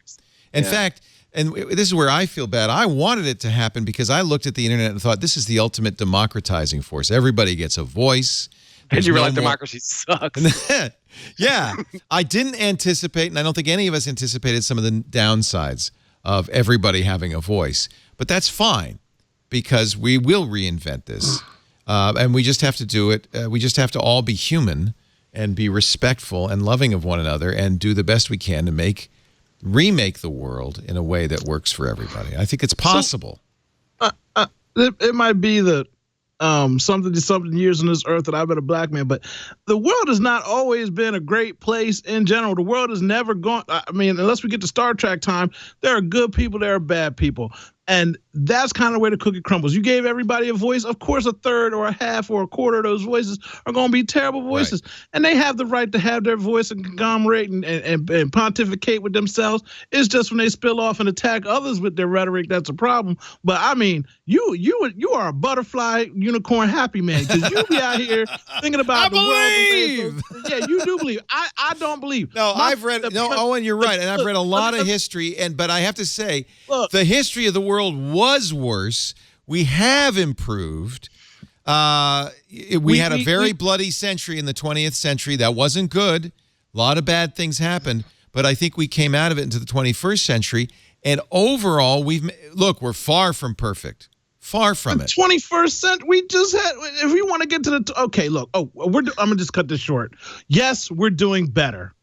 In fact, and this is where I feel bad. I wanted it to happen because I looked at the internet and thought, this is the ultimate democratizing force. Everybody gets a voice. And you realize democracy sucks. Yeah. I didn't anticipate, and I don't think any of us anticipated some of the downsides of everybody having a voice. But that's fine, because we will reinvent this. And we just have to do it. We just have to all be human and be respectful and loving of one another and do the best we can to remake the world in a way that works for everybody. I think it's possible. it might be the something years on this earth that I've been a black man, but the world has not always been a great place in general. The world has never gone. I mean, unless we get to Star Trek time, there are good people, there are bad people. And that's kind of where the cookie crumbles. You gave everybody a voice. Of course, a third or a half or a quarter of those voices are going to be terrible voices. Right. And they have the right to have their voice and conglomerate and pontificate with themselves. It's just when they spill off and attack others with their rhetoric, that's a problem. But I mean, you are a butterfly, unicorn, happy man, because you be out here thinking about the world. Yeah, you do believe. I don't believe. No, Owen, you're right. And I've read a lot of history, but I have to say, the history of the world was worse. We have improved. We had a very bloody century in the 20th century. That wasn't good. A lot of bad things happened, but I think we came out of it into the 21st century. And overall, we're far from perfect. Far from it. 21st century, we just had, if we want to get to I'm going to just cut this short. Yes, we're doing better.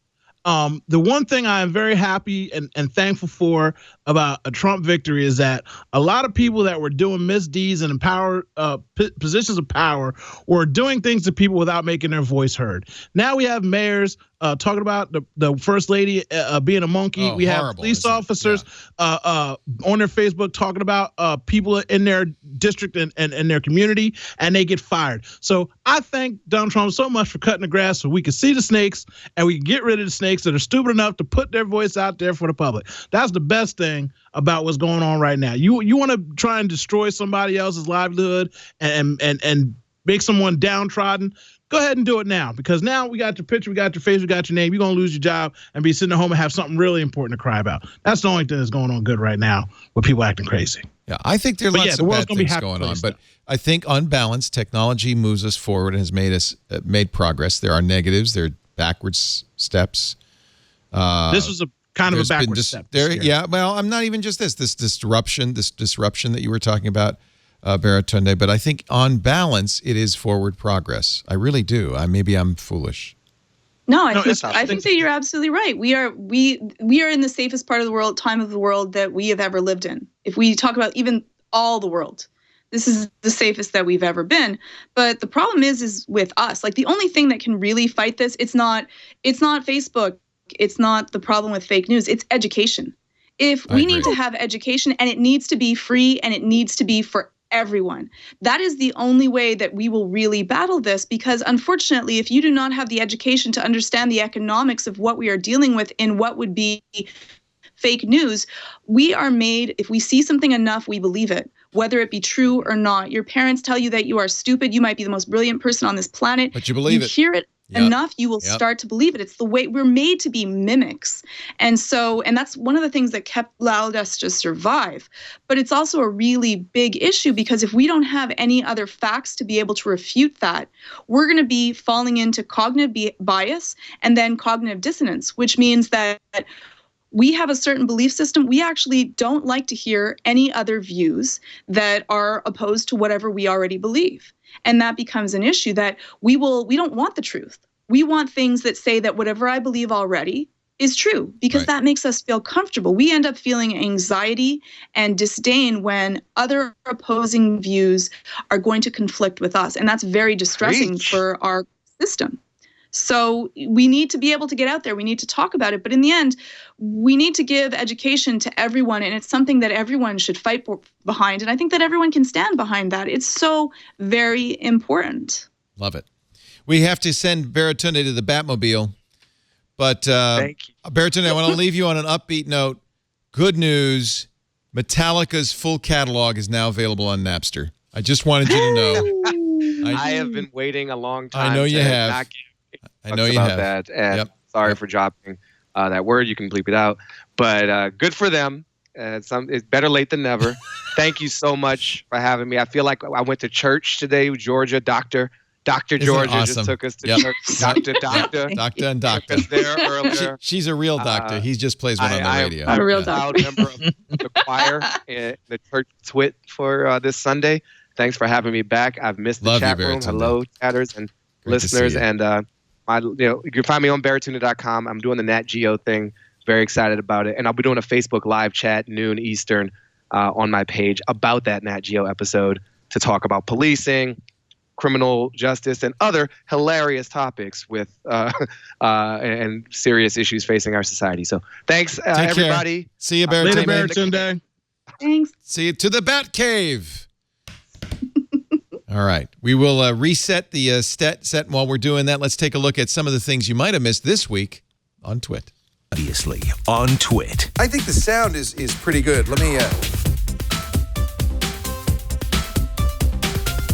The one thing I am very happy and thankful for about a Trump victory is that a lot of people that were doing misdeeds and positions of power were doing things to people without making their voice heard. Now we have mayors talking about the first lady being a monkey. We have police officers on their Facebook talking about people in their district and their community, and they get fired. So I thank Donald Trump so much for cutting the grass so we can see the snakes and we can get rid of the snakes that are stupid enough to put their voice out there for the public. That's the best thing about what's going on right now. You want to try and destroy somebody else's livelihood and make someone downtrodden, go ahead and do it now, because now we got your picture, we got your face, we got your name. You're going to lose your job and be sitting at home and have something really important to cry about. That's the only thing that's going on good right now with people acting crazy. Yeah, I think there are lots of bad things going on, but I think on balance, technology moves us forward and has made progress. There are negatives, there are backwards steps. This was a kind of a backward step. Yeah, well, I'm not even just this disruption that you were talking about, Baratunde, but I think on balance, it is forward progress. I really do. Maybe I'm foolish. No, I think that you're absolutely right. We are in the safest part of the world, time of the world that we have ever lived in. If we talk about even all the world, this is the safest that we've ever been. But the problem is with us. Like, the only thing that can really fight this, it's not Facebook. It's not the problem with fake news. It's education. If we need to have education, and it needs to be free, and it needs to be for everyone. That is the only way that we will really battle this, because unfortunately, if you do not have the education to understand the economics of what we are dealing with in what would be fake news, we are made, if we see something enough, we believe it, whether it be true or not. Your parents tell you that you are stupid. You might be the most brilliant person on this planet. But you believe it. You hear it enough, you will start to believe it. It's the way we're made to be mimics. And that's one of the things that allowed us to survive. But it's also a really big issue, because if we don't have any other facts to be able to refute that, we're going to be falling into cognitive bias and then cognitive dissonance, which means that we have a certain belief system. We actually don't like to hear any other views that are opposed to whatever we already believe. And that becomes an issue that we don't want the truth. We want things that say that whatever I believe already is true, because that makes us feel comfortable. We end up feeling anxiety and disdain when other opposing views are going to conflict with us. And that's very distressing for our system. So we need to be able to get out there. We need to talk about it. But in the end, we need to give education to everyone. And it's something that everyone should fight behind. And I think that everyone can stand behind that. It's so very important. Love it. We have to send Baratunde to the Batmobile. But thank you. Baratunde, I want to leave you on an upbeat note. Good news. Metallica's full catalog is now available on Napster. I just wanted you to know. I have been waiting a long time. I know you have. I know you have that, and sorry for dropping that word. You can bleep it out, but good for them. It's better late than never. Thank you so much for having me. I feel like I went to church today with Georgia. Dr. Georgia just took us to church. Doctor and Doctor. Was there earlier. She's a real doctor. He just plays one on the radio. I'm a real doctor. Proud member of the choir in the church twit for this Sunday. Thanks for having me back. I've missed the chat room. Hello, chatters and listeners, and you can find me on Baratunde.com. I'm doing the Nat Geo thing. Very excited about it. And I'll be doing a Facebook live chat, noon Eastern, on my page about that Nat Geo episode to talk about policing, criminal justice, and other hilarious topics with and serious issues facing our society. So thanks, everybody. Care. See you, Baratunde. Later, Baratunde. Thanks. See you to the Bat Cave. All right. We will reset the set. While we're doing that, let's take a look at some of the things you might have missed this week on Twit. Obviously, on Twit. I think the sound is pretty good. Let me...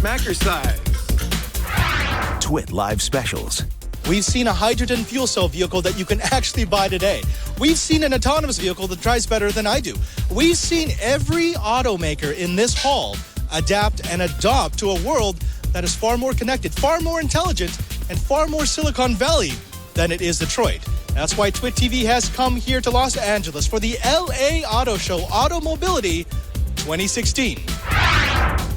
Macrosize. Twit Live Specials. We've seen a hydrogen fuel cell vehicle that you can actually buy today. We've seen an autonomous vehicle that drives better than I do. We've seen every automaker in this hall adapt and adopt to a world that is far more connected, far more intelligent, and far more Silicon Valley than it is Detroit. That's why Twit TV has come here to Los Angeles for the LA Auto Show Auto Mobility 2016.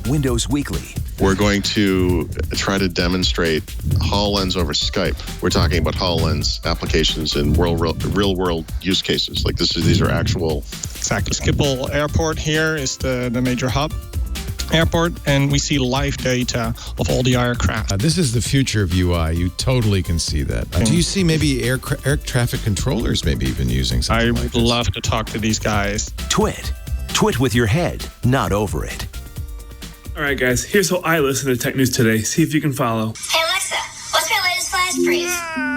Windows Weekly. We're going to try to demonstrate HoloLens over Skype. We're talking about HoloLens applications in real-world use cases. Like these are actual... Exactly. Schiphol Airport here is the major hub airport, and we see live data of all the aircraft. This is the future of UI. You totally can see that. Do you see maybe air traffic controllers maybe even using something like this? I would love to talk to these guys. Twit. Twit with your head, not over it. All right, guys, here's how I listen to Tech News Today. See if you can follow. Hey, Alexa, what's my latest flash brief?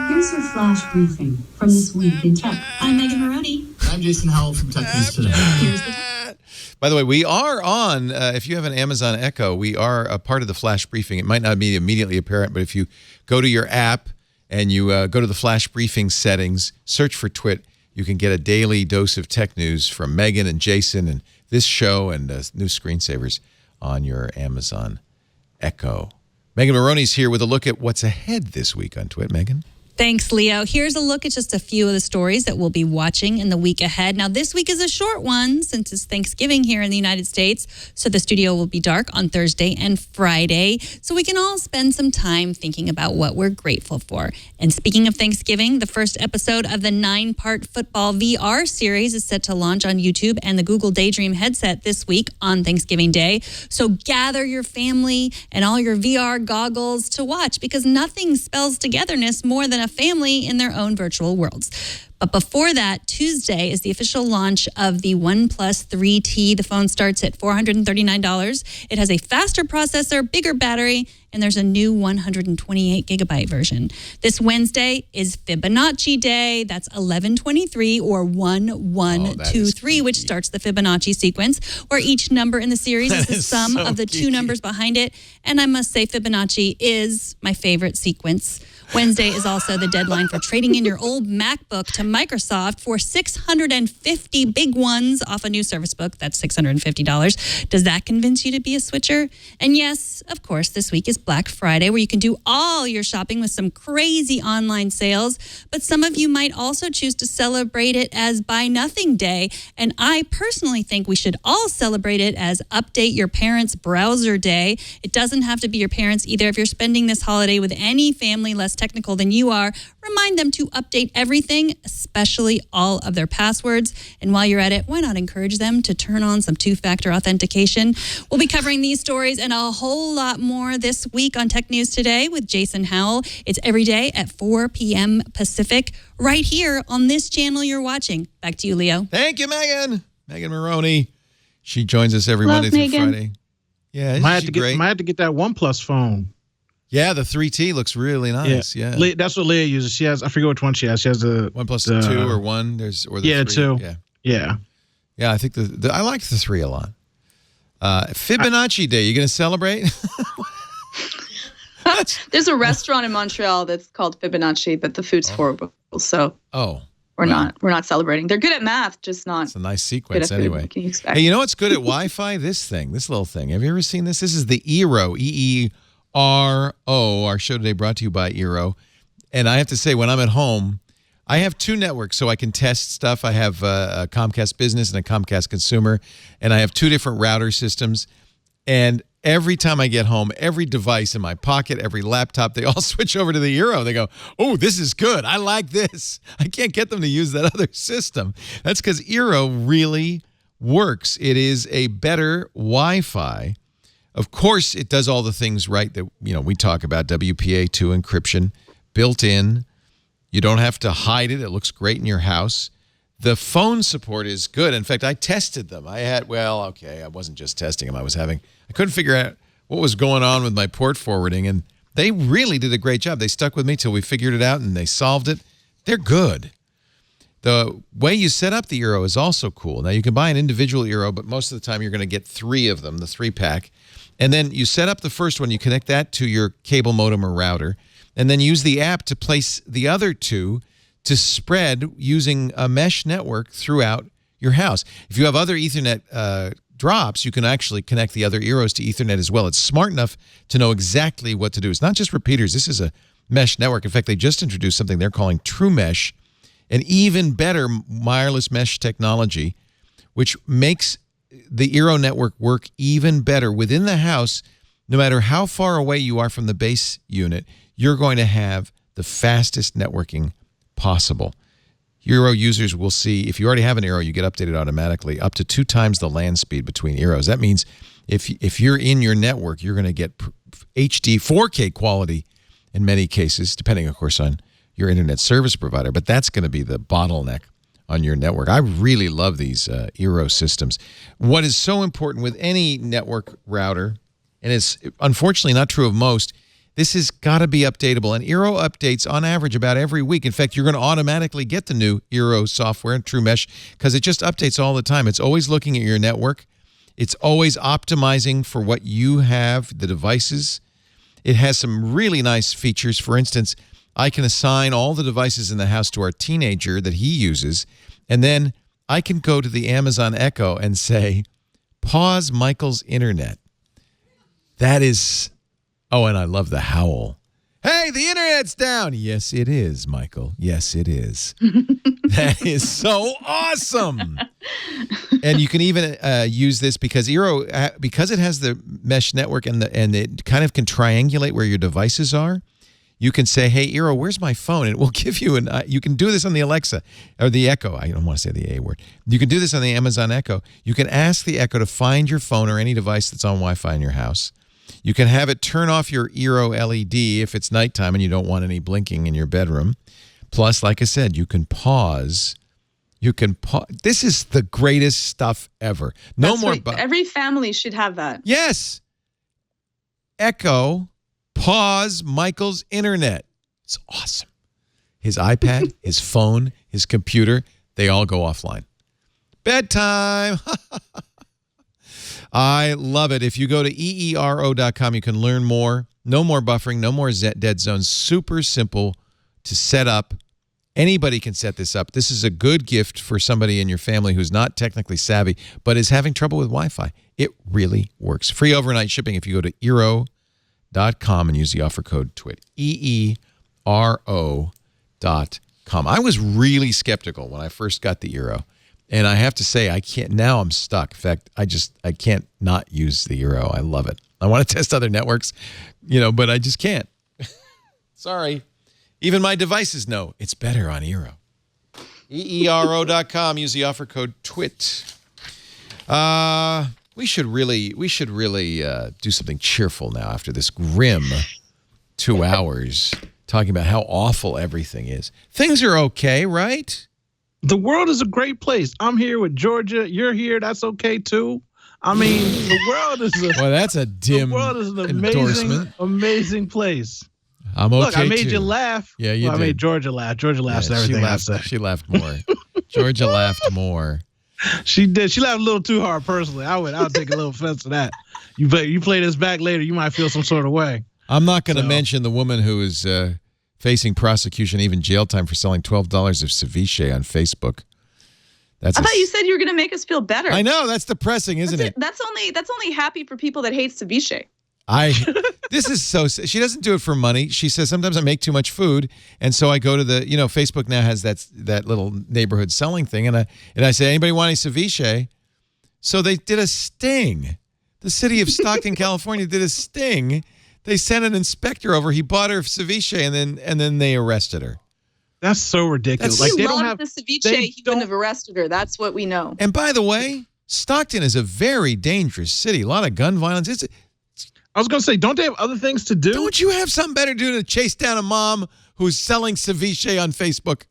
Here's your flash briefing from this week in tech. I'm Megan Maroney. I'm Jason Howell from Tech News Today. Here's the By the way, we are on, if you have an Amazon Echo, we are a part of the flash briefing. It might not be immediately apparent, but if you go to your app and you go to the flash briefing settings, search for Twit, you can get a daily dose of tech news from Megan and Jason and this show and new screensavers on your Amazon Echo. Megan Maroney's here with a look at what's ahead this week on Twit. Megan? Thanks, Leo. Here's a look at just a few of the stories that we'll be watching in the week ahead. Now, this week is a short one since it's Thanksgiving here in the United States, so the studio will be dark on Thursday and Friday, so we can all spend some time thinking about what we're grateful for. And speaking of Thanksgiving, the first episode of the 9-part football VR series is set to launch on YouTube and the Google Daydream headset this week on Thanksgiving Day. So gather your family and all your VR goggles to watch, because nothing spells togetherness more than a family in their own virtual worlds. But before that, Tuesday is the official launch of the OnePlus 3T. The phone starts at $439. It has a faster processor, bigger battery, and there's a new 128 gigabyte version. This Wednesday is Fibonacci Day. That's 1123 or 1123, which starts the Fibonacci sequence, where each number in the series is the sum of the two numbers behind it. And I must say, Fibonacci is my favorite sequence. Wednesday is also the deadline for trading in your old MacBook to Microsoft for 650 big ones off a new Surface Book. That's $650. Does that convince you to be a switcher? And yes, of course, this week is Black Friday, where you can do all your shopping with some crazy online sales. But some of you might also choose to celebrate it as Buy Nothing Day. And I personally think we should all celebrate it as Update Your Parents' Browser Day. It doesn't have to be your parents either. If you're spending this holiday with any family less technical than you are, remind them to update everything, especially all of their passwords. And while you're at it, why not encourage them to turn on some two-factor authentication? We'll be covering these stories and a whole lot more this week on Tech News Today with Jason Howell. It's every day at 4 p.m. Pacific, right here on this channel you're watching. Back to you, Leo. Thank you, Megan. Megan Maroney. She joins us every Monday through Friday. Yeah, might have to get that OnePlus phone. Yeah, the 3T looks really nice. Yeah. That's what Leah uses. She has, I forget which one she has. She has the OnePlus 2 or 1. Or the 3. 2. Yeah. I think I like the 3 a lot. Fibonacci Day, you going to celebrate? There's a restaurant in Montreal that's called Fibonacci, but the food's horrible. So we're not celebrating. They're good at math, just not. It's a nice sequence anyway. Hey, you know what's good at Wi-Fi? This little thing. Have you ever seen this? This is the Eero, EERO. Our show today brought to you by Eero. And I have to say, when I'm at home, I have 2 networks so I can test stuff. I have a Comcast Business and a Comcast Consumer, and I have 2 different router systems. And every time I get home, every device in my pocket, every laptop, they all switch over to the Eero. They go, oh, this is good. I like this. I can't get them to use that other system. That's because Eero really works. It is a better Wi-Fi. Of course, it does all the things right that we talk about. WPA2 encryption built in. You don't have to hide it. It looks great in your house. The phone support is good. In fact, I tested them. I wasn't just testing them. I couldn't figure out what was going on with my port forwarding, and they really did a great job. They stuck with me till we figured it out, and they solved it. They're good. The way you set up the Eero is also cool. Now, you can buy an individual Eero, but most of the time you're going to get 3 of them, the 3-pack. And then you set up the first one. You connect that to your cable modem or router, and then use the app to place the other 2 to spread using a mesh network throughout your house. If you have other Ethernet drops, you can actually connect the other Eeros to Ethernet as well. It's smart enough to know exactly what to do. It's not just repeaters. This is a mesh network. In fact, they just introduced something they're calling True Mesh, an even better wireless mesh technology, which makes the Eero network work even better within the house. No matter how far away you are from the base unit, you're going to have the fastest networking possible. Eero users will see, if you already have an Eero, you get updated automatically up to 2 times the land speed between Eeros. That means if you're in your network, you're going to get HD 4K quality in many cases, depending, of course, on your internet service provider. But that's going to be the bottleneck on your network. I really love these Eero systems. What is so important with any network router, and it's unfortunately not true of most, this has got to be updatable. And Eero updates on average about every week. In fact, you're going to automatically get the new Eero software and True Mesh because it just updates all the time. It's always looking at your network. It's always optimizing for what you have, the devices. It has some really nice features. For instance, I can assign all the devices in the house to our teenager that he uses, and then I can go to the Amazon Echo and say, pause Michael's internet. That is... Oh, and I love the howl. Hey, the internet's down. Yes, it is, Michael. Yes, it is. That is so awesome. And you can even use this because Eero, because it has the mesh network and it kind of can triangulate where your devices are. You can say, hey, Eero, where's my phone? And it will give you you can do this on the Alexa or the Echo. I don't want to say the A word. You can do this on the Amazon Echo. You can ask the Echo to find your phone or any device that's on Wi-Fi in your house. You can have it turn off your Eero LED if it's nighttime and you don't want any blinking in your bedroom. Plus, like I said, you can pause. This is the greatest stuff ever. That's right. Every family should have that. Yes. Echo, pause Michael's internet. It's awesome. His iPad, his phone, his computer, they all go offline. Bedtime. I love it. If you go to eero.com, you can learn more. No more buffering, no more dead zones. Super simple to set up. Anybody can set this up. This is a good gift for somebody in your family who's not technically savvy, but is having trouble with Wi-Fi. It really works. Free overnight shipping if you go to eero.com and use the offer code TWIT. eero.com. I was really skeptical when I first got the Eero. And I have to say, I can't. Now I'm stuck. In fact, I can't not use the Eero. I love it. I want to test other networks, but I just can't. Sorry. Even my devices know it's better on Eero. eero.com. Use the offer code TWIT. We should really do something cheerful now after this grim 2 hours talking about how awful everything is. Things are okay, right? The world is a great place. I'm here with Georgia. You're here. That's okay too. I mean, the world is that's a dim the world is an amazing place. I'm okay. Look, I made you laugh. Yeah, you did. I made Georgia laugh. Georgia laughs at everything I say. She laughed more. Georgia laughed more. She did. She laughed a little too hard. Personally, I would take a little offense to that. You play this back later, you might feel some sort of way. I'm not going to mention the woman who is facing prosecution, even jail time, for selling $12 of ceviche on Facebook. I thought you said you were going to make us feel better. I know, that's depressing, isn't it? That's only happy for people that hate ceviche. This is so. She doesn't do it for money. She says sometimes I make too much food, and so I go to the. Facebook now has that little neighborhood selling thing, and I say, anybody want any ceviche? So they did a sting. The city of Stockton, California, did a sting. They sent an inspector over. He bought her ceviche, and then they arrested her. That's so ridiculous. If he loved the ceviche, he wouldn't have arrested her. That's what we know. And by the way, Stockton is a very dangerous city. A lot of gun violence. I was going to say, don't they have other things to do? Don't you have something better to do than chase down a mom who's selling ceviche on Facebook?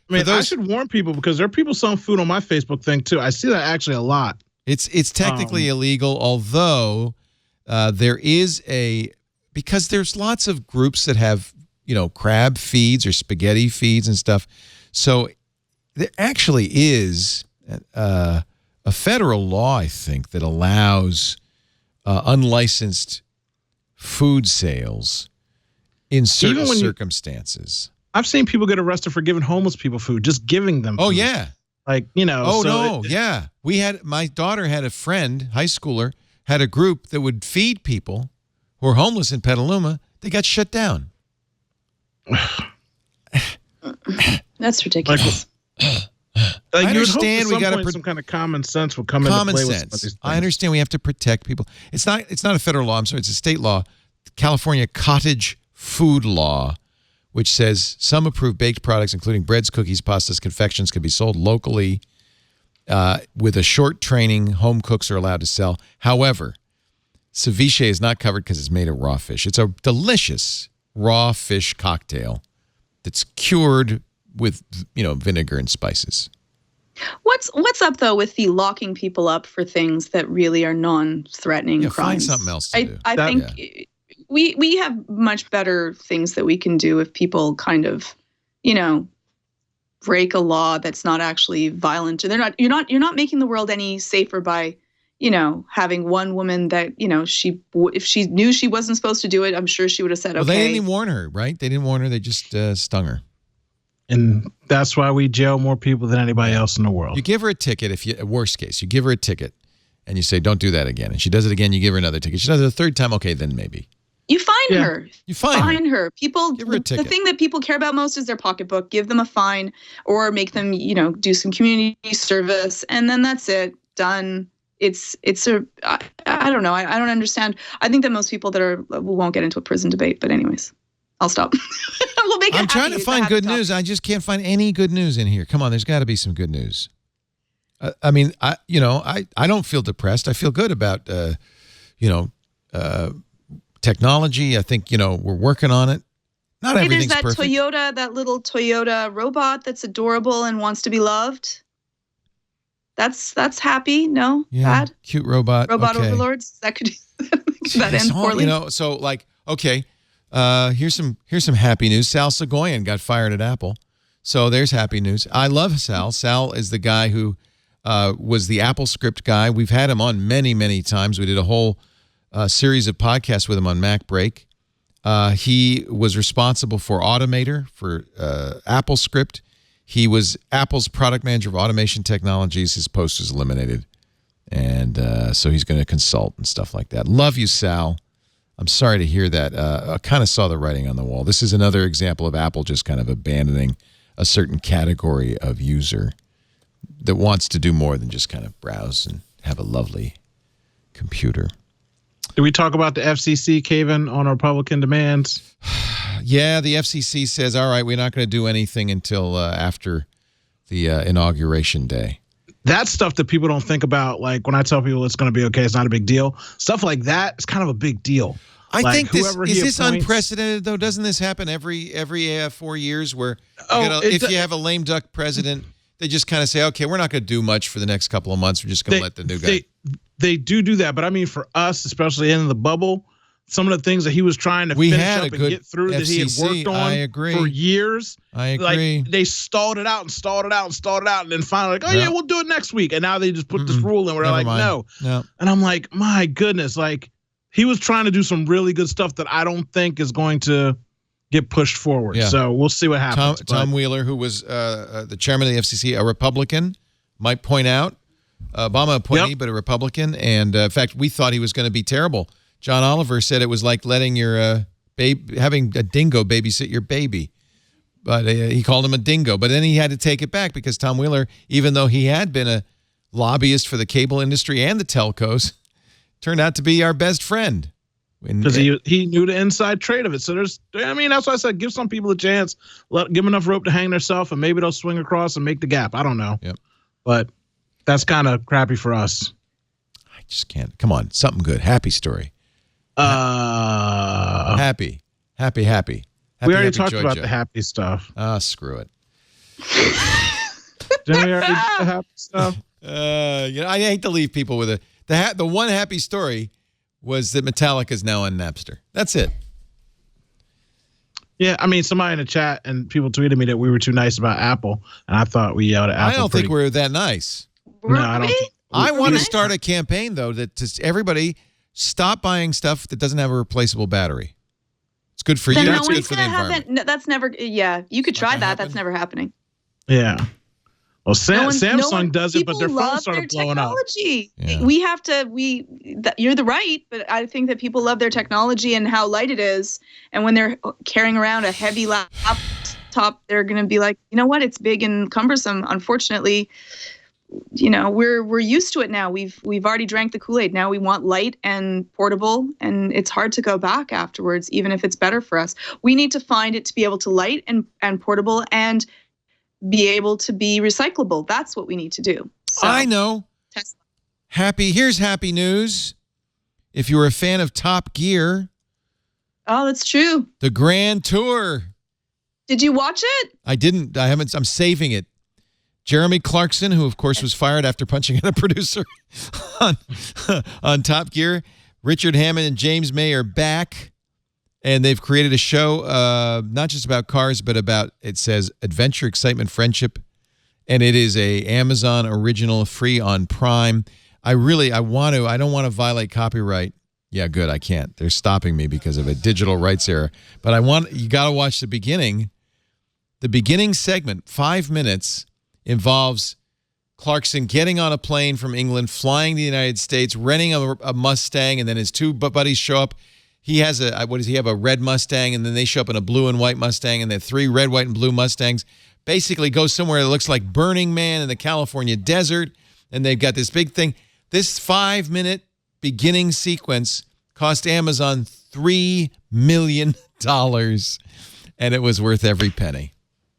I mean, I should warn people because there are people selling food on my Facebook thing too. I see that actually a lot. It's technically illegal, although there is because there's lots of groups that have, crab feeds or spaghetti feeds and stuff. So there actually is a federal law, I think, that allows unlicensed food sales in certain circumstances. I've seen people get arrested for giving homeless people food, just giving them food. Oh, yeah. Yeah. My daughter had a friend, high schooler, had a group that would feed people who were homeless in Petaluma. They got shut down. That's ridiculous. I understand we got some kind of common sense will come into play with some of these things. I understand we have to protect people. It's not a federal law. I'm sorry, it's a state law. California Cottage Food Law, which says some approved baked products, including breads, cookies, pastas, confections, can be sold locally with a short training. Home cooks are allowed to sell. However, ceviche is not covered because it's made of raw fish. It's a delicious raw fish cocktail that's cured with, vinegar and spices. What's up though with the locking people up for things that really are non-threatening crimes? Find something else to do. I think we have much better things that we can do if people kind of, break a law that's not actually violent. You're not making the world any safer by, having one woman that, if she knew she wasn't supposed to do it, I'm sure she would have said, okay. Well, they didn't even warn her, right? They didn't warn her. They just stung her. And that's why we jail more people than anybody else in the world. You give her a ticket, worst case, you give her a ticket and you say, don't do that again. And she does it again, you give her another ticket. She does it the third time, okay, then maybe. You fine her. You fine her. People, give her a ticket. The thing that people care about most is their pocketbook. Give them a fine or make them, do some community service. And then that's it. Done. I don't know. I don't understand. I think that most people we won't get into a prison debate, but anyways, I'll stop. We'll make it I'm trying to find good news. I just can't find any good news in here. Come on, there's got to be some good news. I don't feel depressed. I feel good about, technology. I think, we're working on it. Not everything's there's that perfect. that little Toyota robot that's adorable and wants to be loved. That's happy. No, bad. Cute robot. Robot okay. overlords. That could that end poorly. Here's some happy news. Sal Sagoyan got fired at Apple. So there's happy news. I love Sal. Sal is the guy who was the Apple script guy. We've had him on many, many times. We did a whole series of podcasts with him on Mac Break. He was responsible for Automator for Apple script. He was Apple's product manager of automation technologies. His post was eliminated. And so he's going to consult and stuff like that. Love you, Sal. I'm sorry to hear that. I kind of saw the writing on the wall. This is another example of Apple just kind of abandoning a certain category of user that wants to do more than just kind of browse and have a lovely computer. Did we talk about the FCC caving on Republican demands? Yeah, the FCC says, all right, we're not going to do anything until after the inauguration day. That's stuff that people don't think about. Like when I tell people it's going to be okay, it's not a big deal. Stuff like that is kind of a big deal. I think this unprecedented, though? Doesn't this happen every 4 years where if you have a lame duck president, they just kind of say, okay, we're not going to do much for the next couple of months. We're just going to let the new guy. They do that. But I mean, for us, especially in the bubble, some of the things that he was trying to finish up and get through FCC, that he had worked on for years. I agree. Like they stalled it out. And then finally yeah, we'll do it next week. And now they just put this rule in where they're like, no. And I'm like, my goodness, like he was trying to do some really good stuff that I don't think is going to get pushed forward. Yeah. So we'll see what happens. Tom Wheeler, who was the chairman of the FCC, a Republican, might point out, Obama appointee, but a Republican. And in fact, we thought he was going to be terrible. John Oliver said it was like letting your having a dingo babysit your baby. But he called him a dingo. But then he had to take it back because Tom Wheeler, even though he had been a lobbyist for the cable industry and the telcos, turned out to be our best friend. Because he knew the inside trade of it. So that's why I said give some people a chance, give them enough rope to hang themselves, and maybe they'll swing across and make the gap. I don't know. Yep. But That's kind of crappy for us. I just can't. Come on, something good. Happy story. Happy. We already talked about the happy stuff. Screw it. Didn't we already do the happy stuff? I hate to leave people with the one happy story was that Metallica is now on Napster. That's it. Yeah, I mean, somebody in the chat and people tweeted me that we were too nice about Apple, and I thought we yelled at Apple. I don't think we're that nice. No, I don't. I want to start a campaign though that everybody stop buying stuff that doesn't have a replaceable battery. It's good for you. It's good for the environment. No, that's never. Yeah, you could try that. That's never happening. Yeah. Well, Samsung does it, but their phones started blowing up. Yeah. We have to. You're the right, but I think that people love their technology and how light it is. And when they're carrying around a heavy laptop, they're going to be like, you know what? It's big and cumbersome. Unfortunately, we're used to it now. We've already drank the Kool-Aid. Now we want light and portable, and it's hard to go back afterwards, even if it's better for us. We need to find it to be able to light and portable and be able to be recyclable. That's what we need to do. So, I know. Tesla. Here's happy news. If you were a fan of Top Gear. Oh, that's true. The Grand Tour. Did you watch it? I didn't. I haven't. I'm saving it. Jeremy Clarkson, who of course was fired after punching at a producer on Top Gear. Richard Hammond and James May are back. And they've created a show, not just about cars, but about, it says, adventure, excitement, friendship. And it is a Amazon original, free on Prime. I don't want to violate copyright. Yeah, good, I can't. They're stopping me because of a digital rights error. But you got to watch the beginning. The beginning segment, 5 minutes, involves Clarkson getting on a plane from England, flying to the United States, renting a Mustang, and then his two buddies show up. He has a red Mustang, and then they show up in a blue and white Mustang, and they're 3 red, white, and blue Mustangs. Basically go somewhere that looks like Burning Man in the California desert, and they've got this big thing. This 5-minute beginning sequence cost Amazon $3 million, and it was worth every penny.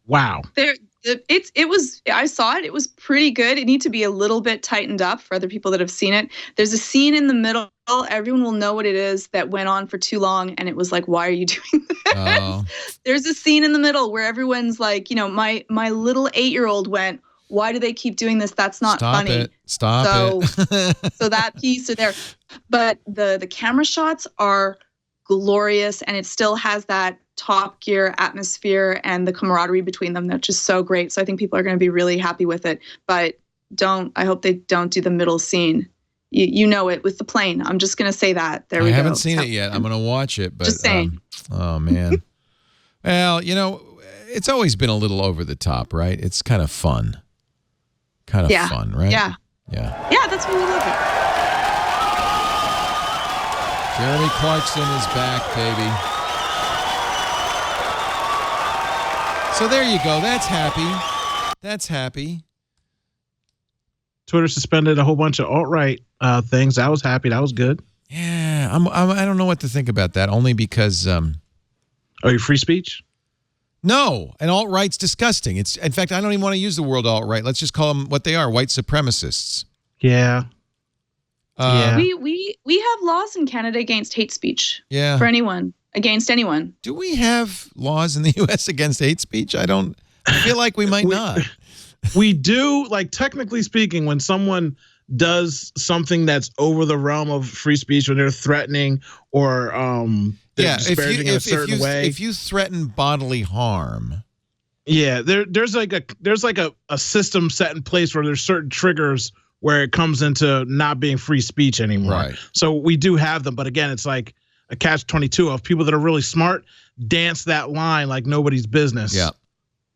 Wow. I saw it. It was pretty good. It needs to be a little bit tightened up for other people that have seen it. There's a scene in the middle. Everyone will know what it is that went on for too long. And it was like, why are you doing this? Oh. There's a scene in the middle where everyone's like, my little 8-year-old went, why do they keep doing this? That's not funny. Stop it. So that piece are there. But the camera shots are glorious, and it still has that Top Gear atmosphere and the camaraderie between them that's just so great. So I think people are going to be really happy with it. But I hope they don't do the middle scene. You know it with the plane. I'm just going to say that. There we go. I haven't seen it yet. I'm going to watch it. But, just saying. Oh, man. Well, it's always been a little over the top, right? It's kind of fun. Fun, right? Yeah. Yeah. Yeah, that's what we love it. Jeremy Clarkson is back, baby. So there you go. That's happy. Twitter suspended a whole bunch of alt-right things. I was happy. That was good. Yeah, I don't know what to think about that. Only because. Are you free speech? No, and alt-right's disgusting. In fact, I don't even want to use the word alt-right. Let's just call them what they are: white supremacists. Yeah. We have laws in Canada against hate speech. Yeah. For anyone. Against anyone. Do we have laws in the U.S. against hate speech? I feel like we might not. We do, like, technically speaking, when someone does something that's over the realm of free speech, when they're threatening or disparaging in a certain way. If you threaten bodily harm. Yeah, there's like a system set in place where there's certain triggers where it comes into not being free speech anymore. Right. So we do have them, but again, it's like a catch-22 of people that are really smart dance that line like nobody's business. Yeah.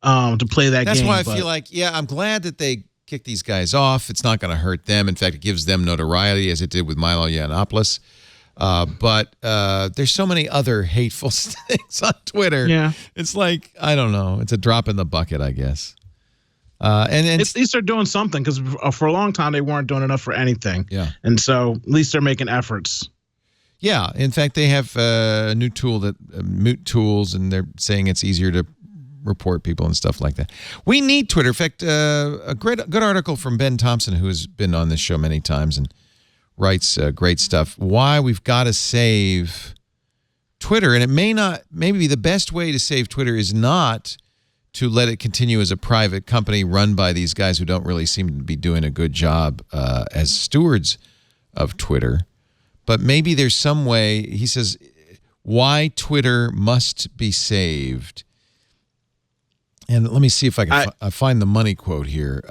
To play that game. That's why I feel like, I'm glad that they kicked these guys off. It's not going to hurt them. In fact, it gives them notoriety as it did with Milo Yiannopoulos. But there's so many other hateful things on Twitter. Yeah. It's like, I don't know. It's a drop in the bucket, I guess. And at least they're doing something, because for a long time they weren't doing enough for anything. Yeah. And so at least they're making efforts. Yeah. In fact, they have a new tool Moot Tools, and they're saying it's easier to report people and stuff like that. We need Twitter. In fact, a good article from Ben Thompson, who has been on this show many times and writes great stuff. Why we've got to save Twitter, and maybe the best way to save Twitter is not to let it continue as a private company run by these guys who don't really seem to be doing a good job as stewards of Twitter. But maybe there's some way, he says, why Twitter must be saved. And let me see if I can find the money quote here.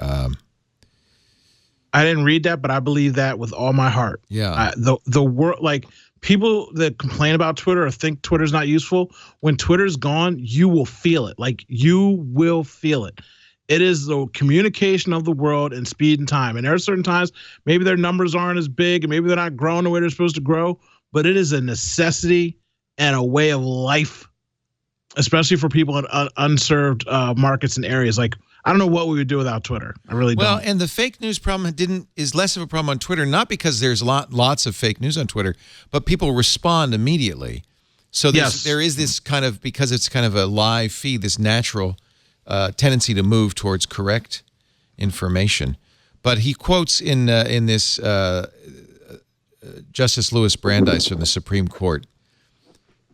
I didn't read that, but I believe that with all my heart. Yeah. The world, like, people that complain about Twitter or think Twitter's not useful, when Twitter's gone, you will feel it. Like, you will feel it. It is the communication of the world and speed and time. And there are certain times, maybe their numbers aren't as big and maybe they're not growing the way they're supposed to grow, but it is a necessity and a way of life, especially for people in unserved markets and areas. Like, I don't know what we would do without Twitter. I really don't. Well, and the fake news problem is less of a problem on Twitter, not because there's lots of fake news on Twitter, but people respond immediately. So there is this kind of, because it's kind of a live feed, this natural tendency to move towards correct information. But he quotes in this Justice Louis Brandeis from the Supreme Court,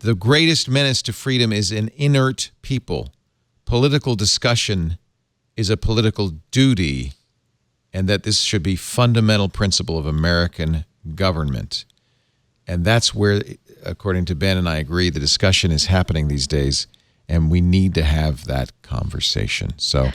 "The greatest menace to freedom is an inert people. Political discussion is a political duty, and that this should be fundamental principle of American government." And that's where, according to Ben and I agree, the discussion is happening these days, and we need to have that conversation. So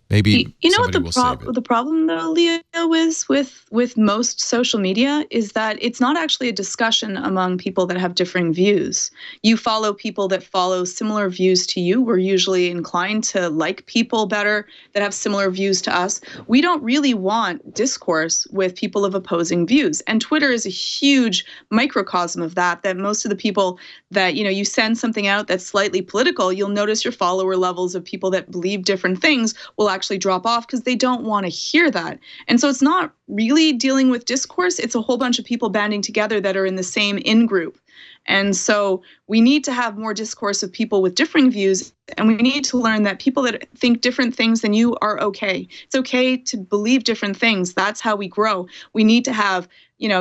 maybe you know what the problem though, Leo, is with most social media is that it's not actually a discussion among people that have differing views. You follow people that follow similar views to you. We're usually inclined to like people better that have similar views to us. We don't really want discourse with people of opposing views. And Twitter is a huge microcosm of that most of the people that, you send something out that's slightly political, you'll notice your follower levels of people that believe different things will actually drop off because they don't want to hear that. And so it's not really dealing with discourse. It's a whole bunch of people banding together that are in the same in-group. And so we need to have more discourse of people with differing views, and we need to learn that people that think different things than you are okay. It's okay to believe different things. That's how we grow. We need to have,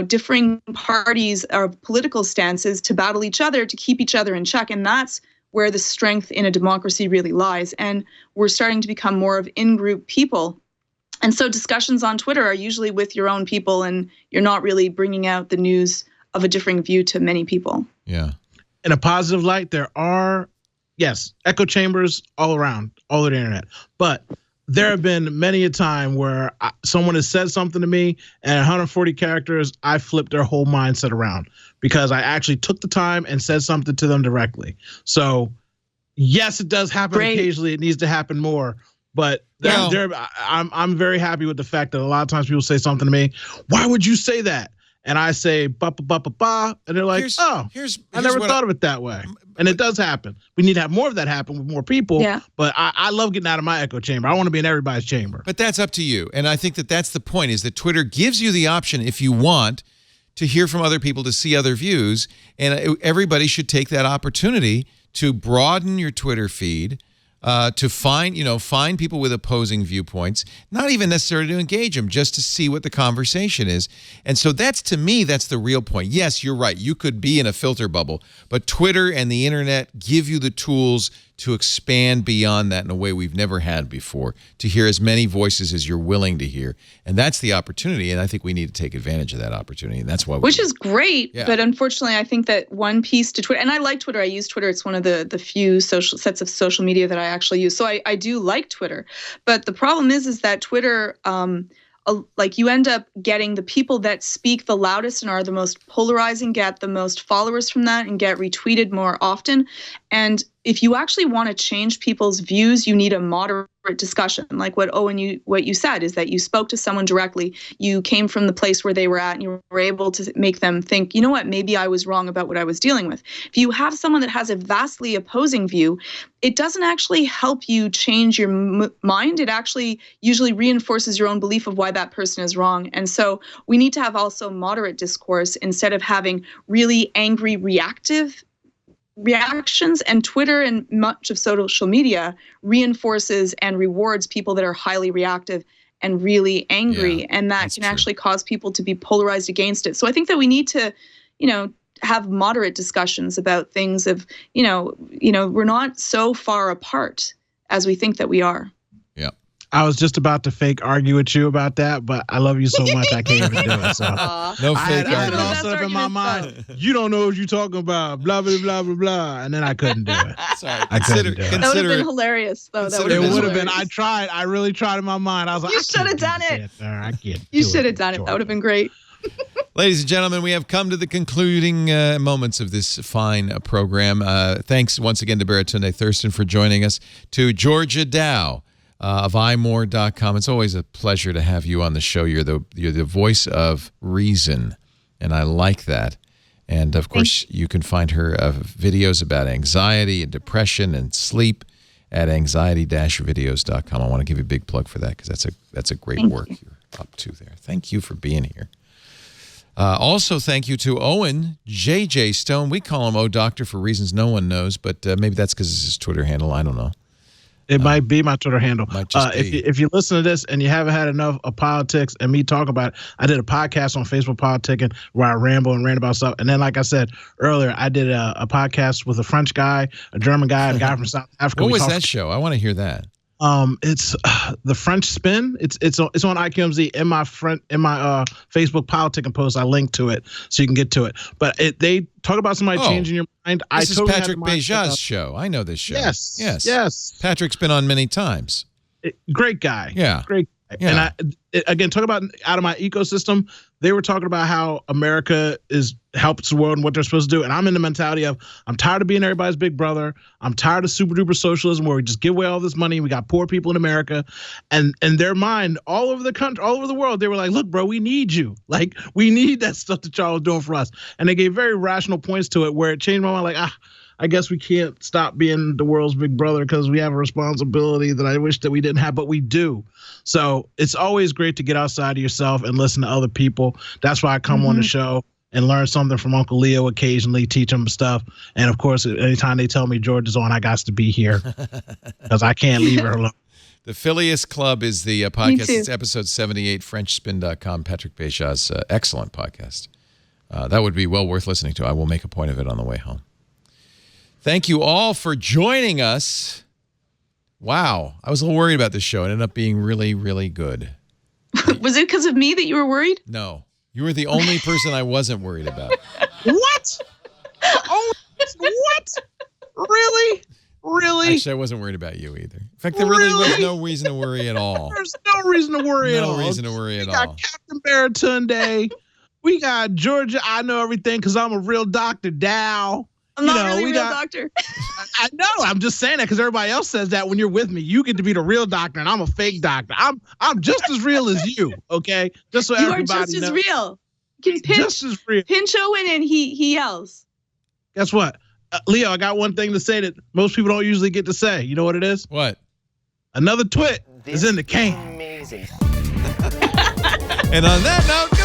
differing parties or political stances to battle each other, to keep each other in check. And that's where the strength in a democracy really lies. And we're starting to become more of in-group people. And so discussions on Twitter are usually with your own people, and you're not really bringing out the news of a differing view to many people. Yeah. In a positive light, there are, yes, echo chambers all around, all over the internet. But there have been many a time where someone has said something to me, and 140 characters, I flipped their whole mindset around because I actually took the time and said something to them directly. So, yes, it does happen occasionally. It needs to happen more. But I'm very happy with the fact that a lot of times people say something to me, why would you say that? And I say, ba-ba-ba-ba-ba, and they're like, I never thought of it that way. And it does happen. We need to have more of that happen with more people. Yeah. But I love getting out of my echo chamber. I want to be in everybody's chamber. But that's up to you. And I think that's the point, is that Twitter gives you the option, if you want, to hear from other people, to see other views. And everybody should take that opportunity to broaden your Twitter feed, to find people with opposing viewpoints, not even necessarily to engage them, just to see what the conversation is. And so to me, that's the real point. Yes, you're right. You could be in a filter bubble, but Twitter and the internet give you the tools to expand beyond that in a way we've never had before, to hear as many voices as you're willing to hear. And that's the opportunity, and I think we need to take advantage of that opportunity, and that's why Which is great, but unfortunately, I think that one piece to Twitter, and I like Twitter, I use Twitter, it's one of the few sets of social media that I actually use, so I do like Twitter. But the problem is that Twitter, you end up getting the people that speak the loudest and are the most polarizing, get the most followers from that, and get retweeted more often. And if you actually want to change people's views, you need a moderate discussion. Like what you said is that you spoke to someone directly, you came from the place where they were at, and you were able to make them think, you know what, maybe I was wrong about what I was dealing with. If you have someone that has a vastly opposing view, it doesn't actually help you change your mind. It actually usually reinforces your own belief of why that person is wrong. And so we need to have also moderate discourse instead of having really angry, reactive reactions, and Twitter and much of social media reinforces and rewards people that are highly reactive and really angry, and that can actually cause people to be polarized against it. So I think that we need to, have moderate discussions about things of, we're not so far apart as we think that we are. Yeah. I was just about to fake argue with you about that, but I love you so much I can't even do it. So no fake I had it all set up in my mind. You don't know what you're talking about. Blah blah blah blah blah, and then I couldn't do it. Sorry, that would have been hilarious, though. That would have been. I tried. I really tried in my mind. I was like, you should have done it. I can't. You should have done it. That would have been great. Ladies and gentlemen, we have come to the concluding moments of this fine program. Thanks once again to Baratunde Thurston for joining us, to Georgia Dow of imore.com. It's always a pleasure to have you on the show. You're the voice of reason, and I like that. And, of course, you can find her videos about anxiety and depression and sleep at anxiety-videos.com. I want to give you a big plug for that because that's a great work you're up to there. Thank you for being here. Also, thank you to Owen J.J. Stone. We call him O Doctor for reasons no one knows, but maybe that's because it's his Twitter handle. I don't know. It might be my Twitter handle. Might just be. If you listen to this and you haven't had enough of politics and me talk about it, I did a podcast on Facebook Politicking where I ramble and rant about stuff. And then, like I said earlier, I did a podcast with a French guy, a German guy, and a guy from South Africa. What was that show? I want to hear that. It's the French Spin. It's on IQMZ. In my Facebook Politicking post, I linked to it so you can get to it. But they talk about somebody changing your mind. This is Patrick Beja's show. I know this show. Yes. Patrick's been on many times. Great guy. Yeah. Great guy. Yeah. And again, talk about out of my ecosystem. They were talking about how America helps the world and what they're supposed to do. And I'm in the mentality of, I'm tired of being everybody's big brother. I'm tired of super duper socialism where we just give away all this money. We got poor people in America. And in their mind, all over the country, all over the world, they were like, look, bro, we need you. Like, we need that stuff that y'all are doing for us. And they gave very rational points to it where it changed my mind. Like, I guess we can't stop being the world's big brother because we have a responsibility that I wish that we didn't have, but we do. So it's always great to get outside of yourself and listen to other people. That's why I come on the show and learn something from Uncle Leo occasionally, teach him stuff. And, of course, anytime they tell me George is on, I got to be here because I can't leave her alone. The Phileas Club is the podcast. It's episode 78, FrenchSpin.com, Patrick Beja's excellent podcast. That would be well worth listening to. I will make a point of it on the way home. Thank you all for joining us. Wow. I was a little worried about this show. It ended up being really, really good. Was it because of me that you were worried? No. You were the only person I wasn't worried about. What? Oh, what? Really? Really? Actually, I wasn't worried about you either. In fact, there really was no reason to worry at all. There's no reason to worry at all. No reason to worry at all. We got Captain Baratunde. We got Georgia. I know everything because I'm a real Dr. Dow. I'm not really a real doctor. I know. I'm just saying that because everybody else says that when you're with me. You get to be the real doctor, and I'm a fake doctor. I'm just as real as you. Okay, just so everybody knows. You are just as real. You can pinch Owen, and he yells. Guess what, Leo? I got one thing to say that most people don't usually get to say. You know what it is? What? Another twit is in the can. Amazing. And on that note.